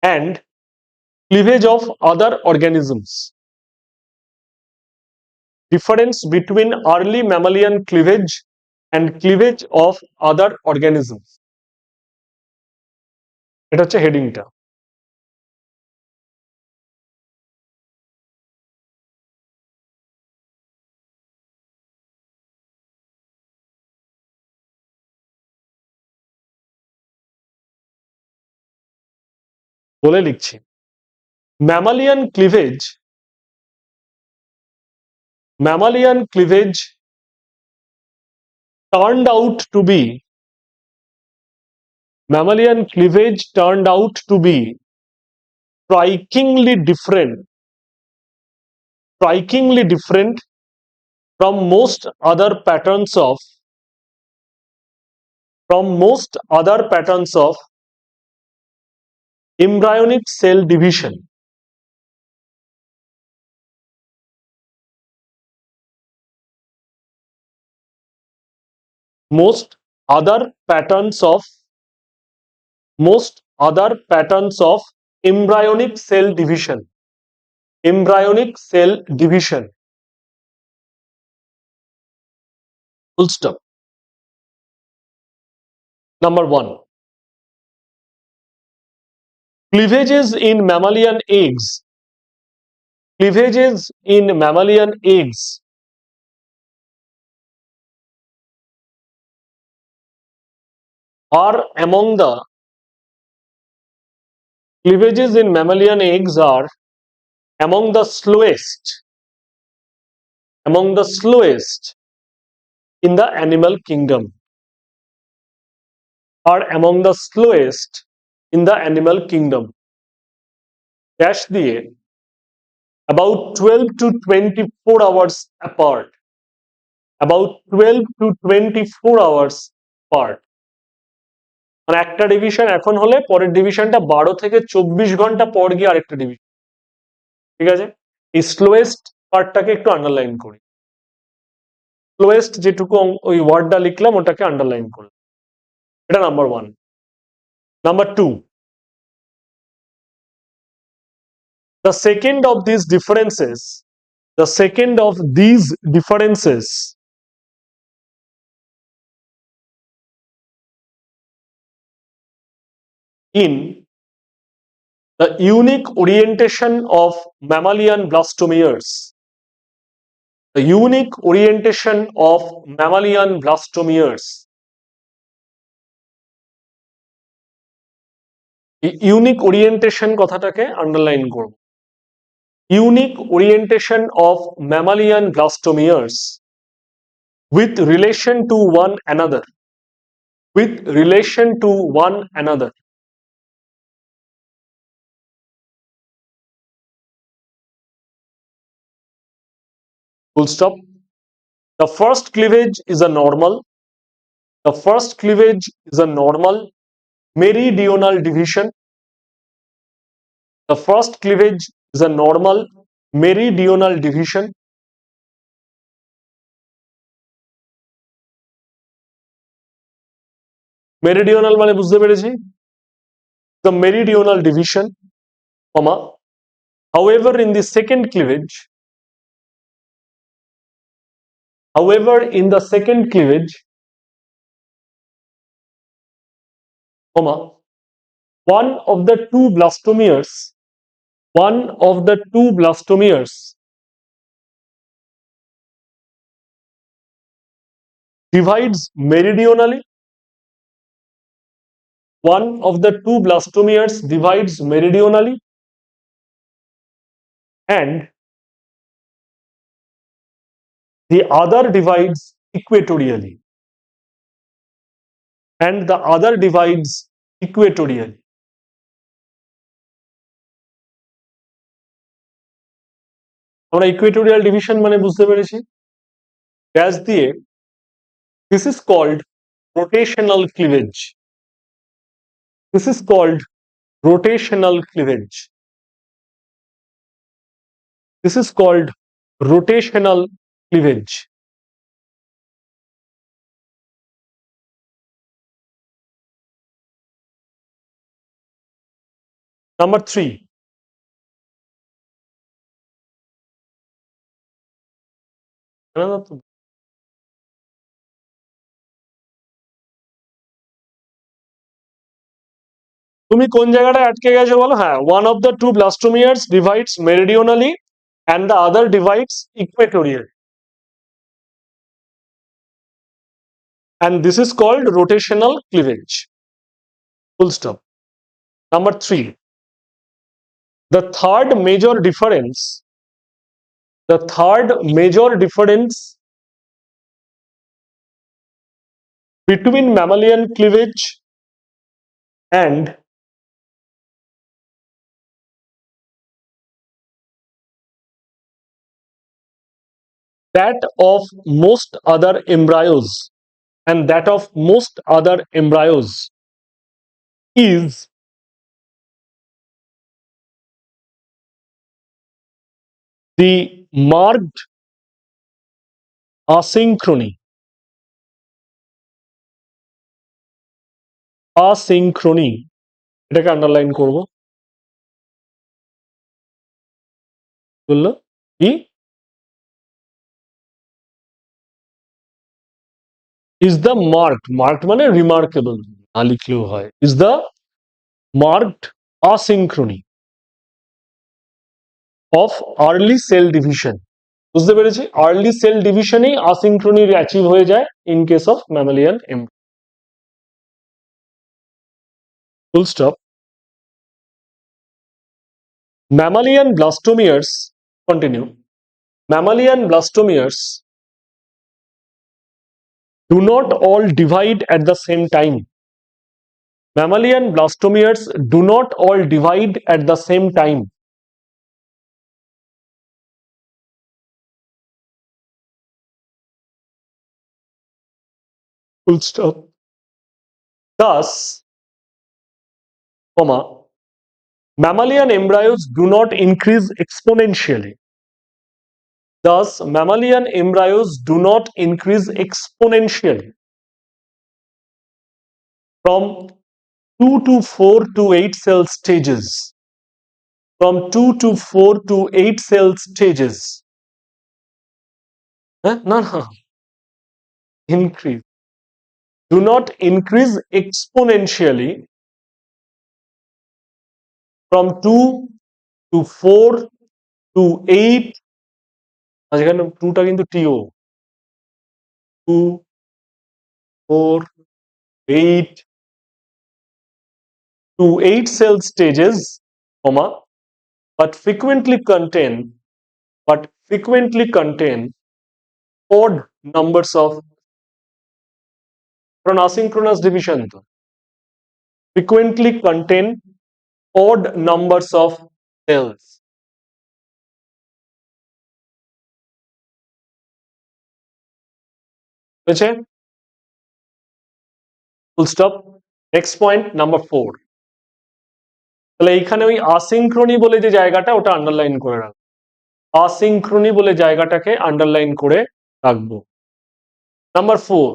and cleavage of other organisms. Difference between early mammalian cleavage and cleavage of other organisms, এটা হচ্ছে হেডিংটা। বলে লিখছি, mammalian cleavage, mammalian cleavage turned out to be, mammalian cleavage turned out to be strikingly different, strikingly different from most other patterns of, from most other patterns of embryonic cell division. Most other patterns of, most other patterns of embryonic cell division, embryonic cell division, full stop. Number 1, cleavages in mammalian eggs, cleavages in mammalian eggs are among the, cleavages in mammalian eggs are among the slowest, among the slowest in the animal kingdom, are among the slowest in the animal kingdom, dash দিয়ে about 12 to 24 hours apart, about 12 to 24 hours apart। মানে একটা ডিভিশন এখন হলে পরের ডিভিশনটা 12 থেকে 24 ঘন্টা পর গিয়ে আরেকটা ডিভিশন। ঠিক আছে? এই স্লোয়েস্ট পার্টটাকে একটু আন্ডারলাইন করি। স্লোয়েস্ট যেটুকু ওই ওয়ার্ডটা লিখলাম ওটাকে আন্ডারলাইন করলাম। এটা number one. Number two, the second of these differences the second of these differences in the unique orientation of mammalian blastomeres, the unique orientation of mammalian blastomeres, unique orientation কথাটাকে আন্ডারলাইন করব। Unique orientation of mammalian blastomeres with relation to one another, with relation to one another. Full stop. The first cleavage is a normal. The first cleavage is a normal meridional division. The first cleavage is a normal meridional division. Meridional মানে বুঝতে পেরেছি, the meridional division, comma. However, in the second cleavage, however, in the second cleavage, comma, one of the two blastomeres, one of the two blastomeres divides meridionally. One of the two blastomeres divides meridionally, and the other divides equatorially, and the other divides equatorially. আমরা ইকুয়েটোরিয়াল ডিভিশন মানে বুঝতে পেরেছি, ড্যাশ দিয়ে, this is called rotational cleavage. This is called rotational cleavage. This is called rotational cleavage. Number three, তুমি কোন জায়গাটায় আটকে গেছো বলো? হ্যাঁ, one of the two blastomeres divides meridionally and the other divides equatorially, and this is called rotational cleavage. Full stop. Number three, the third major difference, the third major difference between mammalian cleavage and that of most other embryos, and that of most other embryos is the marked asynchrony. Asynchrony, এটাকে আন্ডারলাইন করব, বললো কি? is the marked মানে remarkable, না লিখলেও হয়, is the marked asynchrony of early cell division. বুঝতে পেরেছি, আর্লি সেল ডিভিশনেই অ্যাসিনক্রনি অ্যাচিভ হয়ে যায় in case of mammalian embryo. Full stop. Mammalian blastomeres, continue. Mammalian blastomeres do not all divide at the same time. Mammalian blastomeres do not all divide at the same time. Full stop. Thus, comma, mammalian embryos do not increase exponentially. Thus, mammalian embryos do not increase exponentially from 2 to 4 to 8 cell stages. From 2 to 4 to 8 cell stages. No, no. Increase. Do not increase exponentially from 2 to 4 to 8. এখানে 2টা কিন্তু টিও 2 4 8 to 8 cell stages, comma, but frequently contain odd numbers of asynchronous division, frequently contain odd numbers of cells. Full stop. Next point, number 4. তাহলে এইখানে ওই আসিনক্রনি বলে যে জায়গাটা ওটা আন্ডারলাইন করে রাখবো, আসিনক্রনি বলে জায়গাটাকে আন্ডারলাইন করে রাখবো। Number 4.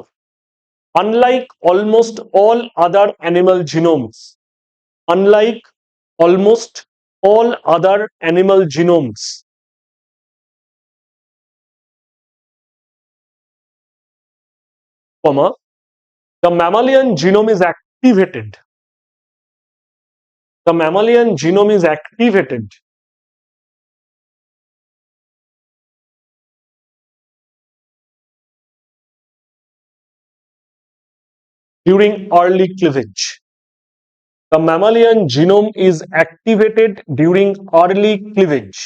Unlike almost all other animal genomes, unlike almost all other animal genomes, comma, the mammalian genome is activated. The mammalian genome is activated during early cleavage. The mammalian genome is activated during early cleavage.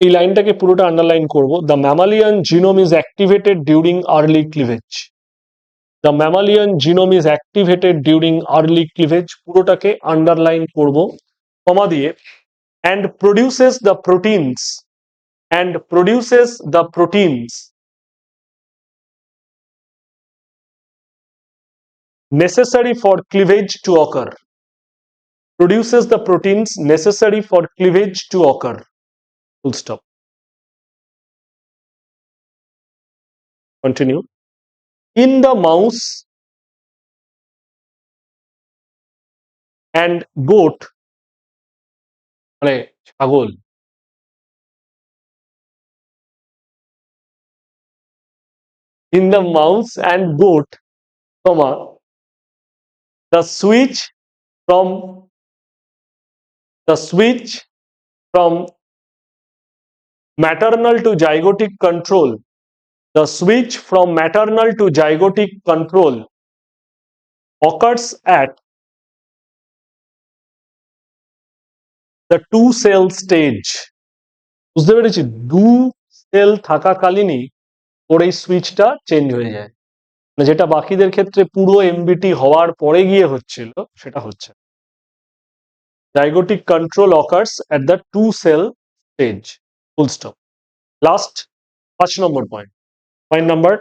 এই লাইনটাকে পুরোটা আন্ডারলাইন করব। The mammalian genome is activated during early cleavage. The mammalian genome is activated during early cleavage, পুরোটাকে আন্ডারলাইন করব কমা দিয়ে, and produces the proteins necessary for cleavage to occur. Produces the proteins necessary for cleavage to occur. Full stop. Continue. In the mouse and goat, মানে ছাগল, in the mouse and goat, comma, the switch from maternal to zygotic control, the switch from maternal to zygotic control occurs at the 2 cell stage. বুঝতে পেরেছি, 2 সেল থাকাকালীনই ওর এই সুইচটা চেঞ্জ হয়ে যায়, মানে যেটা বাকিদের ক্ষেত্রে পুরো এমবিটি হওয়ার পরে গিয়ে হচ্ছিল সেটা হচ্ছে। Zygotic control occurs at the 2 cell stage. Full stop. Last 5 number point. Point number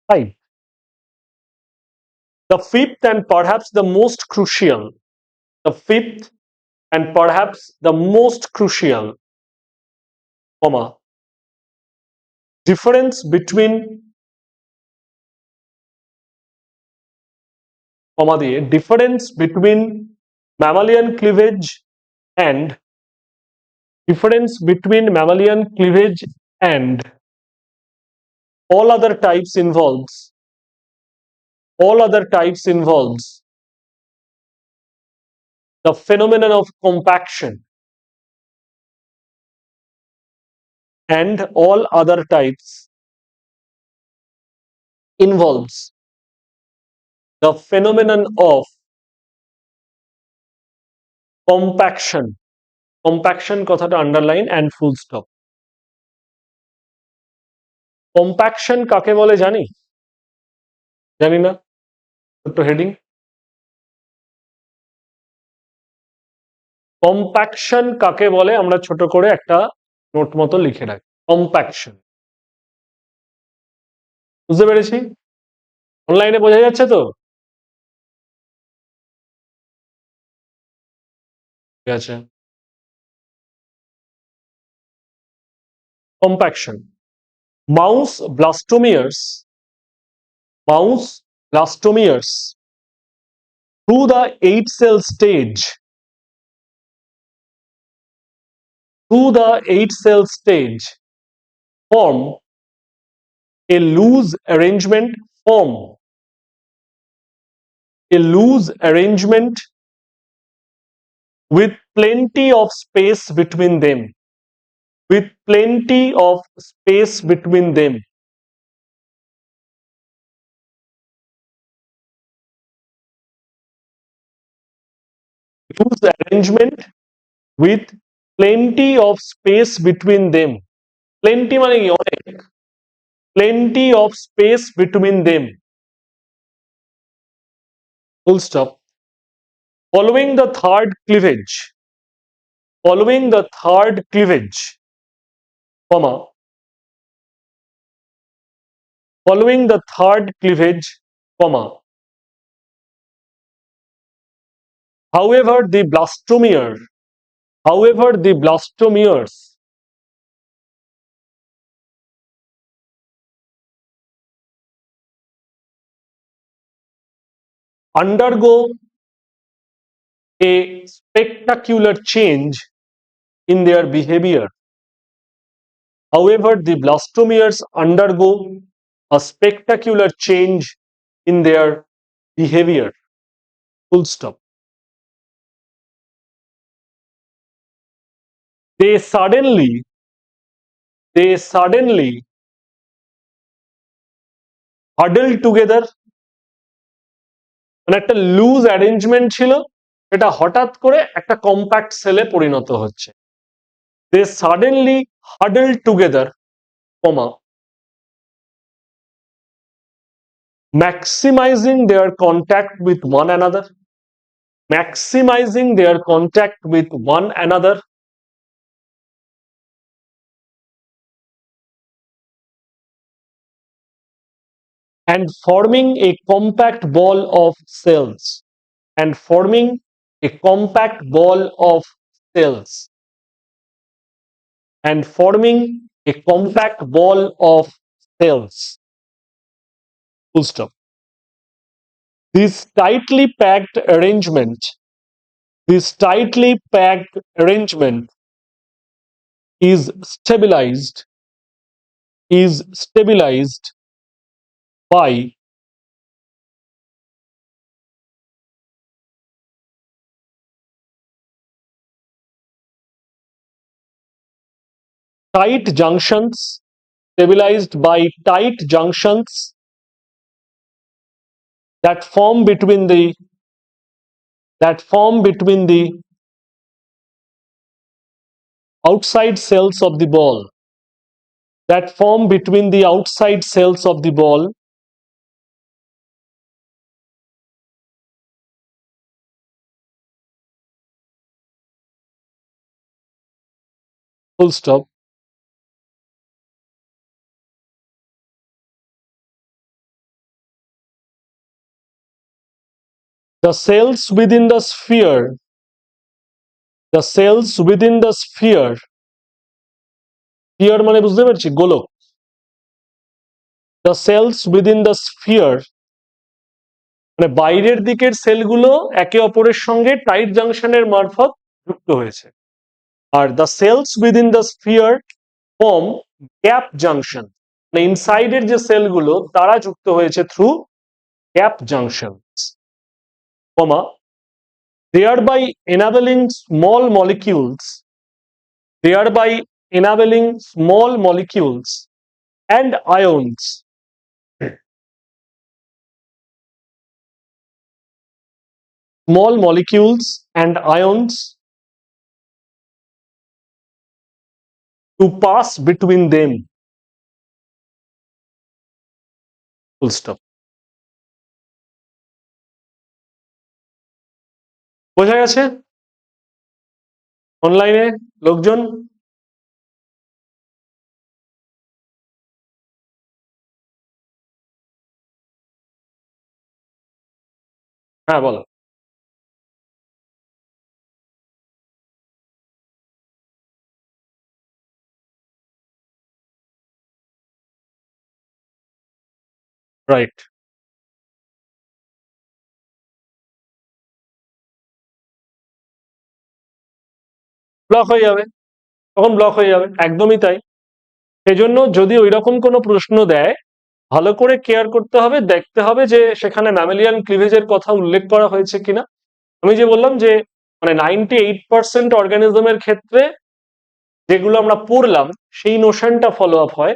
5. The fifth and perhaps the most crucial, comma, difference between, comma দিয়ে, difference between mammalian cleavage and all other types involves the phenomenon of compaction, and all other types involves the phenomenon of compaction. Compaction কথাটা underline and full stop. Compaction কাকে বলে জানি না, ছোট্ট হেডিং। কম্প্যাকশন কাকে বলে আমরা ছোট করে একটা নোট মতো লিখে রাখি, কম্প্যাকশন। বুঝতে পেরেছি? অনলাইনে বোঝা যাচ্ছে তো? ঠিক আছে। compaction. Mouse blastomeres through the 8 cell stage form a loose arrangement form a loose arrangement with plenty of space between them with plenty of space between them. Loose arrangement with plenty of space between them. Plenty মানে কি অনেক, plenty of space between them. Full stop. Following the third cleavage, comma, following the third cleavage, comma. However, the blastomeres undergo a spectacular change in their behavior. However, the blastomeres undergo a spectacular change in their behavior. Full stop. They suddenly huddle together. মানে একটা লুজ অ্যারেঞ্জমেন্ট ছিল, এটা হঠাৎ করে একটা কম্প্যাক্ট সেলে পরিণত হচ্ছে। They suddenly huddle together, comma, maximizing their contact with one another, and forming a compact ball of cells, a compact ball of cells, full stop. This tightly packed arrangement is stabilized by tight junctions that form between the outside cells of the ball, full stop. The cells within the sphere মানে বুঝতে পারছি গোলক। The cells within the sphere মানে বাইরের দিকের সেলগুলো একে অপরের সঙ্গে টাইট জাংশনের মারফত যুক্ত হয়েছে, আর the cells within the sphere form gap junction, মানে ইনসাইডের যে সেলগুলো তারা যুক্ত হয়েছে through gap junctions, comma, thereby enabling small molecules and ions to pass between them. Full stop. বোঝা গেছে অনলাইনে লোকজন? হ্যাঁ বলো। রাইট। ব্লক হয়ে যাবে, তখন ব্লক হয়ে যাবে, একদমই তাই। সেজন্য যদি ওইরকম কোনো প্রশ্ন দেয়, ভালো করে কেয়ার করতে হবে, দেখতে হবে যে সেখানে ম্যামেলিয়ান ক্লিভেজের কথা উল্লেখ করা হয়েছে কিনা। আমি যে বললাম যে মানে 98% অর্গানিজমের ক্ষেত্রে যেগুলো আমরা পড়লাম সেই নোশনটা ফলো আপ হয়।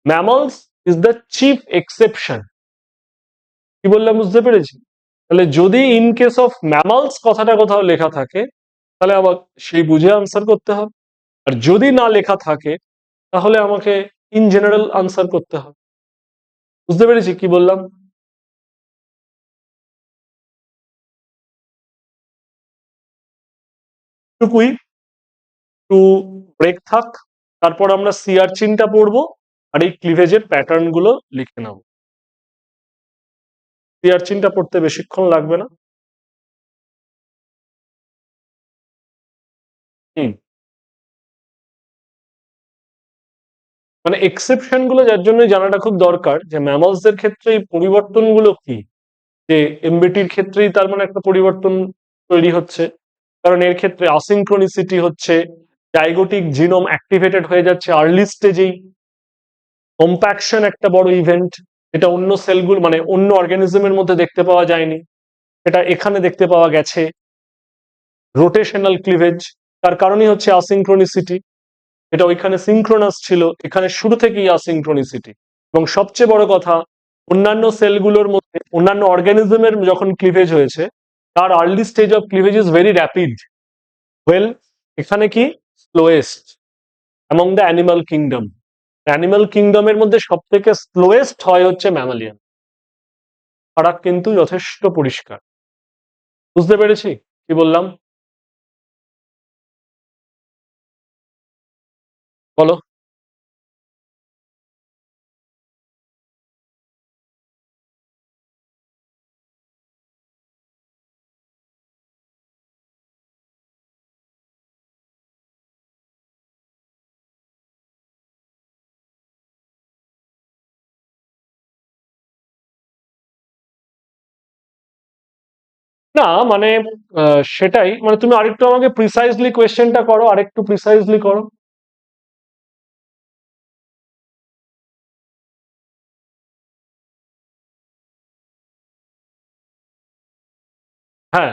Mammals is the chief exception. কি বললাম বুঝতে পেরেছি? তাহলে যদি ইন কেস অফ ম্যামলস কথাটা কোথাও লেখা থাকে, তাহলে আবার সেই বুঝে আনসার করতে হবে। আর যদি না লেখা থাকে, তাহলে আমাকে ইন জেনারেল আনসার করতে হবে। বুঝতে পেরেছি কি বললাম? টুকুই, টু ব্রেক থাক। তারপর আমরা সিআরচিনটা পড়বো, আর এই ক্লিভেজের প্যাটার্ন গুলো লিখে নেব। সিআরচিনটা পড়তে বেশিক্ষণ লাগবে না। হুম। মানে এক্সেপশন গুলো যার জন্য জানাটা খুব দরকার, যে ম্যামলসদের ক্ষেত্রে এই পরিবর্তনগুলো কি, যে এমবিটির ক্ষেত্রেই তার মানে একটা পরিবর্তন তৈরি হচ্ছে, কারণ এর ক্ষেত্রে আসিনক্রোনিসিটি হচ্ছে, জাইগোটিক জিনোম অ্যাক্টিভেটেড হয়ে যাচ্ছে আর্লি স্টেজেই। কম্প্যাকশন একটা বড় ইভেন্ট, এটা অন্য সেলগুলো মানে অন্য অর্গানিজমের মধ্যে দেখতে পাওয়া যায়নি, এটা এখানে দেখতে পাওয়া গেছে। রোটেশনাল ক্লিভেজ, তার কারণই হচ্ছে আসিনক্রোনিসিটি। এটা ওইখানে সিনক্রোনাস ছিল, এখানে শুরু থেকেই আসিনক্রোনিসিটি। এবং সবচেয়ে বড় কথা, অন্যান্য সেলগুলোর মধ্যে অন্যান্য অর্গানিজমের যখন ক্লিভেজ হয়েছে, তার early stage of cleavage is very rapid. Well, এখানে কি slowest among the animal kingdom. Animal কিংডমের মধ্যে সব থেকে স্লোয়েস্ট হয় হচ্ছে ম্যামালিয়ান। ফারাক কিন্তু যথেষ্ট পরিষ্কার। বুঝতে পেরেছি কি বললাম? বলো। না মানে সেটাই, মানে তুমি আরেকটু আমাকে প্রিসাইজলি কোয়েশ্চেনটা করো, আরেকটু প্রিসাইজলি করো। হ্যাঁ,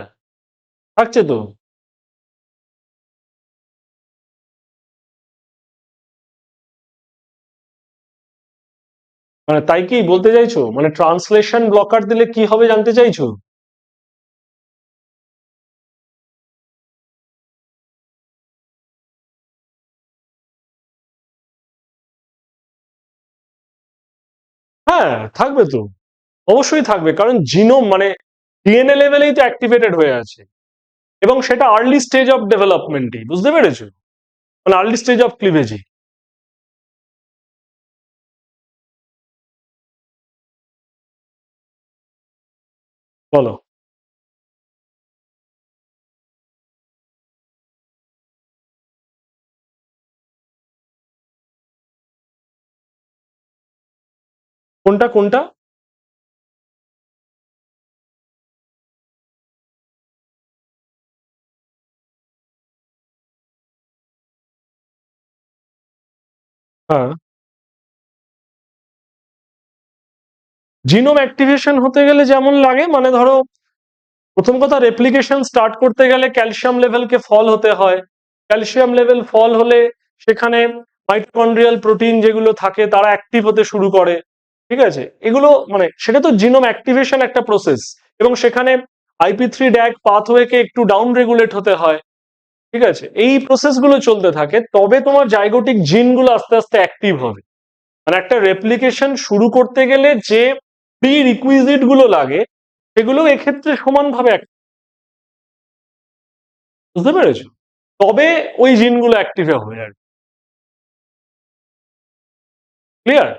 থাকছে তো। মানে তাই কি বলতে চাইছো, মানে ট্রান্সলেশন ব্লকার দিলে কি হবে জানতে চাইছো? হ্যাঁ, থাকবে তো, অবশ্যই থাকবে, কারণ জিনোম মানে ডিএনএ লেভেলেই তো অ্যাক্টিভেটেড হয়ে আছে, এবং সেটা আর্লি স্টেজ অফ ডেভেলপমেন্টই, বুঝতে পেরেছো? মানে আর্লি স্টেজ অফ ক্লিভেজই। বলো। কোনটা কোনটা? হ্যাঁ, জিনোম অ্যাক্টিভেশন হতে গেলে যেমন লাগে, মানে ধরো প্রথম কথা, রেপ্লিকেশন স্টার্ট করতে গেলে ক্যালসিয়াম লেভেলকে ফল হতে হয়। ক্যালসিয়াম লেভেল ফল হলে সেখানে মাইটোকন্ড্রিয়াল প্রোটিন যেগুলো থাকে তারা অ্যাক্টিভ হতে শুরু করে। ঠিক আছে, এগুলো মানে সেটা তো জিনোম অ্যাক্টিভেশন একটা প্রসেস, এবং সেখানে আইপি3 ড্যাগ পাথওয়েকে একটু ডাউন রেগুলেট হতে হয়। ঠিক আছে, এই প্রসেসগুলো চলতে থাকে, তবে তোমার জাইগোটিক জিনগুলো আস্তে আস্তে অ্যাক্টিভ হবে। মানে একটা রেপ্লিকেশন শুরু করতে গেলে যে প্রি রিকুইজিট গুলো লাগে, সেগুলো এক্ষেত্রে সমানভাবে বুঝতে পেরেছো? তবে ওই জিনগুলো অ্যাক্টিভ হবে আর। ক্লিয়ার?